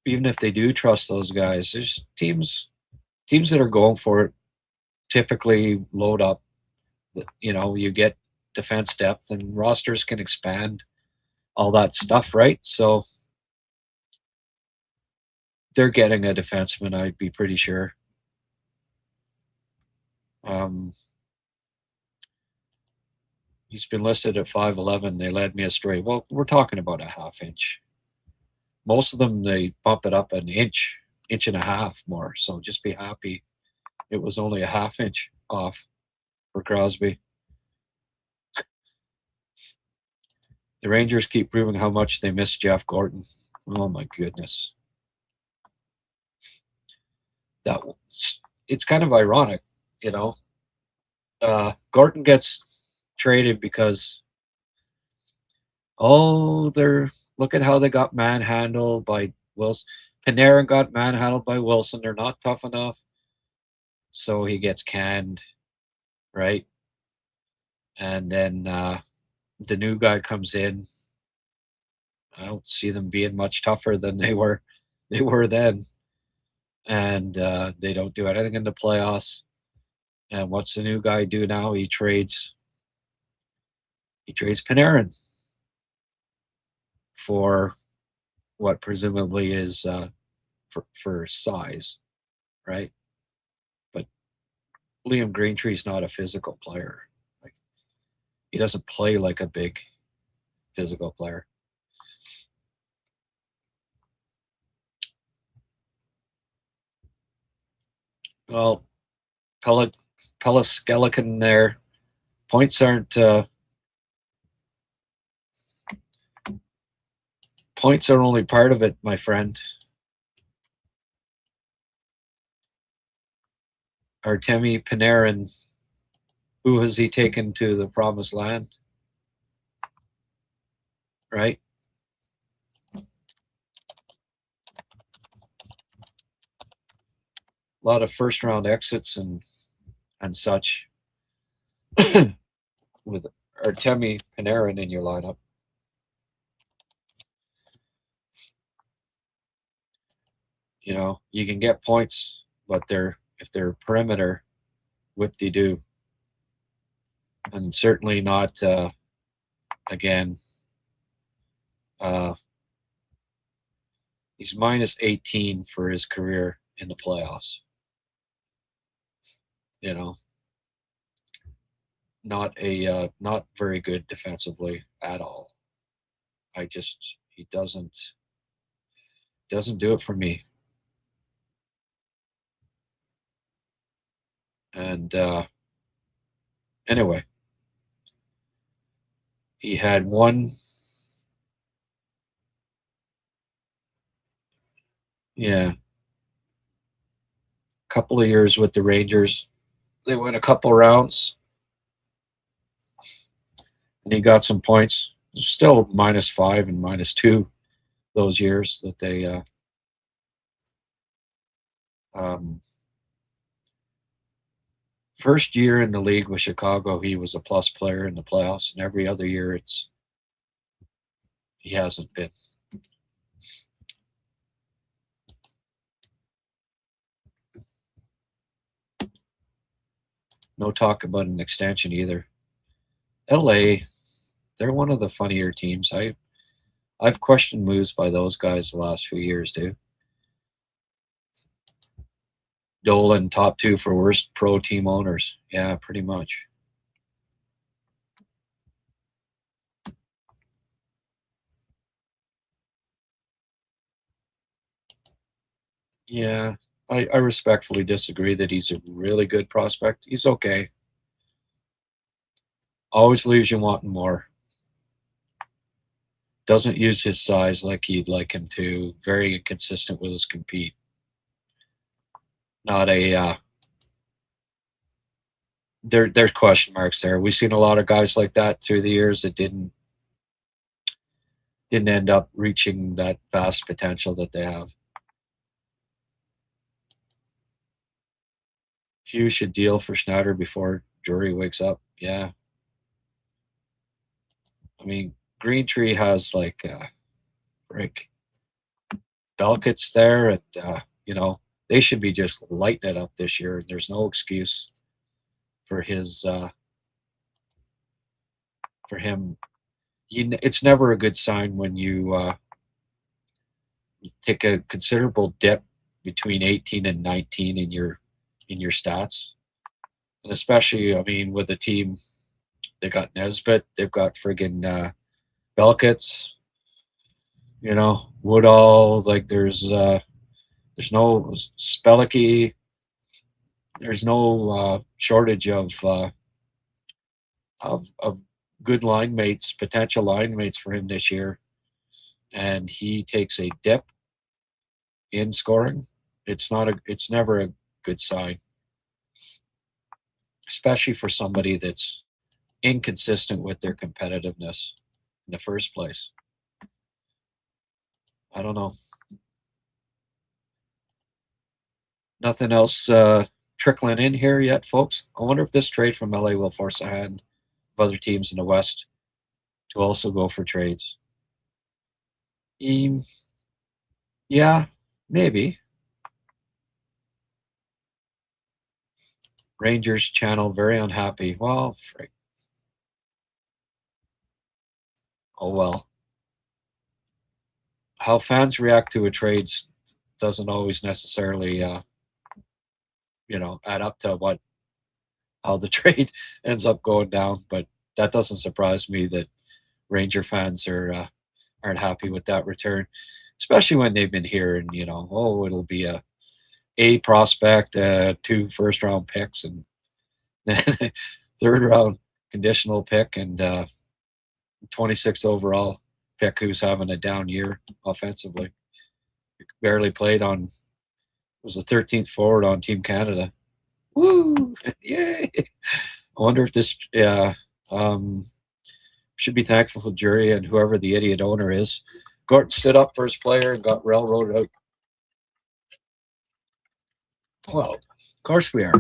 even if they do trust those guys, there's teams that are going for it typically load up. You get defense depth and rosters can expand, all that stuff, right? So they're getting a defenseman, I'd be pretty sure. He's been listed at 5'11". They led me astray. Well, we're talking about a half inch. Most of them, they bump it up an inch and a half more. So just be happy it was only a half inch off for Crosby. The Rangers keep proving how much they miss Jeff Gordon. Oh my goodness. It's kind of ironic, Gordon gets traded because look at how they got manhandled by Wilson. Panarin got manhandled by Wilson. They're not tough enough. so he gets canned, right? And then the new guy comes in. I don't see them being much tougher than they were then, and they don't do anything in the playoffs. And what's the new guy do now? He trades Panarin for what presumably is for size, right? But Liam Greentree's not a physical player. Like, he doesn't play like a big physical player. Well, Peliskelikin there. Points are only part of it, my friend. Artemi Panarin, who has he taken to the promised land? Right? A lot of first round exits and such with Artemi Panarin in your lineup. You know, you can get points, but if they're perimeter, whip-de-doo. And certainly not, again, he's minus 18 for his career in the playoffs. You know, not very good defensively at all. He doesn't do it for me. And anyway, he had one couple of years with the Rangers. They went a couple rounds and he got some points. Still -5 and -2 those years that they first year in the league with Chicago, he was a plus player in the playoffs, and every other year he hasn't been. No talk about an extension either. LA, they're one of the funnier teams. I've questioned moves by those guys the last few years too. Dolan, top 2 for worst pro team owners. Yeah, pretty much. Yeah, I respectfully disagree that he's a really good prospect. He's okay. Always leaves you wanting more. Doesn't use his size like you'd like him to. Very inconsistent with his compete. Not a there's question marks there. We've seen a lot of guys like that through the years that didn't end up reaching that vast potential that they have. Hughes should deal for Schneider before Drury wakes up. Yeah. I mean, Greentree has like Rick Belkit's there, and you know, they should be just lighting it up this year. There's no excuse for his for him. It's never a good sign when you take a considerable dip between 18 and 19 in your stats, and especially, I mean, with the team, they got Nesbitt, they've got friggin' Belkits, you know, Woodall. Like there's no Spellicky. There's no shortage of good line mates, potential line mates for him this year, and he takes a dip in scoring. It's never a good sign, especially for somebody that's inconsistent with their competitiveness in the first place. I don't know. Nothing else trickling in here yet, folks. I wonder if this trade from LA will force a hand of other teams in the West to also go for trades. Yeah, maybe. Rangers channel very unhappy. Well, frick. Oh well. How fans react to a trade doesn't always necessarily, add up to how the trade ends up going down. But that doesn't surprise me that Ranger fans aren't happy with that return, especially when they've been hearing, it'll be a prospect, 2 first-round picks, and then third-round conditional pick, and 26th overall pick who's having a down year offensively. Barely played on, was the 13th forward on Team Canada. Woo! Yay! I wonder if this, should be thankful for Jury and whoever the idiot owner is. Gorton stood up for his player and got railroaded out. Well, of course we are.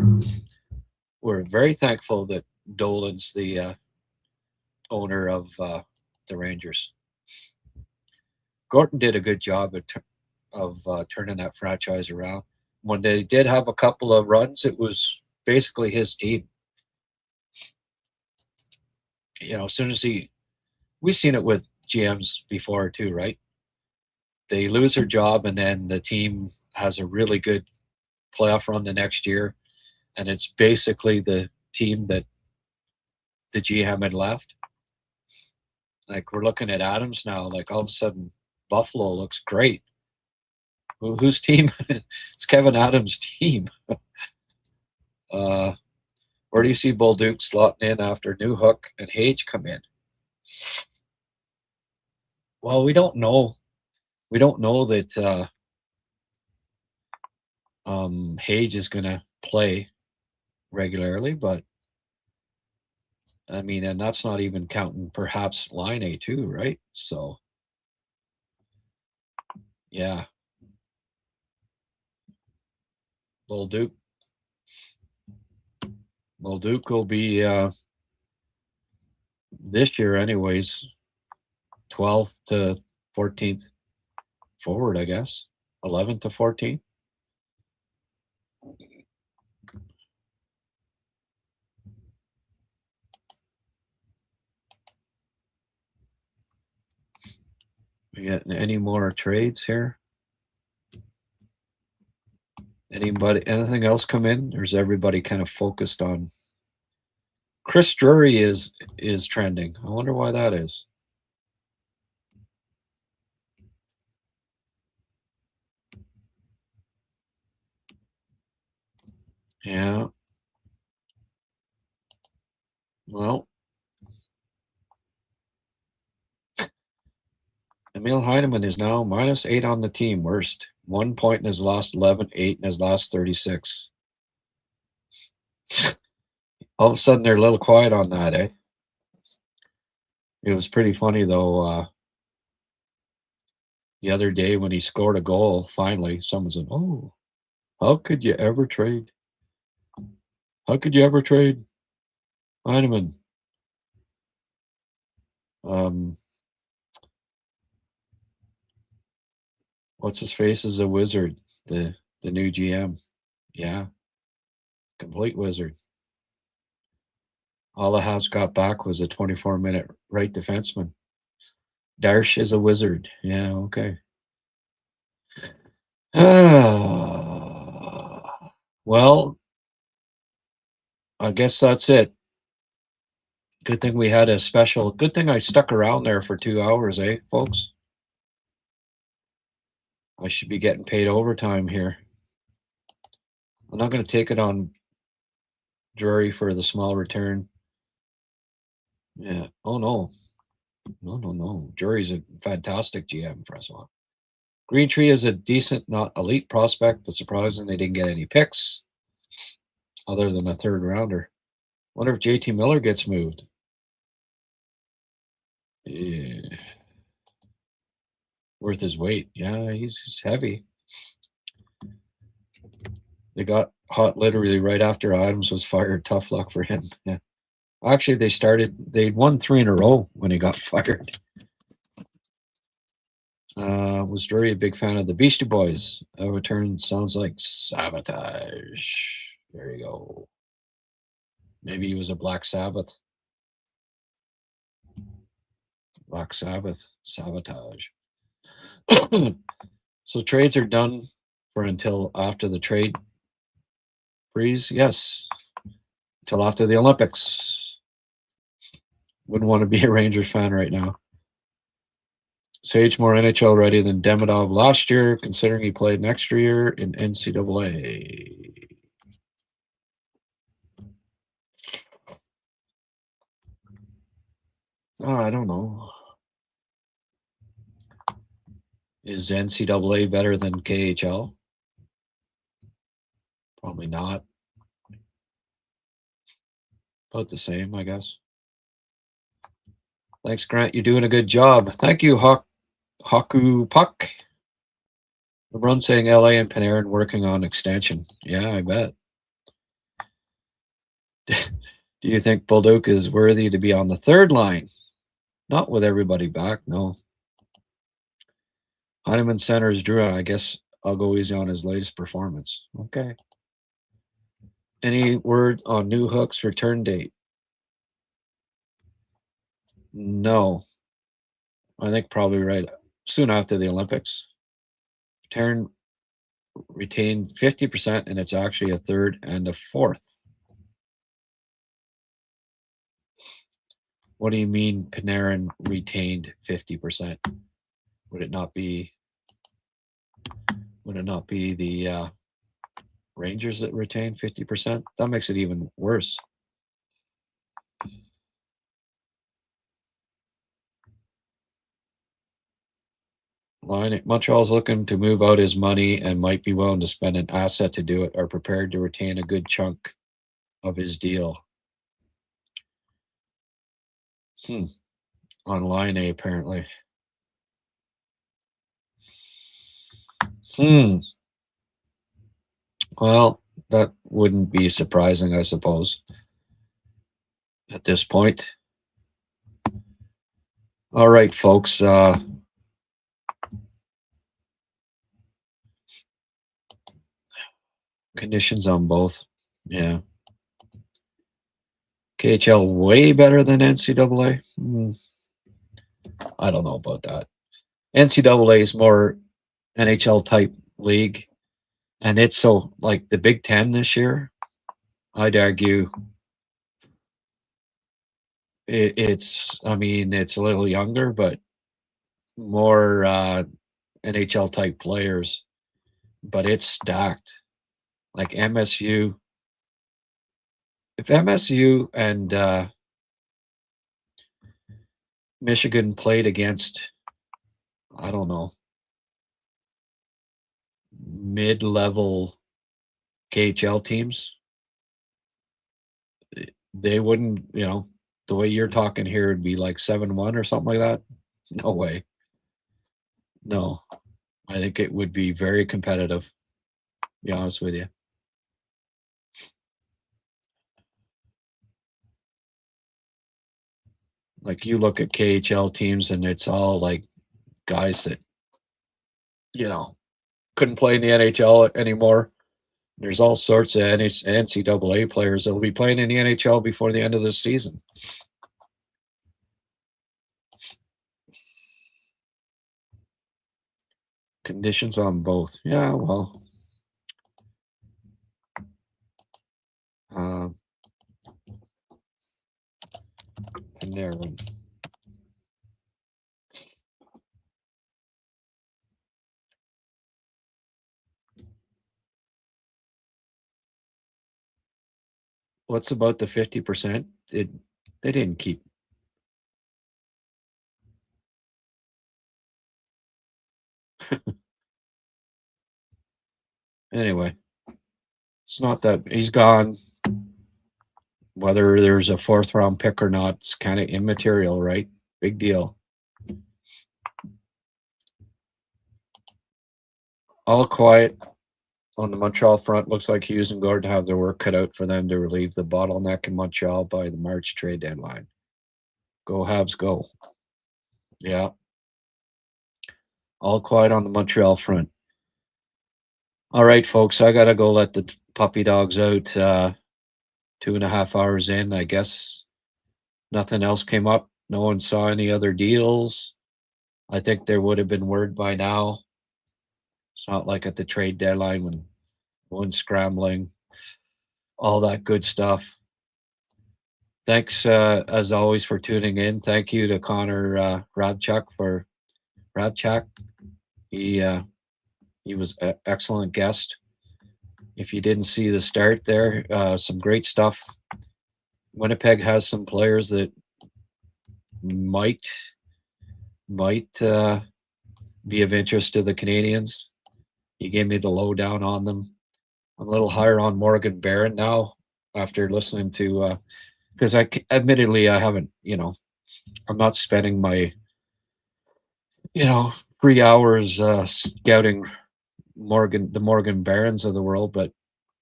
We're very thankful that Dolan's the owner of the Rangers. Gorton did a good job of turning that franchise around. When they did have a couple of runs, it was basically his team. As soon as we've seen it with GMs before too, right? They lose their job and then the team has a really good playoff run the next year, and it's basically the team that the GM had left. Like, we're looking at Adams now, like all of a sudden Buffalo looks great. Whose team? It's Kevin Adams' team. Where do you see Bolduc slotting in after Newhook and Hage come in? Well, we don't know. We don't know that Hage is going to play regularly, but I mean, and that's not even counting perhaps Laine too, right? So, yeah. Bolduc will be this year anyways, 12th to 14th forward, I guess. 11th to 14th. We got any more trades here? Anything else come in, or is everybody kind of focused on Chris Drury is trending? I wonder why that is. Yeah. Well, Emil Heinemann is now -8 on the team, worst. 1 point in his last 11, 8 in his last 36. All of a sudden, they're a little quiet on that, eh? It was pretty funny, though. The other day when he scored a goal, finally, someone said, "Oh, how could you ever trade? How could you ever trade Heinemann?" What's his face is a wizard, the new GM. Yeah, complete wizard. All the Habs got back was a 24-minute right defenseman. Darsh is a wizard. Yeah, okay. Well, I guess that's it. Good thing we had a special. Good thing I stuck around there for 2 hours, eh, folks? I should be getting paid overtime here. I'm not going to take it on Drury for the small return. Yeah. Oh, no. No. Drury's a fantastic GM, Francois. Green Tree is a decent, not elite prospect, but surprising they didn't get any picks other than a third rounder. Wonder if JT Miller gets moved. Yeah. Worth his weight. Yeah, he's heavy. They got hot literally right after Adams was fired. Tough luck for him. Yeah. Actually, they'd won 3 in a row when he got fired. Was Drury a big fan of the Beastie Boys? A return sounds like sabotage. There you go. Maybe he was a Black Sabbath. Black Sabbath. Sabotage. So trades are done for until after the trade freeze? Yes. Until after the Olympics. Wouldn't want to be a Rangers fan right now. Sage more NHL ready than Demidov last year, considering he played an extra year in NCAA. Oh, I don't know. Is NCAA better than KHL? Probably not. About the same, I guess. Thanks, Grant. You're doing a good job. Thank you, Haku Puck. LeBron saying LA and Panarin working on extension. Yeah, I bet. Do you think Bolduc is worthy to be on the third line? Not with everybody back, no. Heineman center is Drew. I guess I'll go easy on his latest performance. Okay. Any word on New Hook's return date? No. I think probably right soon after the Olympics. Taryn retained 50%, and it's actually a third and a fourth. What do you mean Panarin retained 50%? Would it not be the Rangers that retain 50%? That makes it even worse. Montreal's looking to move out his money and might be willing to spend an asset to do it, are prepared to retain a good chunk of his deal. On line A, apparently. Well, that wouldn't be surprising, I suppose, at this point. All right, folks. Conditions on both. Yeah. KHL way better than NCAA? I don't know about that. NCAA is more NHL type league. And it's so like the Big Ten this year, I'd argue it's a little younger, but more NHL type players. But it's stacked. Like MSU. If MSU and Michigan played against, I don't know, mid-level KHL teams, they wouldn't, the way you're talking here, it'd be like 7-1 or something like that. No way. No. I think it would be very competitive, to be honest with you. Like you look at KHL teams and it's all like guys that, couldn't play in the NHL anymore. There's all sorts of NCAA players that will be playing in the NHL before the end of the season. Conditions on both. Yeah, well. Panarin. What's about the 50%? They didn't keep. Anyway, it's not that he's gone. Whether there's a 4th round pick or not, it's kind of immaterial, right? Big deal. All quiet. on the Montreal front, looks like Hughes and Gordon have their work cut out for them to relieve the bottleneck in Montreal by the March trade deadline. Go Habs, go. Yeah. All quiet on the Montreal front. All right, folks, I got to go let the puppy dogs out 2.5 hours in. I guess nothing else came up. No one saw any other deals. I think there would have been word by now. It's not like at the trade deadline when one's scrambling, all that good stuff. Thanks, as always, for tuning in. Thank you to Connor Hrabchak for Hrabchak. He was an excellent guest. If you didn't see the start there, some great stuff. Winnipeg has some players that might be of interest to the Canadians. He gave me the lowdown on them. I'm a little higher on Morgan Barron now after listening to because admittedly I haven't, I'm not spending my 3 hours scouting the Morgan Barons of the world, but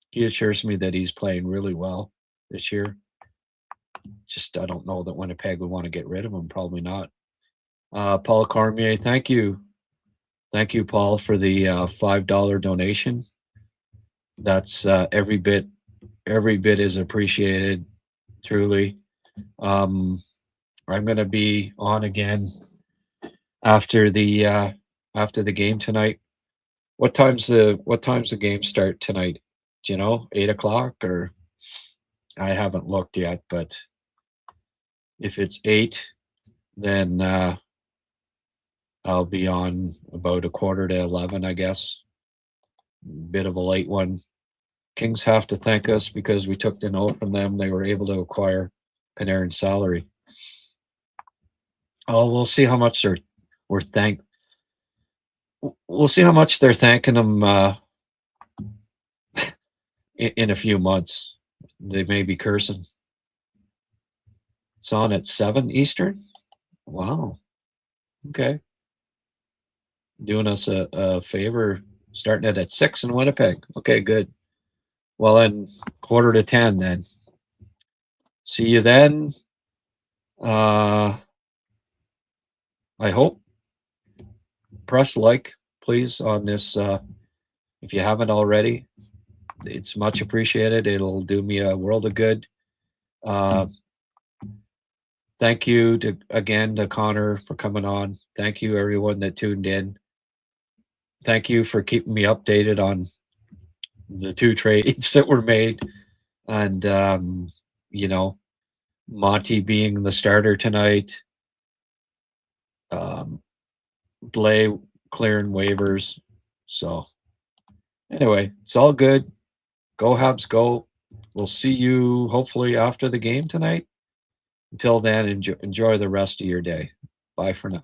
he assures me that he's playing really well this year. Just I don't know that Winnipeg would want to get rid of him. Probably not. Paul Cormier, thank you, Paul, for the $5 donation. That's every bit is appreciated. Truly. I'm going to be on again after the game tonight. What time's the game start tonight? Do you know, 8:00 or? I haven't looked yet, but if it's 8, then I'll be on about 11:15, I guess. Bit of a late one. Kings have to thank us because we took the note from them. They were able to acquire Panarin's salary. Oh, we'll see how much we'll see how much they're thanking them in a few months. They may be cursing. It's on at 7 Eastern. Wow. Okay. Doing us a favor, starting it at 6 in Winnipeg. Okay, good. Well, then 9:45 then. See you then. I hope. Press like, please, on this. If you haven't already, it's much appreciated. It'll do me a world of good. Thank you again to Connor for coming on. Thank you, everyone that tuned in. Thank you for keeping me updated on the 2 trades that were made. And, Monty being the starter tonight. Blais clearing waivers. So, anyway, it's all good. Go Habs, go. We'll see you hopefully after the game tonight. Until then, enjoy the rest of your day. Bye for now.